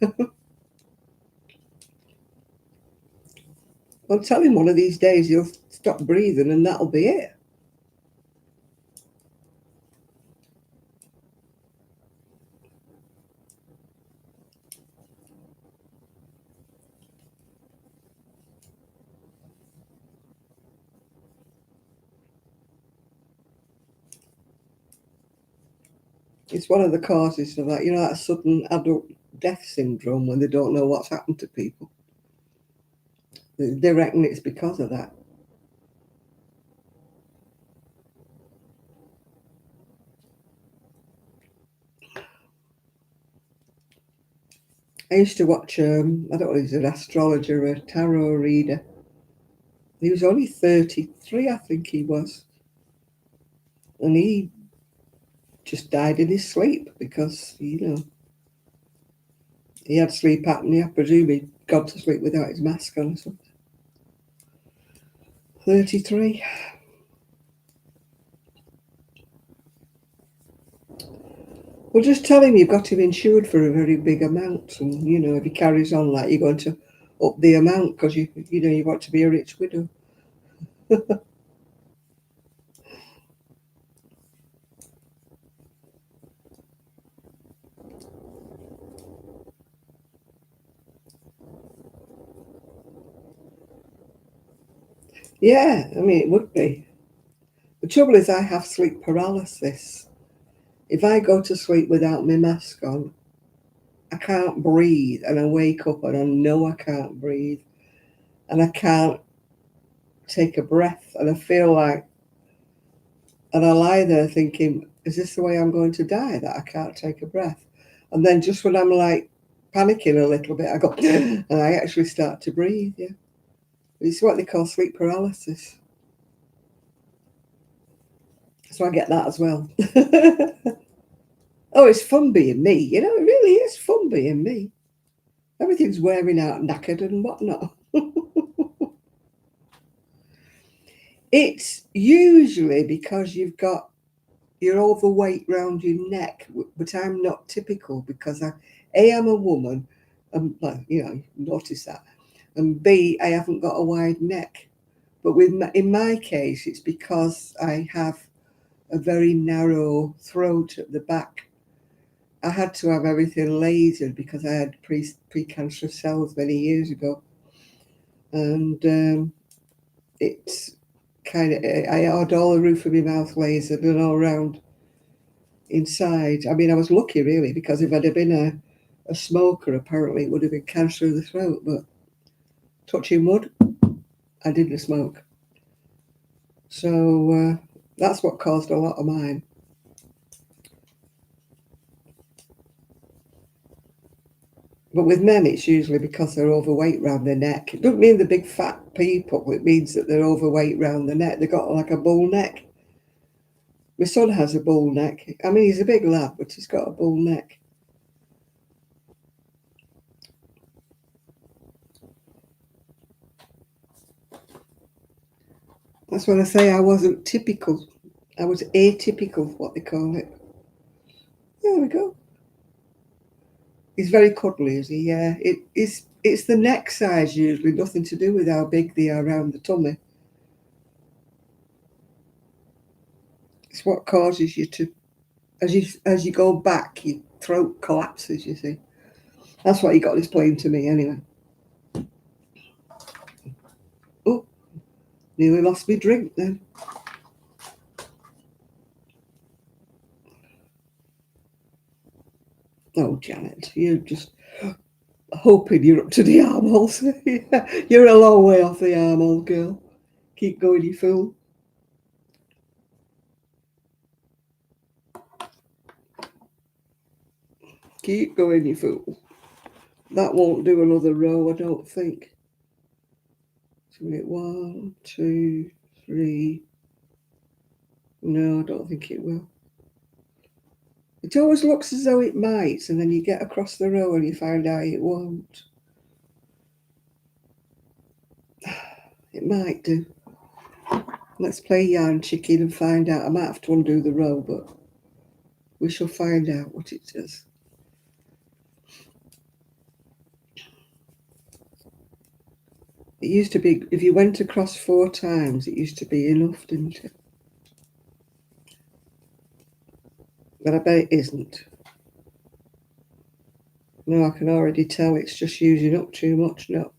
I'll tell him one of these days he'll stop breathing, and that'll be it. It's one of the causes of that, you know, that sudden adult death syndrome when they don't know what's happened to people. They reckon it's because of that. I used to watch, I don't know if he's an astrologer or a tarot reader. He was only 33, I think he was. And he just died in his sleep because, you know, he had sleep apnea. I presume he'd gone to sleep without his mask on or something. 33. Well, just tell him you've got him insured for a very big amount. And, you know, if he carries on like you're going to up the amount because, you know, you want to be a rich widow. Yeah, I mean, it would be. The trouble is I have sleep paralysis. If I go to sleep without my mask on, I can't breathe, and I wake up and I know I can't breathe, and I can't take a breath, and I feel like, and I lie there thinking, is this the way I'm going to die, that I can't take a breath? And then just when I'm like panicking a little bit, I go, and I actually start to breathe, yeah. It's what they call sleep paralysis. So I get that as well. Oh, it's fun being me, you know, it really is fun being me. Everything's wearing out, knackered and whatnot. It's usually because you're overweight round your neck, but I'm not typical because I am a woman Like, you know, notice that. And B, I haven't got a wide neck. But in my case, it's because I have a very narrow throat at the back. I had to have everything lasered because I had precancerous cells many years ago, and it's kind of, I had all the roof of my mouth lasered and all round inside. I mean, I was lucky really, because if I'd have been a smoker, apparently it would have been cancer of the throat. But touching wood, I didn't smoke, so that's what caused a lot of mine. But with men, it's usually because they're overweight round their neck. It doesn't mean the big fat people. It means that they're overweight round the neck. They've got like a bull neck. My son has a bull neck. I mean, he's a big lad, but he's got a bull neck. That's when I say I wasn't typical. I was atypical, what they call it. There we go. He's very cuddly, is he? Yeah. It's the neck size usually, nothing to do with how big they are around the tummy. It's what causes you to, as you go back, your throat collapses. You see, that's what he got explained to me anyway. Oh, nearly lost my drink then. Oh, Janet, you're just hoping you're up to the armholes. Yeah, you're a long way off the armhole, girl. Keep going, you fool. Keep going, you fool. That won't do another row, I don't think. So we get 1, 2, 3. No, I don't think it will. It always looks as though it might, and then you get across the row and you find out it won't. It might do. Let's play yarn chicken and find out. I might have to undo the row, but we shall find out what it does. It used to be, if you went across 4 times, it used to be enough, didn't it? But I bet it isn't. No, I can already tell it's just using up too much. No.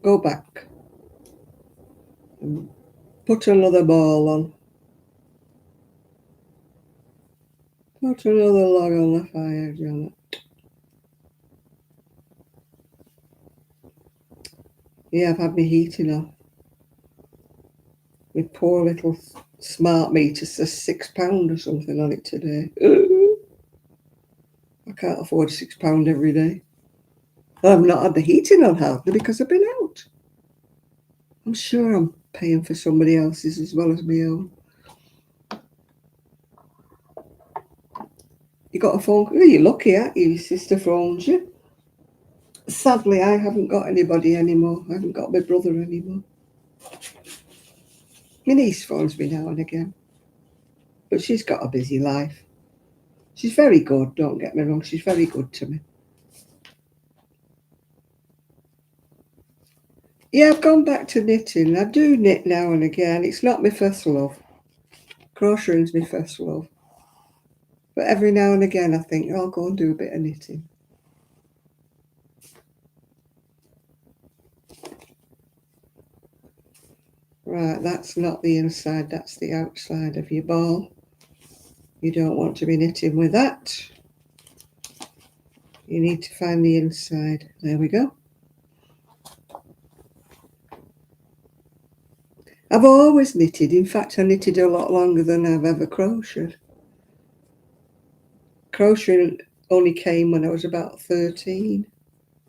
Go back. And put another ball on. Put another log on the fire, Janet. Yeah, I've had my heating off. My poor little smart meter says £6 or something on it today. I can't afford £6 every day. I've not had the heating on hardly because I've been out. I'm sure I'm paying for somebody else's as well as my own. You got a phone call? You're lucky, aren't you? Your sister phones you. Sadly, I haven't got anybody anymore. I haven't got my brother anymore. My niece phones me now and again. But she's got a busy life. She's very good, don't get me wrong. She's very good to me. Yeah, I've gone back to knitting. I do knit now and again. It's not my first love. Crocheting's my first love. But every now and again I think, I'll go and do a bit of knitting. Right, that's not the inside, that's the outside of your ball. You don't want to be knitting with that. You need to find the inside. There we go. I've always knitted. In fact, I knitted a lot longer than I've ever crocheted. Crocheting only came when I was about 13,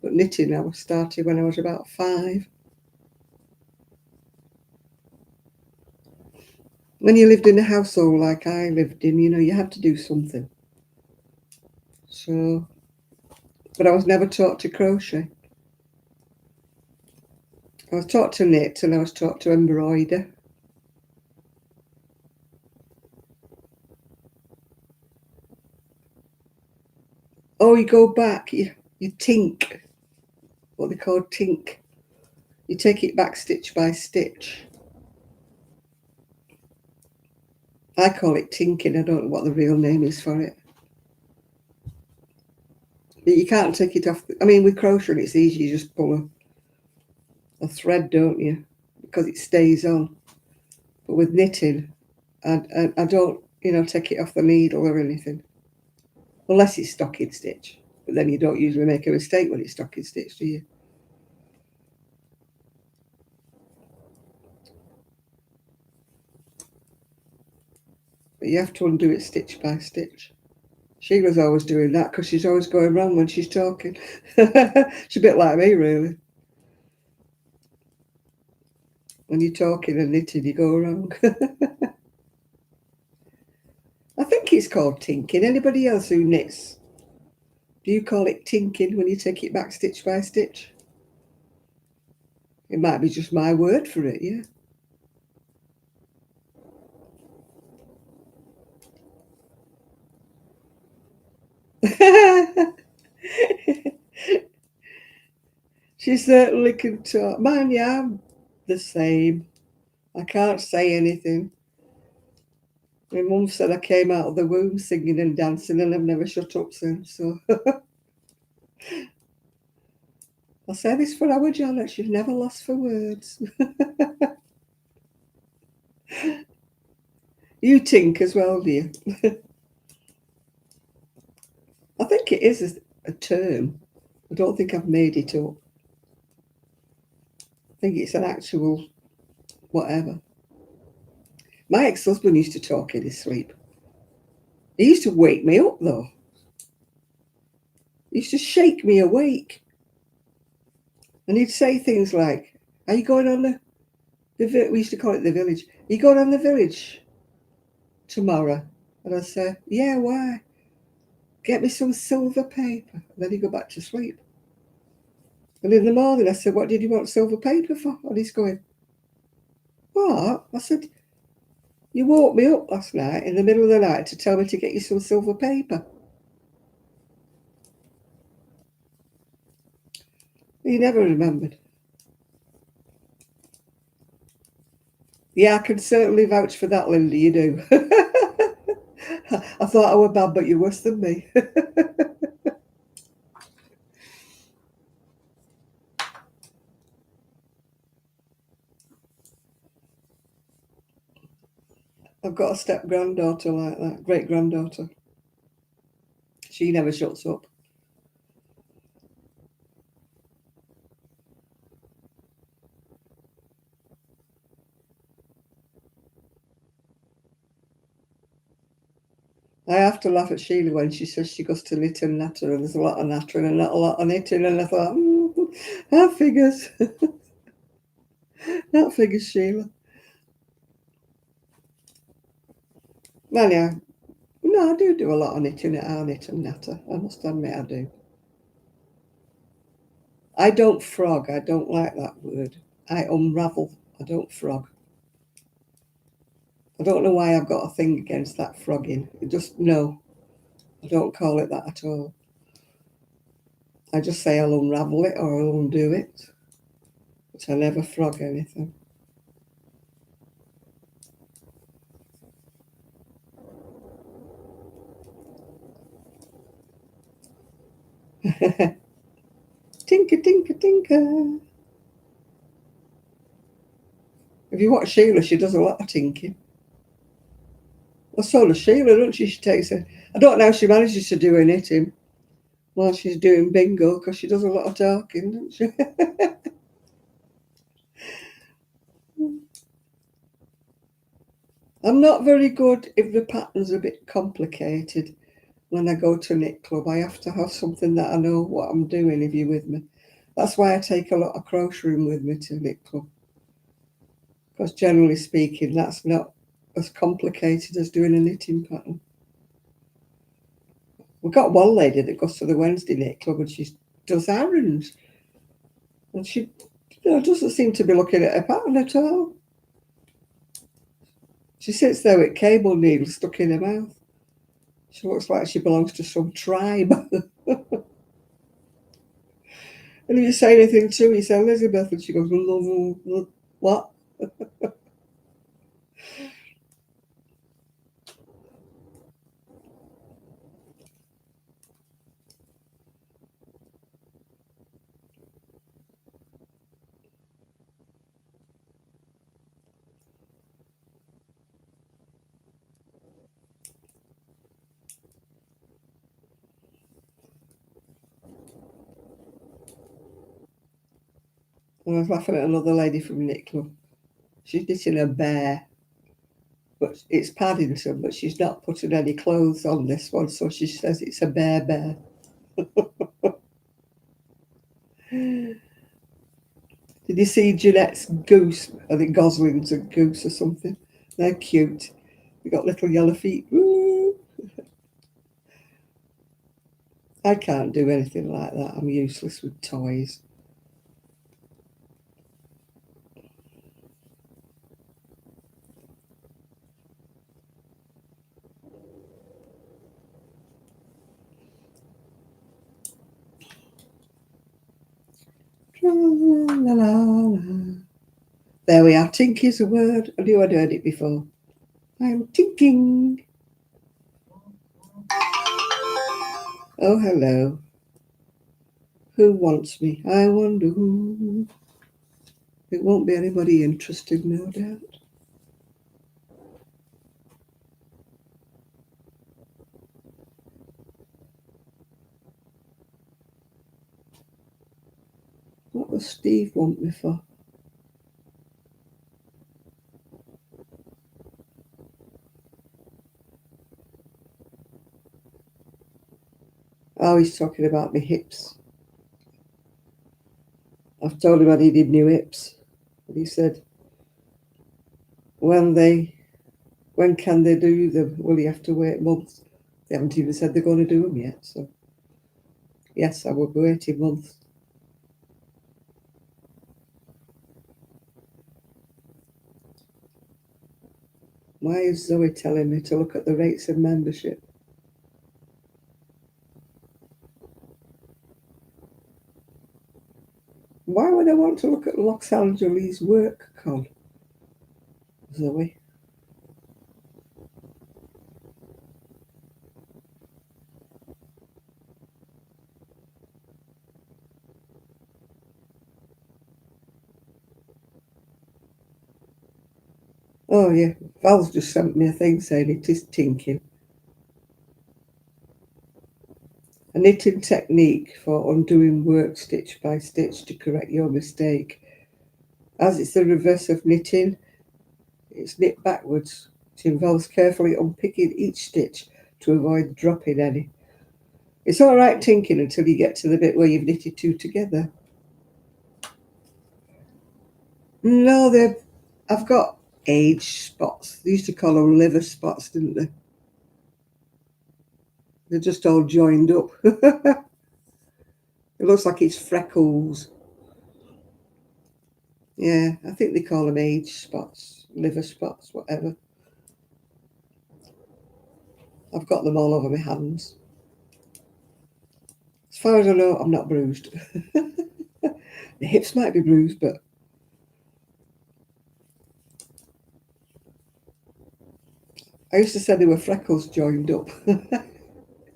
but knitting I started when I was about 5. When you lived in a household like I lived in, you had to do something. So, but I was never taught to crochet. I was taught to knit and I was taught to embroider. Oh, you go back, you tink. what they call tink. You take it back stitch by stitch. I call it tinking. I don't know what the real name is for it. But you can't take it off. I mean, with crochet, it's easy. You just pull a thread, don't you? Because it stays on. But with knitting, I don't, take it off the needle or anything. Unless it's stocking stitch. But then you don't usually make a mistake when it's stocking stitch, do you? But you have to undo it stitch by stitch. Sheila's always doing that because she's always going wrong when she's talking. She's a bit like me, really. When you're talking and knitting, you go wrong. I think it's called tinking. Anybody else who knits, do you call it tinking when you take it back stitch by stitch? It might be just my word for it, yeah. She certainly can talk. Man, yeah, I'm the same. I can't say anything. My mum said I came out of the womb singing and dancing and I've never shut up since. So I'll say this for our Janet, she's never lost for words. You tink as well, do you? I think it is a term. I don't think I've made it up. I think it's an actual whatever. My ex-husband used to talk in his sleep. He used to wake me up, though. He used to shake me awake. And he'd say things like, are you going on the we used to call it the village. Are you going on the village tomorrow? And I'd say, yeah, why? Get me some silver paper. And then he'd go back to sleep. And in the morning, I said, what did you want silver paper for? And he's going, what? I said, you woke me up last night in the middle of the night to tell me to get you some silver paper. He never remembered. Yeah, I can certainly vouch for that, Linda, you do. I thought I were bad, but you're worse than me. I've got a step-granddaughter like that, great-granddaughter. She never shuts up. I have to laugh at Sheila when she says she goes to knit and natter, and there's a lot of nattering and not a lot of knitting, and I thought, that figures. That figures, Sheila. Well, yeah. No, I do a lot of knitting at our knit and natter. I must admit I do. I don't frog. I don't like that word. I unravel. I don't frog. I don't know why I've got a thing against that frogging. No, I don't call it that at all. I just say I'll unravel it or I'll undo it. But I never frog anything. Tinker, tinker, tinker. If you watch Sheila, she does a lot of tinking. Well, so does Sheila, don't she? She takes it. I don't know how she manages to do her knitting while she's doing bingo, because she does a lot of talking, doesn't she? I'm not very good if the pattern's a bit complicated. When I go to knit club, I have to have something that I know what I'm doing, if you're with me. That's why I take a lot of crocheting with me to knit club. Because generally speaking, that's not as complicated as doing a knitting pattern. We've got one lady that goes to the Wednesday knit club and she does errands. And she doesn't seem to be looking at her pattern at all. She sits there with cable needles stuck in her mouth. She looks like she belongs to some tribe. And if you say anything to her, you say, Elizabeth, and she goes, what? And I was laughing at another lady from Knit Club. She's knitting a bear, but it's Paddington, but she's not putting any clothes on this one, so she says it's a bear. Did you see Jeanette's goose? I think Gosling's a goose or something. They're cute. They got little yellow feet. Ooh. I can't do anything like that. I'm useless with toys. La, la, la. There we are. Tink is a word. I knew I'd heard it before. I'm tinking. Oh, hello. Who wants me? I wonder who. It won't be anybody interested, no doubt. What does Steve want me for? Oh, he's talking about my hips. I've told him I needed new hips. And he said, when can they do them? Well, you have to wait months. They haven't even said they're going to do them yet. So, yes, I will be waiting months. Why is Zoe telling me to look at the rates of membership? Why would I want to look at Los Angeles work con, Zoe? Oh, yeah. Val's just sent me a thing saying it is tinking. A knitting technique for undoing work stitch by stitch to correct your mistake. As it's the reverse of knitting, it's knit backwards. It involves carefully unpicking each stitch to avoid dropping any. It's all right tinking until you get to the bit where you've knitted two together. No, I've got age spots. They used to call them liver spots, didn't they? They're just all joined up. It looks like it's freckles. Yeah, I think they call them age spots, liver spots, whatever. I've got them all over my hands. As far as I know, I'm not bruised. The hips might be bruised, but I used to say they were freckles joined up.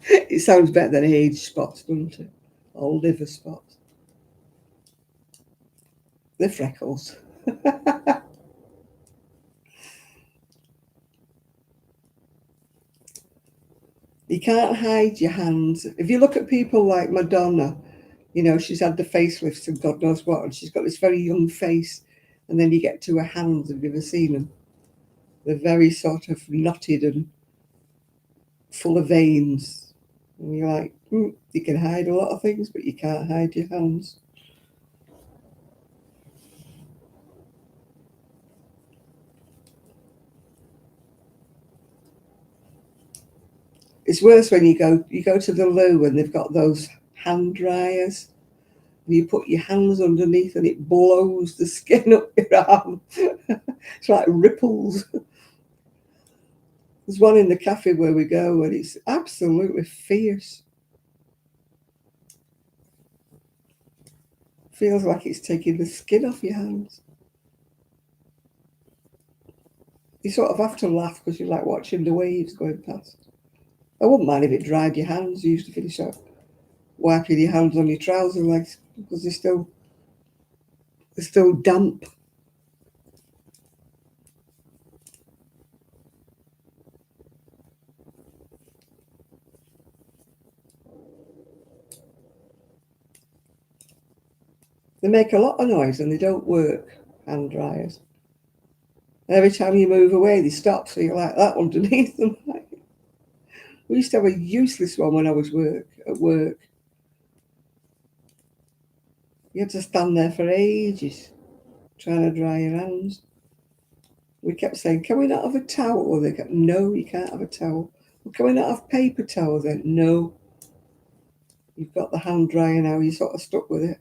It sounds better than age spots, doesn't it? Or liver spots. They're freckles. You can't hide your hands. If you look at people like Madonna, you know, she's had the facelifts and God knows what, and she's got this very young face. And then you get to her hands, have you ever seen them? They're very sort of knotted and full of veins. And you're like, you can hide a lot of things, but you can't hide your hands. It's worse when you go to the loo and they've got those hand dryers. You put your hands underneath and it blows the skin up your arm. It's like ripples. There's one in the cafe where we go and it's absolutely fierce. Feels like it's taking the skin off your hands. You sort of have to laugh because you like watching the waves going past. I wouldn't mind if it dried your hands. You used to finish up wiping your hands on your trouser legs because they're still damp. They make a lot of noise and they don't work, hand dryers. Every time you move away, they stop, so you're like that underneath them. We used to have a useless one when I was at work. You had to stand there for ages trying to dry your hands. We kept saying, can we not have a towel? They kept, no, you can't have a towel. Well, can we not have paper towels then? No. You've got the hand dryer now, you're sort of stuck with it.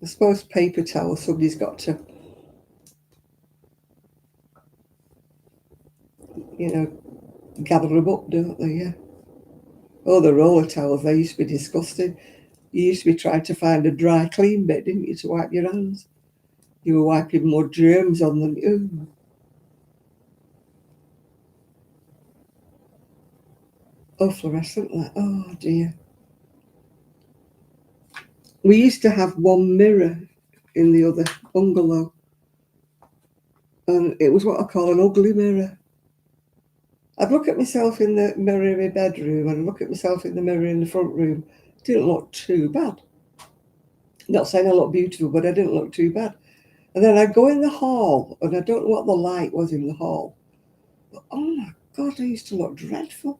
I suppose paper towels, somebody's got to, gather them up, don't they? Yeah. Oh, the roller towels, they used to be disgusting. You used to be trying to find a dry, clean bit, didn't you, to wipe your hands? You were wiping more germs on them. Ooh. Oh, fluorescent light. Oh, dear. We used to have one mirror in the other bungalow, and it was what I call an ugly mirror. I'd look at myself in the mirror in my bedroom and I'd look at myself in the mirror in the front room. Didn't look too bad. Not saying I looked beautiful, but I didn't look too bad. And then I'd go in the hall, and I don't know what the light was in the hall, but oh my God, I used to look dreadful.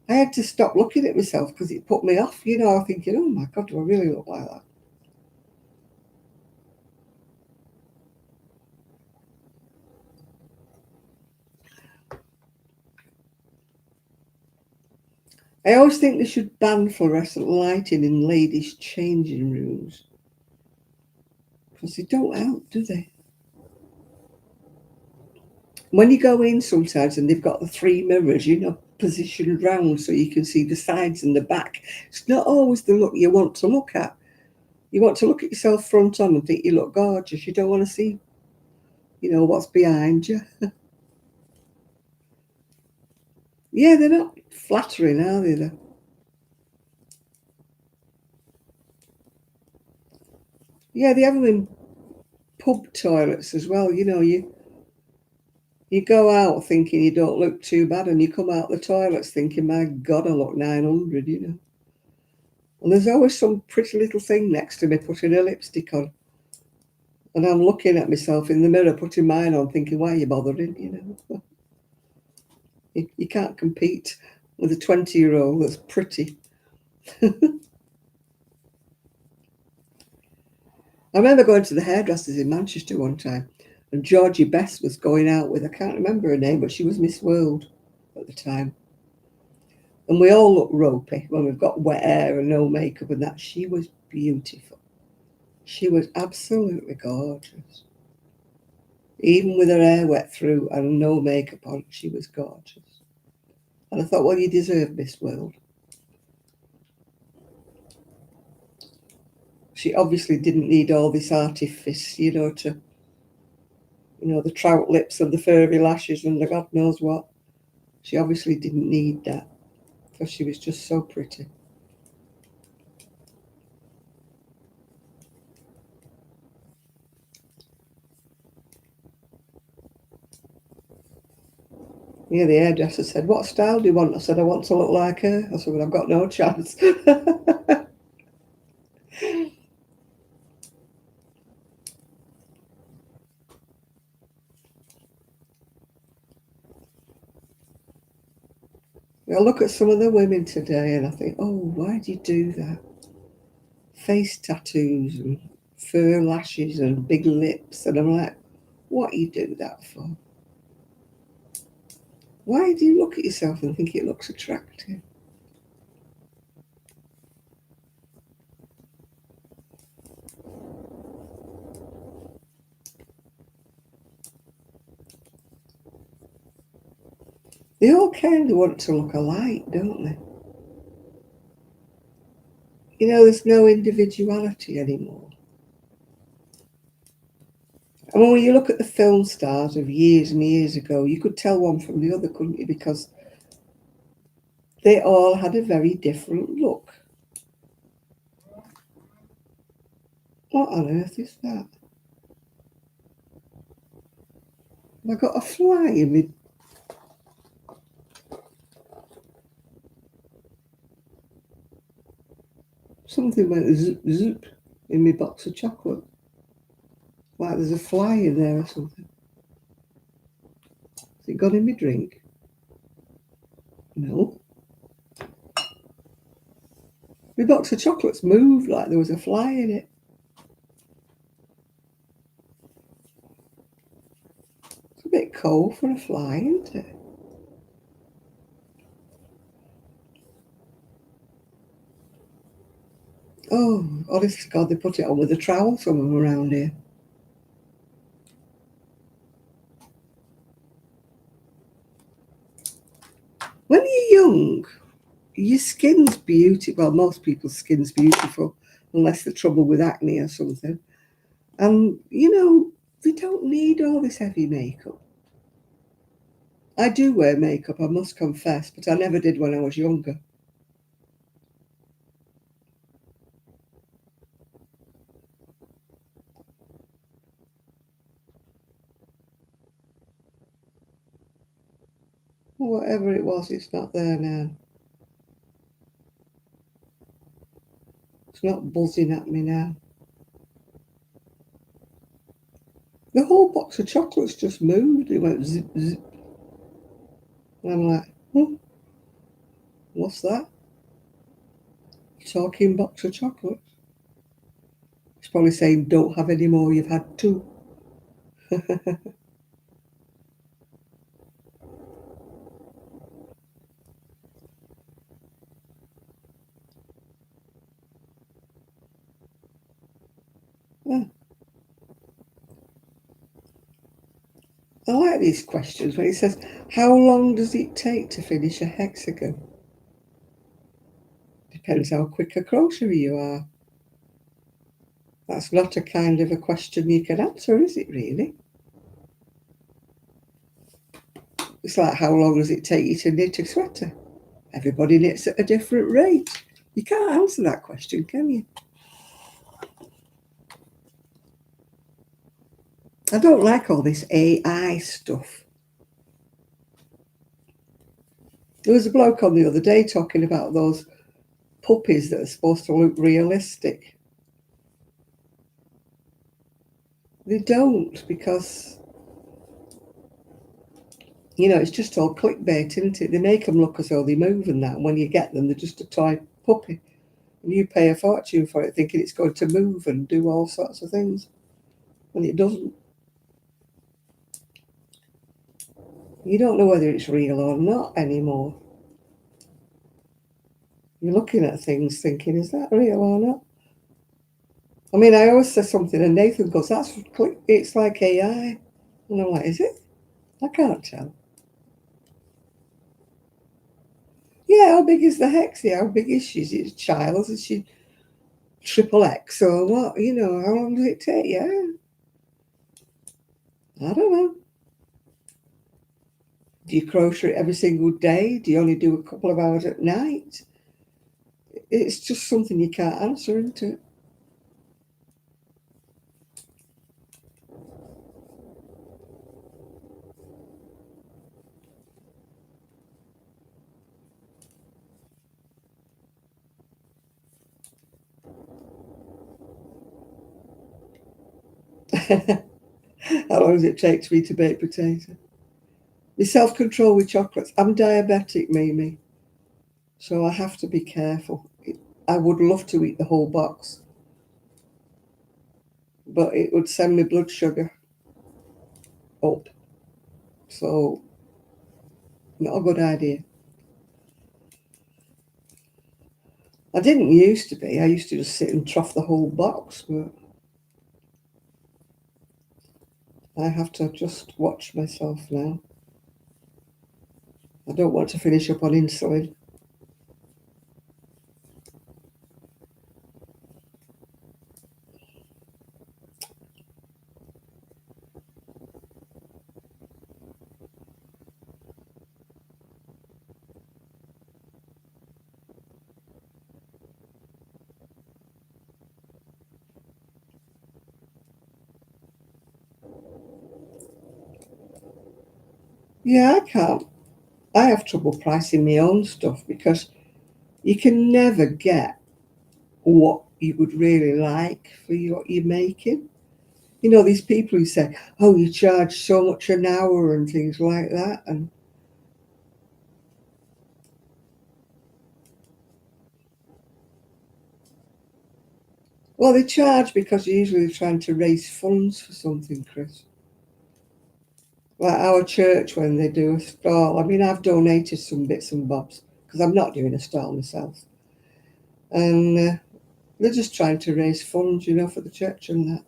I had to stop looking at myself because it put me off, thinking, oh my God, do I really look like that? I always think they should ban fluorescent lighting in ladies' changing rooms because they don't help, do they? When you go in sometimes and they've got the three mirrors, positioned round so you can see the sides and the back, it's not always the look you want to look at. You want to look at yourself front on and think you look gorgeous. You don't want to see, what's behind you. Yeah, they're not flattering, are they? Though? Yeah, they have them in pub toilets as well. You go out thinking you don't look too bad, and you come out the toilets thinking, my God, I look 900. And there's always some pretty little thing next to me putting a lipstick on. And I'm looking at myself in the mirror, putting mine on, thinking, why are you bothering? You can't compete with a 20-year-old that's pretty. I remember going to the hairdressers in Manchester one time, and Georgie Best was going out with, I can't remember her name, but she was Miss World at the time. And we all look ropey when we've got wet hair and no makeup and that. She was beautiful. She was absolutely gorgeous. Even with her hair wet through and no makeup on, she was gorgeous. And I thought, well, you deserve Miss World. She obviously didn't need all this artifice, the trout lips and the furry lashes and the God knows what. She obviously didn't need that because she was just so pretty. Yeah, the hairdresser said, what style do you want? I said, I want to look like her. I said, well, I've got no chance. I look at some of the women today and I think, oh, why do you do that? Face tattoos and fur lashes and big lips. And I'm like, what do you do that for? Why do you look at yourself and think it looks attractive? They all kind of want to look alike, don't they? You know, there's no individuality anymore. I mean, when you look at the film stars of years and years ago, you could tell one from the other, couldn't you? Because they all had a very different look. What on earth is that? Have I got a fly in me? Something went zoop, zoop in my box of chocolate. Like there's a fly in there or something. Has it gone in my drink? No. My box of chocolates moved like there was a fly in it. It's a bit cold for a fly, isn't it? Oh, honest to God, they put it on with a trowel, some of them around here. When you're young, your skin's beautiful. Well, most people's skin's beautiful, unless they're trouble with acne or something. And, you know, they don't need all this heavy makeup. I do wear makeup, I must confess, but I never did when I was younger. Whatever it was, it's not there now. It's not buzzing at me now. The whole box of chocolates just moved. It went zip, zip. And I'm like, what's that? Talking box of chocolates. It's probably saying, don't have any more, you've had two. Yeah. I like these questions when it says, how long does it take to finish a hexagon? Depends how quick a crocheter you are. That's not a kind of a question you can answer, is it really? It's like, how long does it take you to knit a sweater? Everybody knits at a different rate. You can't answer that question, can you? I don't like all this AI stuff. There was a bloke on the other day talking about those puppies that are supposed to look realistic. They don't, because, you know, it's just all clickbait, isn't it? They make them look as though they move and that, and when you get them, they're just a toy puppy. And you pay a fortune for it, thinking it's going to move and do all sorts of things. And it doesn't. You don't know whether it's real or not anymore. You're looking at things thinking, is that real or not? I mean, I always say something and Nathan goes, it's like AI. And I'm like, is it? I can't tell. Yeah, how big is the hexie? How big is she? Is it a child? Is she triple X or what? You know, how long does it take? Yeah, I don't know. Do you crochet every single day? Do you only do a couple of hours at night? It's just something you can't answer, isn't it? How long does it take for me to bake potato? The self-control with chocolates. I'm diabetic, Mimi, so I have to be careful. I would love to eat the whole box, but it would send my blood sugar up. So, not a good idea. I didn't used to be. I used to just sit and trough the whole box, but I have to just watch myself now. I don't want to finish up on insulin. Yeah, I can't. I have trouble pricing my own stuff because you can never get what you would really like for what you're making. You know, these people who say, oh, you charge so much an hour and things like that. And well, they charge because usually they're trying to raise funds for something, Chris. Like our church, when they do a stall, I mean, I've donated some bits and bobs because I'm not doing a stall myself. And they're just trying to raise funds, you know, for the church and that.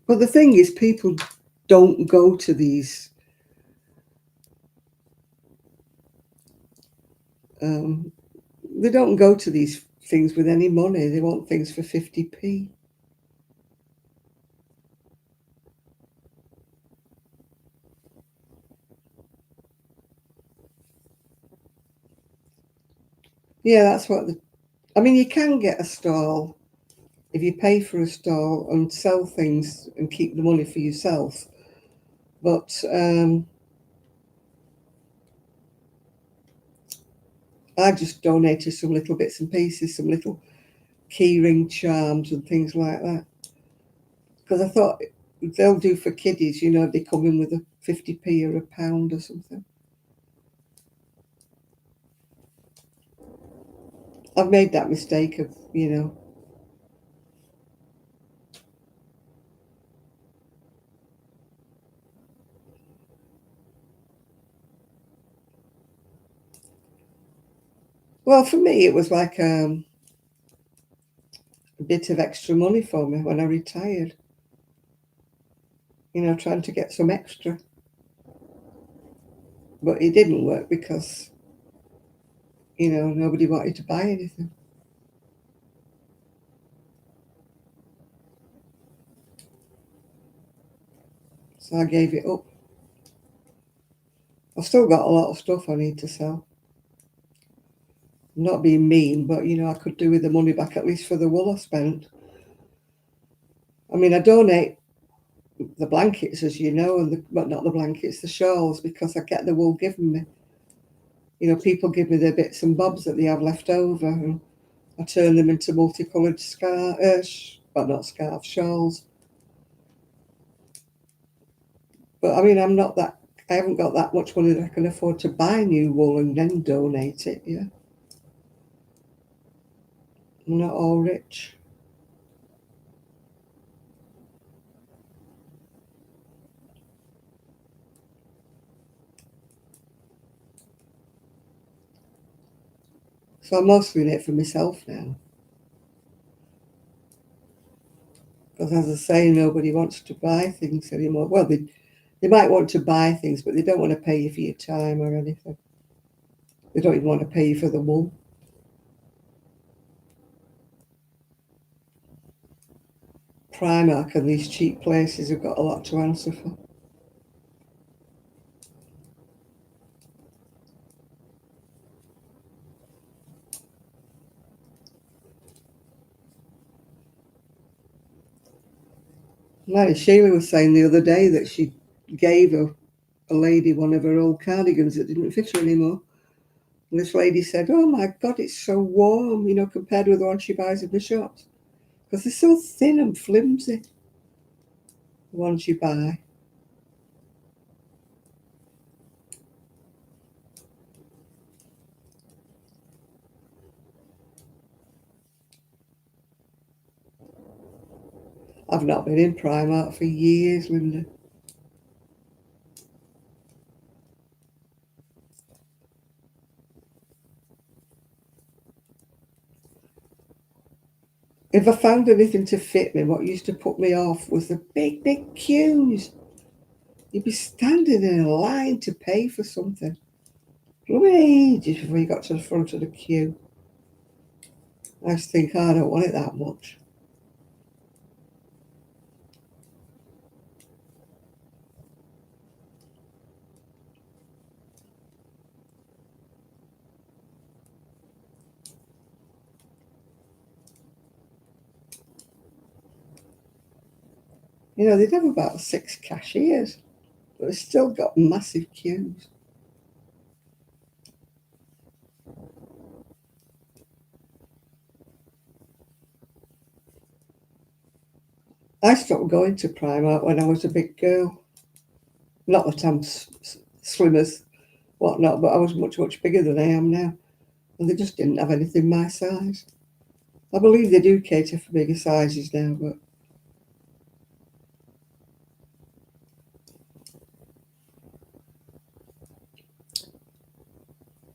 But the thing is, people don't go to these um, they don't go to these things with any money. They want things for 50p. Yeah, that's what I mean, you can get a stall if you pay for a stall and sell things and keep the money for yourself. But I just donated some little bits and pieces, some little keyring charms and things like that. Because I thought they'll do for kiddies, you know, if they come in with a 50p or a pound or something. I've made that mistake of, you know. Well, for me, it was like a bit of extra money for me when I retired. You know, trying to get some extra. But it didn't work because, you know, nobody wanted to buy anything. So I gave it up. I've still got a lot of stuff I need to sell. I'm not being mean, but, you know, I could do with the money back at least for the wool I spent. I mean, I donate the blankets, as you know, and but not the blankets, the shawls, because I get the wool given me. You know, people give me their bits and bobs that they have left over, and I turn them into multicoloured well, not scarves, shawls. But I mean, I haven't got that much money that I can afford to buy new wool and then donate it, yeah. I'm not all rich. So I'm mostly in it for myself now. Because as I say, nobody wants to buy things anymore. Well, they might want to buy things, but they don't want to pay you for your time or anything. They don't even want to pay you for the wool. Primark and these cheap places have got a lot to answer for. Like Sheila was saying the other day that she gave a lady one of her old cardigans that didn't fit her anymore. And this lady said, oh my God, it's so warm, you know, compared with the one she buys in the shops. Because they're so thin and flimsy, the ones you buy. I've not been in Primark for years, Linda. If I found anything to fit me, what used to put me off was the big, big queues. You'd be standing in a line to pay for something. Ages before you got to the front of the queue. I just think, I don't want it that much. You know, they'd have about 6 cashiers, but they've still got massive queues. I stopped going to Primark when I was a big girl. Not that I'm slim as whatnot, but I was much, much bigger than I am now. And they just didn't have anything my size. I believe they do cater for bigger sizes now, but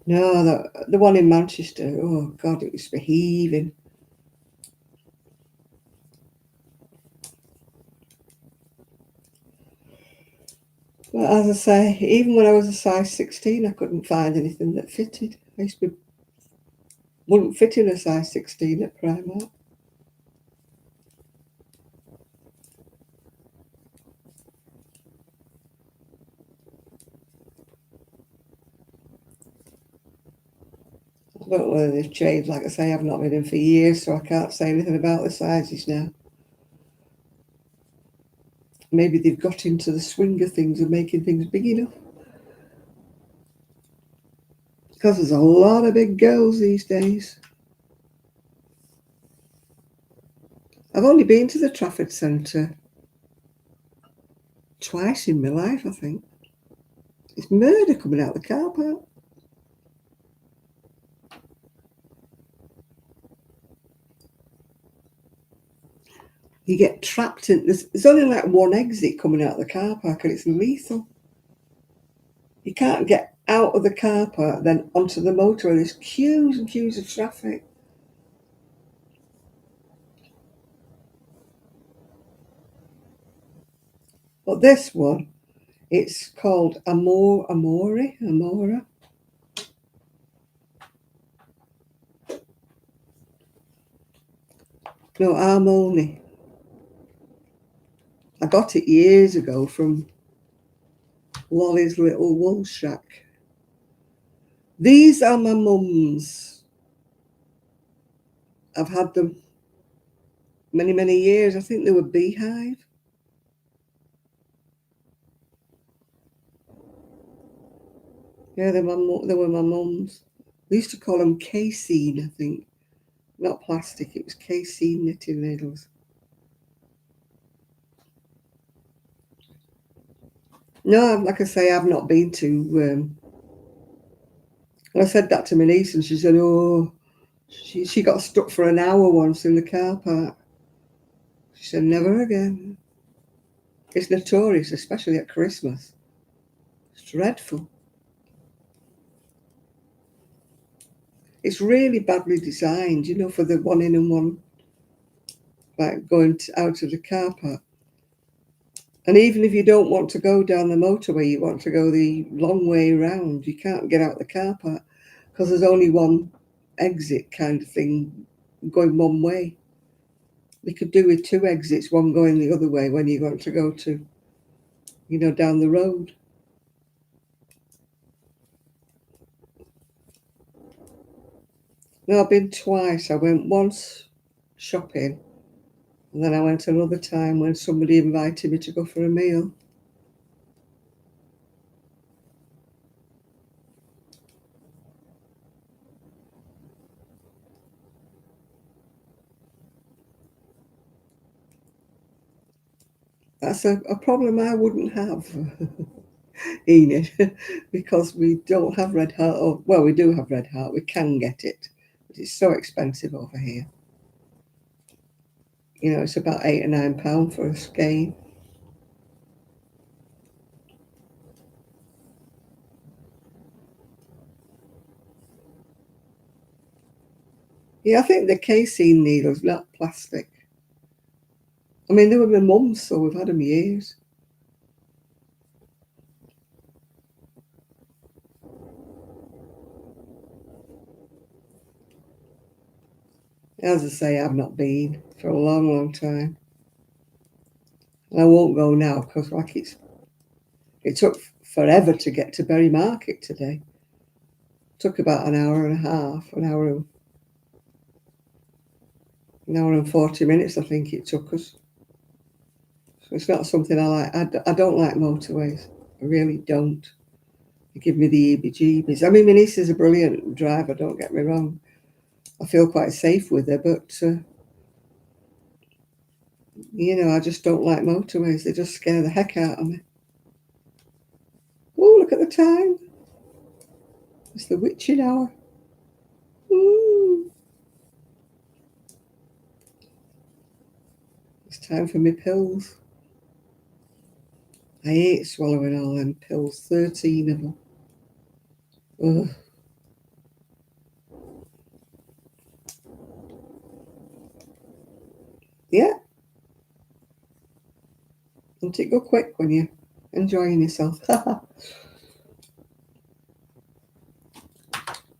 no, the one in Manchester, oh God, it used to be heaving. But as I say, even when I was a size 16, I couldn't find anything that fitted. Wouldn't fit in a size 16 at Primark. I don't know whether they've changed. Like I say, I've not been in for years, so I can't say anything about the sizes now. Maybe they've got into the swing of things and making things big enough. Because there's a lot of big girls these days. I've only been to the Trafford Centre twice in my life, I think. It's murder coming out of the car park. You get trapped in. There's only like one exit coming out of the car park, and it's lethal. You can't get out of the car park, then onto the motorway. There's queues and queues of traffic. But this one, it's called Amora. No, Harmony. I got it years ago from Wally's Little Wool Shack. These are my mum's. I've had them many, many years. I think they were Beehive. Yeah, they were my mum's. They used to call them casein, I think. Not plastic, it was casein knitting needles. No, like I say, I've not been to. I said that to my niece, and she said, "Oh, she got stuck for an hour once in the car park." She said, "Never again." It's notorious, especially at Christmas. It's dreadful. It's really badly designed, for the one in and one, like going out of the car park. And even if you don't want to go down the motorway, you want to go the long way round, you can't get out the car park because there's only one exit kind of thing going one way. They could do with 2 exits, one going the other way when you want to go to, down the road. No, I've been twice. I went once shopping, and then I went another time when somebody invited me to go for a meal. That's a problem I wouldn't have, Enid, because we don't have Red Heart. Or, well, we do have Red Heart. We can get it, but it's so expensive over here. It's about £8 or £9 for a skein. Yeah, I think the casein needle's not plastic. I mean, they were my mum's, so we've had them years. As I say, I've not been for a long, long time. And I won't go now because it took forever to get to Berry Market today. It took about an hour and a half, an hour and 40 minutes, I think it took us. So it's not something I like. I don't like motorways. I really don't. They give me the heebie-jeebies. I mean, my niece is a brilliant driver, don't get me wrong. I feel quite safe with her, but, I just don't like motorways. They just scare the heck out of me. Oh, look at the time. It's the witching hour. Ooh. It's time for my pills. I hate swallowing all them pills, 13 of them. Ugh. Yeah. Don't it go quick when you're enjoying yourself?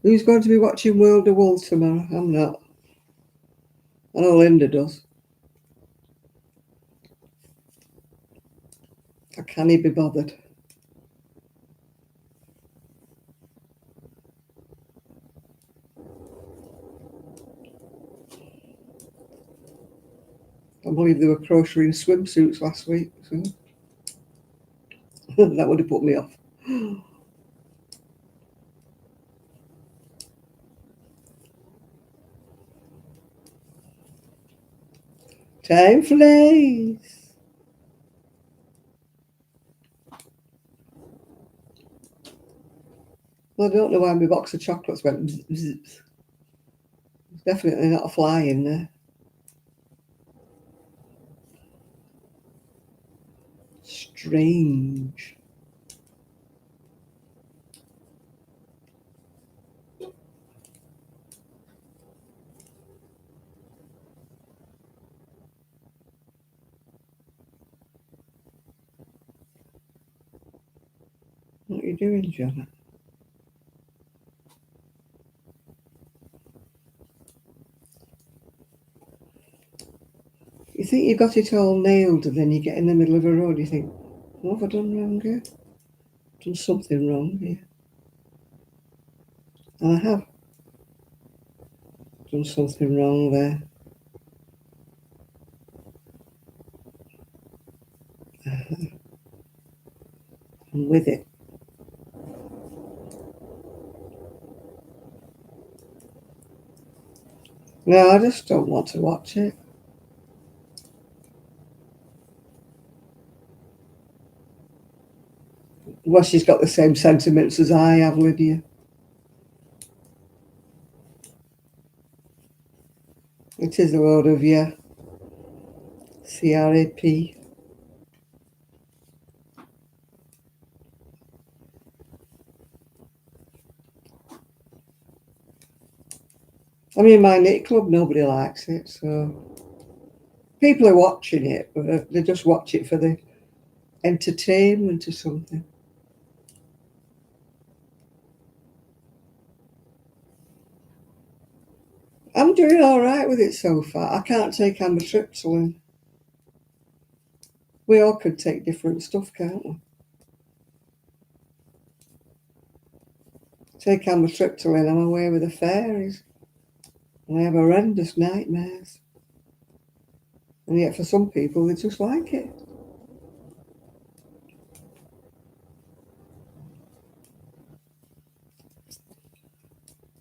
Who's going to be watching World of Wool tomorrow? I'm not. I know Linda does. I can't be bothered. I believe they were crocheting swimsuits last week, so that would have put me off. Time flies. Well, I don't know why my box of chocolates went zzz, zzz. There's definitely not a fly in there. Strange. What are you doing, John? You think you got it all nailed and then you get in the middle of a road, you think, what have I done wrong here? Done something wrong here. And I have done something wrong there. I'm with it. No, I just don't want to watch it. Well, she's got the same sentiments as I have, Lydia. It is a load of, yeah, CRAP. I mean, my knit club, nobody likes it, so people are watching it, but they just watch it for the entertainment or something. I'm doing all right with it so far. I can't take amitriptyline. We all could take different stuff, can't we? Take amitriptyline, I'm away with the fairies. And I have horrendous nightmares. And yet for some people, they just like it.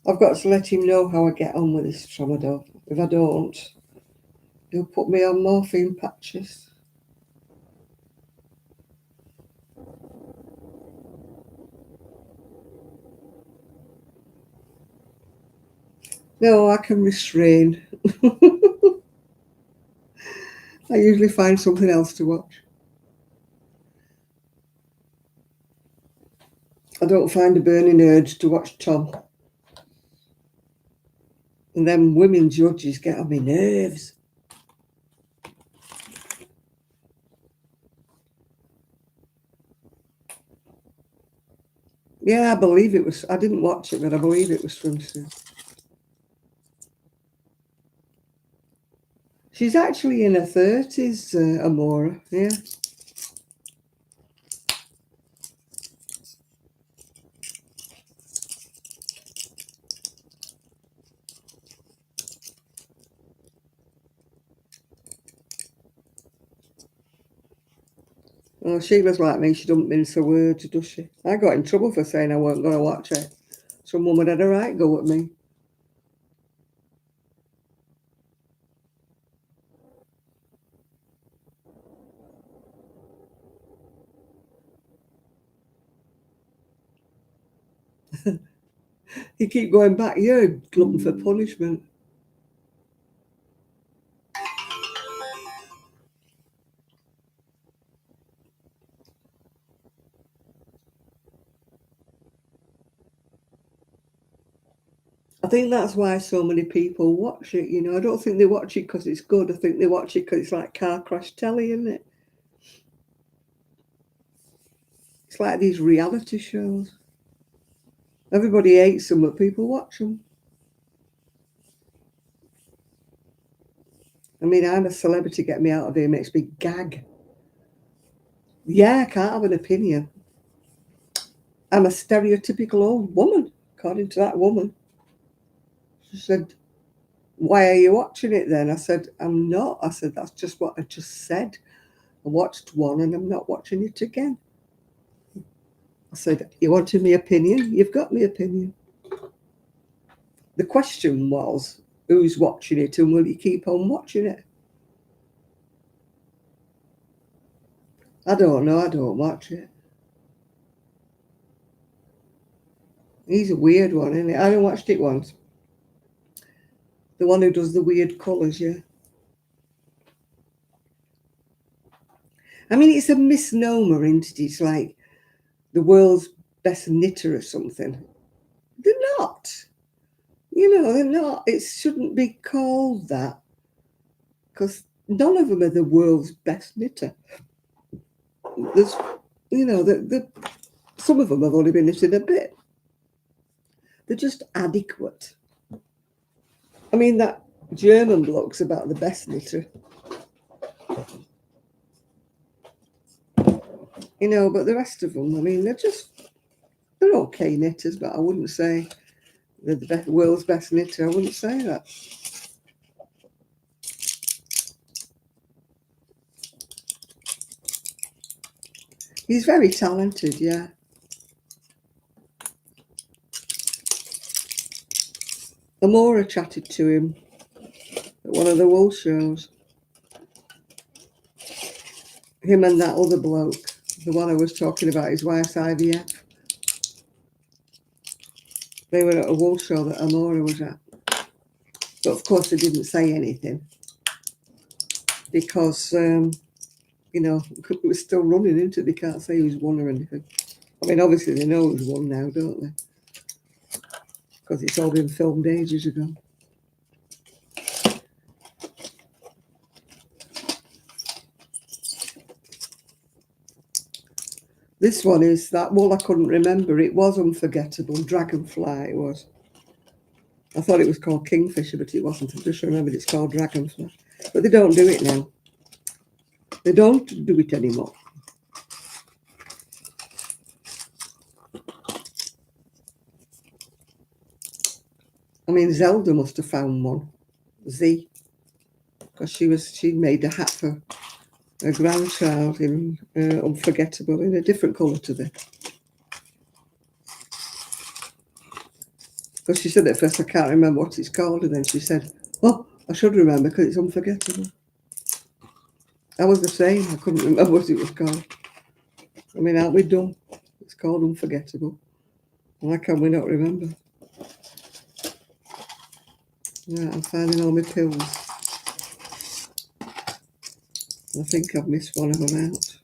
I've got to let him know how I get on with this tramadol. If I don't, he'll put me on morphine patches. No, I can restrain. I usually find something else to watch. I don't find a burning urge to watch Tom. And then women judges get on my nerves. Yeah, I believe it was. I didn't watch it, but I believe it was swimsuit. She's actually in her 30s, Amora. Yeah. Oh, she was like me. She doesn't mince her words, does she? I got in trouble for saying I weren't going to watch it. So Mum had a right go at me. You keep going back. You're a glutton for punishment. I think that's why so many people watch it. You know, I don't think they watch it because it's good. I think they watch it because it's like car crash telly, isn't it? It's like these reality shows. Everybody hates them, but people watch them. I mean, I'm a celebrity. Get me out of here makes me gag. Yeah, I can't have an opinion. I'm a stereotypical old woman, according to that woman. She said, "Why are you watching it then?" I said, "I'm not." I said, "That's just what I just said. I watched one and I'm not watching it again." I said, "You wanted my opinion? You've got my opinion." The question was, who's watching it and will you keep on watching it? I don't know. I don't watch it. He's a weird one, isn't it? I only watched it once. The one who does the weird colours, yeah. I mean, it's a misnomer, isn't it? It's like the world's best knitter or something. They're not. You know, they're not. It shouldn't be called that because none of them are the world's best knitter. There's, you know, some of them have only been knitted a bit. They're just adequate. I mean, that German bloke's about the best knitter. You know, but the rest of them, I mean, they're okay knitters, but I wouldn't say they're the world's best knitter. I wouldn't say that. He's very talented, yeah. Amora chatted to him at one of the wool shows. Him and that other bloke, the one I was talking about, his wife's IVF. They were at a wool show that Amora was at. But of course, they didn't say anything because, you know, it was still running into it. They can't say who's won or anything. I mean, obviously, they know who's won now, don't they? Because it's all been filmed ages ago. This one is that wool I couldn't remember. It was unforgettable. Dragonfly, it was. I thought it was called Kingfisher, but it wasn't. I just remembered it's called Dragonfly. But they don't do it now. They don't do it anymore. I mean, Zelda must have found one. Z. Because she made a hat for her grandchild in Unforgettable in a different colour to this. Because she said at first, I can't remember what it's called. And then she said, oh, I should remember because it's Unforgettable. I was the same. I couldn't remember what it was called. I mean, aren't we dumb? It's called Unforgettable. Why can we not remember? Right, I'm finding all my pills. I think I've missed one of them out.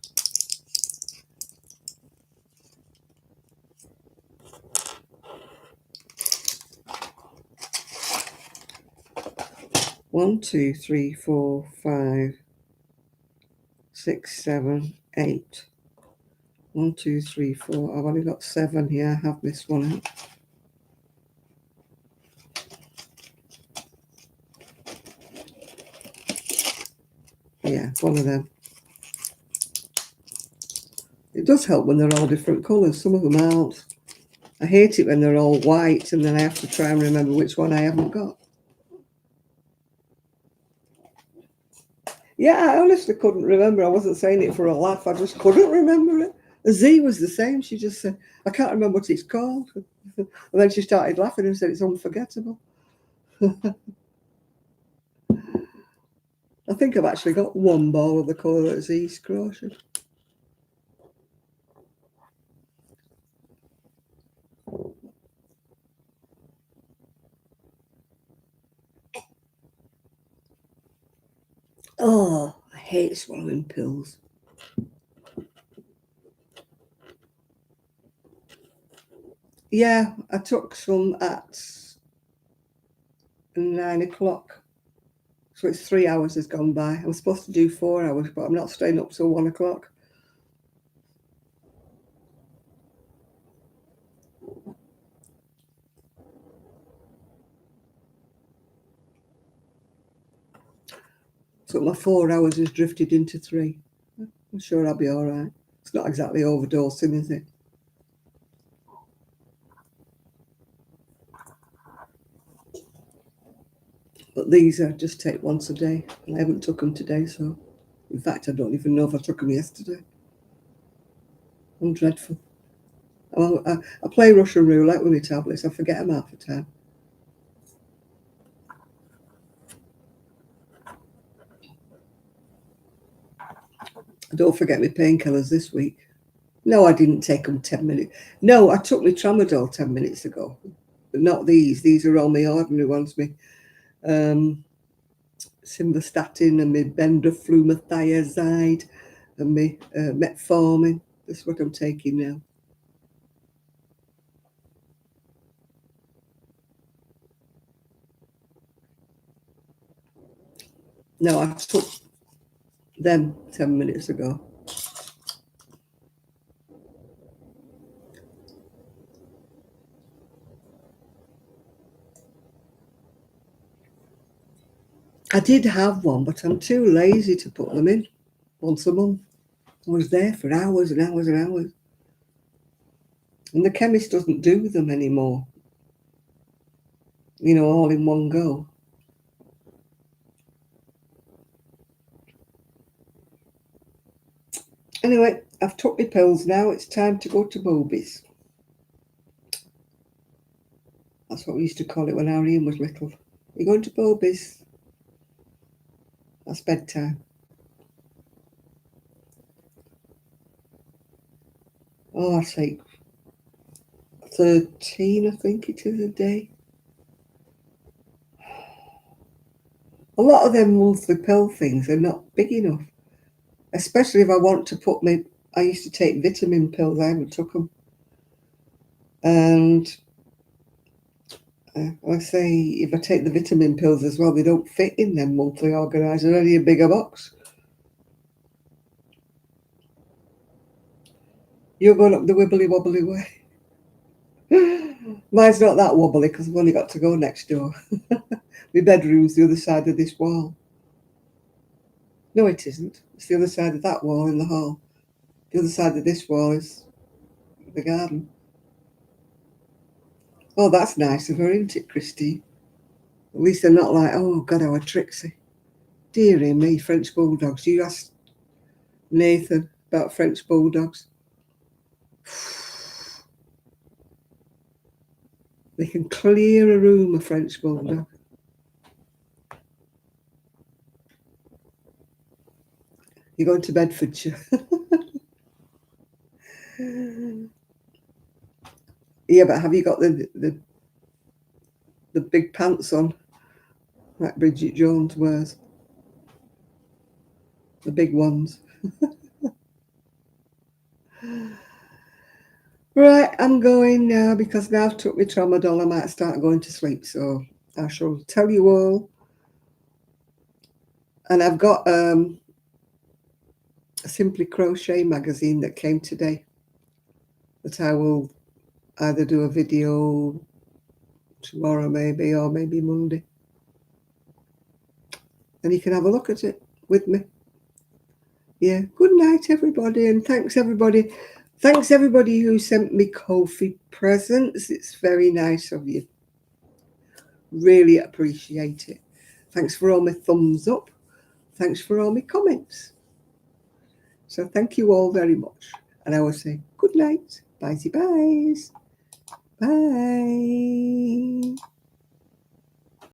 One, two, three, four, 5, 6, 7, 8. 1, 2, 3, 4. I've only got 7 here. I have missed one out. One of them. It does help when they're all different colours. Some of them aren't. I hate it when they're all white and then I have to try and remember which one I haven't got. Yeah, I honestly couldn't remember. I wasn't saying it for a laugh. I just couldn't remember it. Z was the same. She just said, I can't remember what it's called. And then she started laughing and said, it's unforgettable. I think I've actually got one ball of the colour that Z's crocheted. Oh, I hate swallowing pills. Yeah, I took some at 9 o'clock. So it's 3 hours has gone by. I'm supposed to do 4 hours, but I'm not staying up till 1 o'clock. So my 4 hours has drifted into 3. I'm sure I'll be all right. It's not exactly overdosing, is it? But these I just take once a day. And I haven't took them today, so in fact, I don't even know if I took them yesterday. I'm dreadful. I play Russian roulette with my tablets. I forget them half the time. I don't forget my painkillers this week. No, I didn't take them 10 minutes. No, I took my tramadol 10 minutes ago. But not these. These are all my ordinary ones. My simvastatin and my bendroflumethiazide and my metformin. That's what I'm taking now. No, I took them 10 minutes ago. I did have one, but I'm too lazy to put them in once a month. I was there for hours and hours and hours. And the chemist doesn't do them anymore. You know, all in one go. Anyway, I've took my pills now. It's time to go to boobies. That's what we used to call it when Arian was little. You're going to boobies. That's bedtime. Oh, I take 13, I think it is, a day. A lot of them monthly pill things are not big enough, especially if I want to put my... I used to take vitamin pills. I haven't took them. And I say if I take the vitamin pills as well, they don't fit in them monthly organised. They're only a bigger box. You're going up the wibbly wobbly way. Mine's not that wobbly because I've only got to go next door. My bedroom's the other side of this wall. No, it isn't. It's the other side of that wall in the hall. The other side of this wall is the garden. Oh, that's nice of her, isn't it, Christine? At least they're not like, oh, God, how tricksy. Dearie me, French bulldogs. You asked Nathan about French bulldogs. They can clear a room, a French bulldog. You're going to Bedfordshire. Yeah, but have you got the big pants on like Bridget Jones wears? The big ones. Right, I'm going now because now I've took my tramadol. I might start going to sleep. So I shall tell you all. And I've got a Simply Crochet magazine that came today that I will either do a video tomorrow maybe or maybe Monday. And you can have a look at it with me. Yeah, good night, everybody, and thanks everybody. Thanks everybody who sent me Ko-fi presents. It's very nice of you. Really appreciate it. Thanks for all my thumbs up. Thanks for all my comments. So thank you all very much. And I will say good night. Bye-bye. Bye.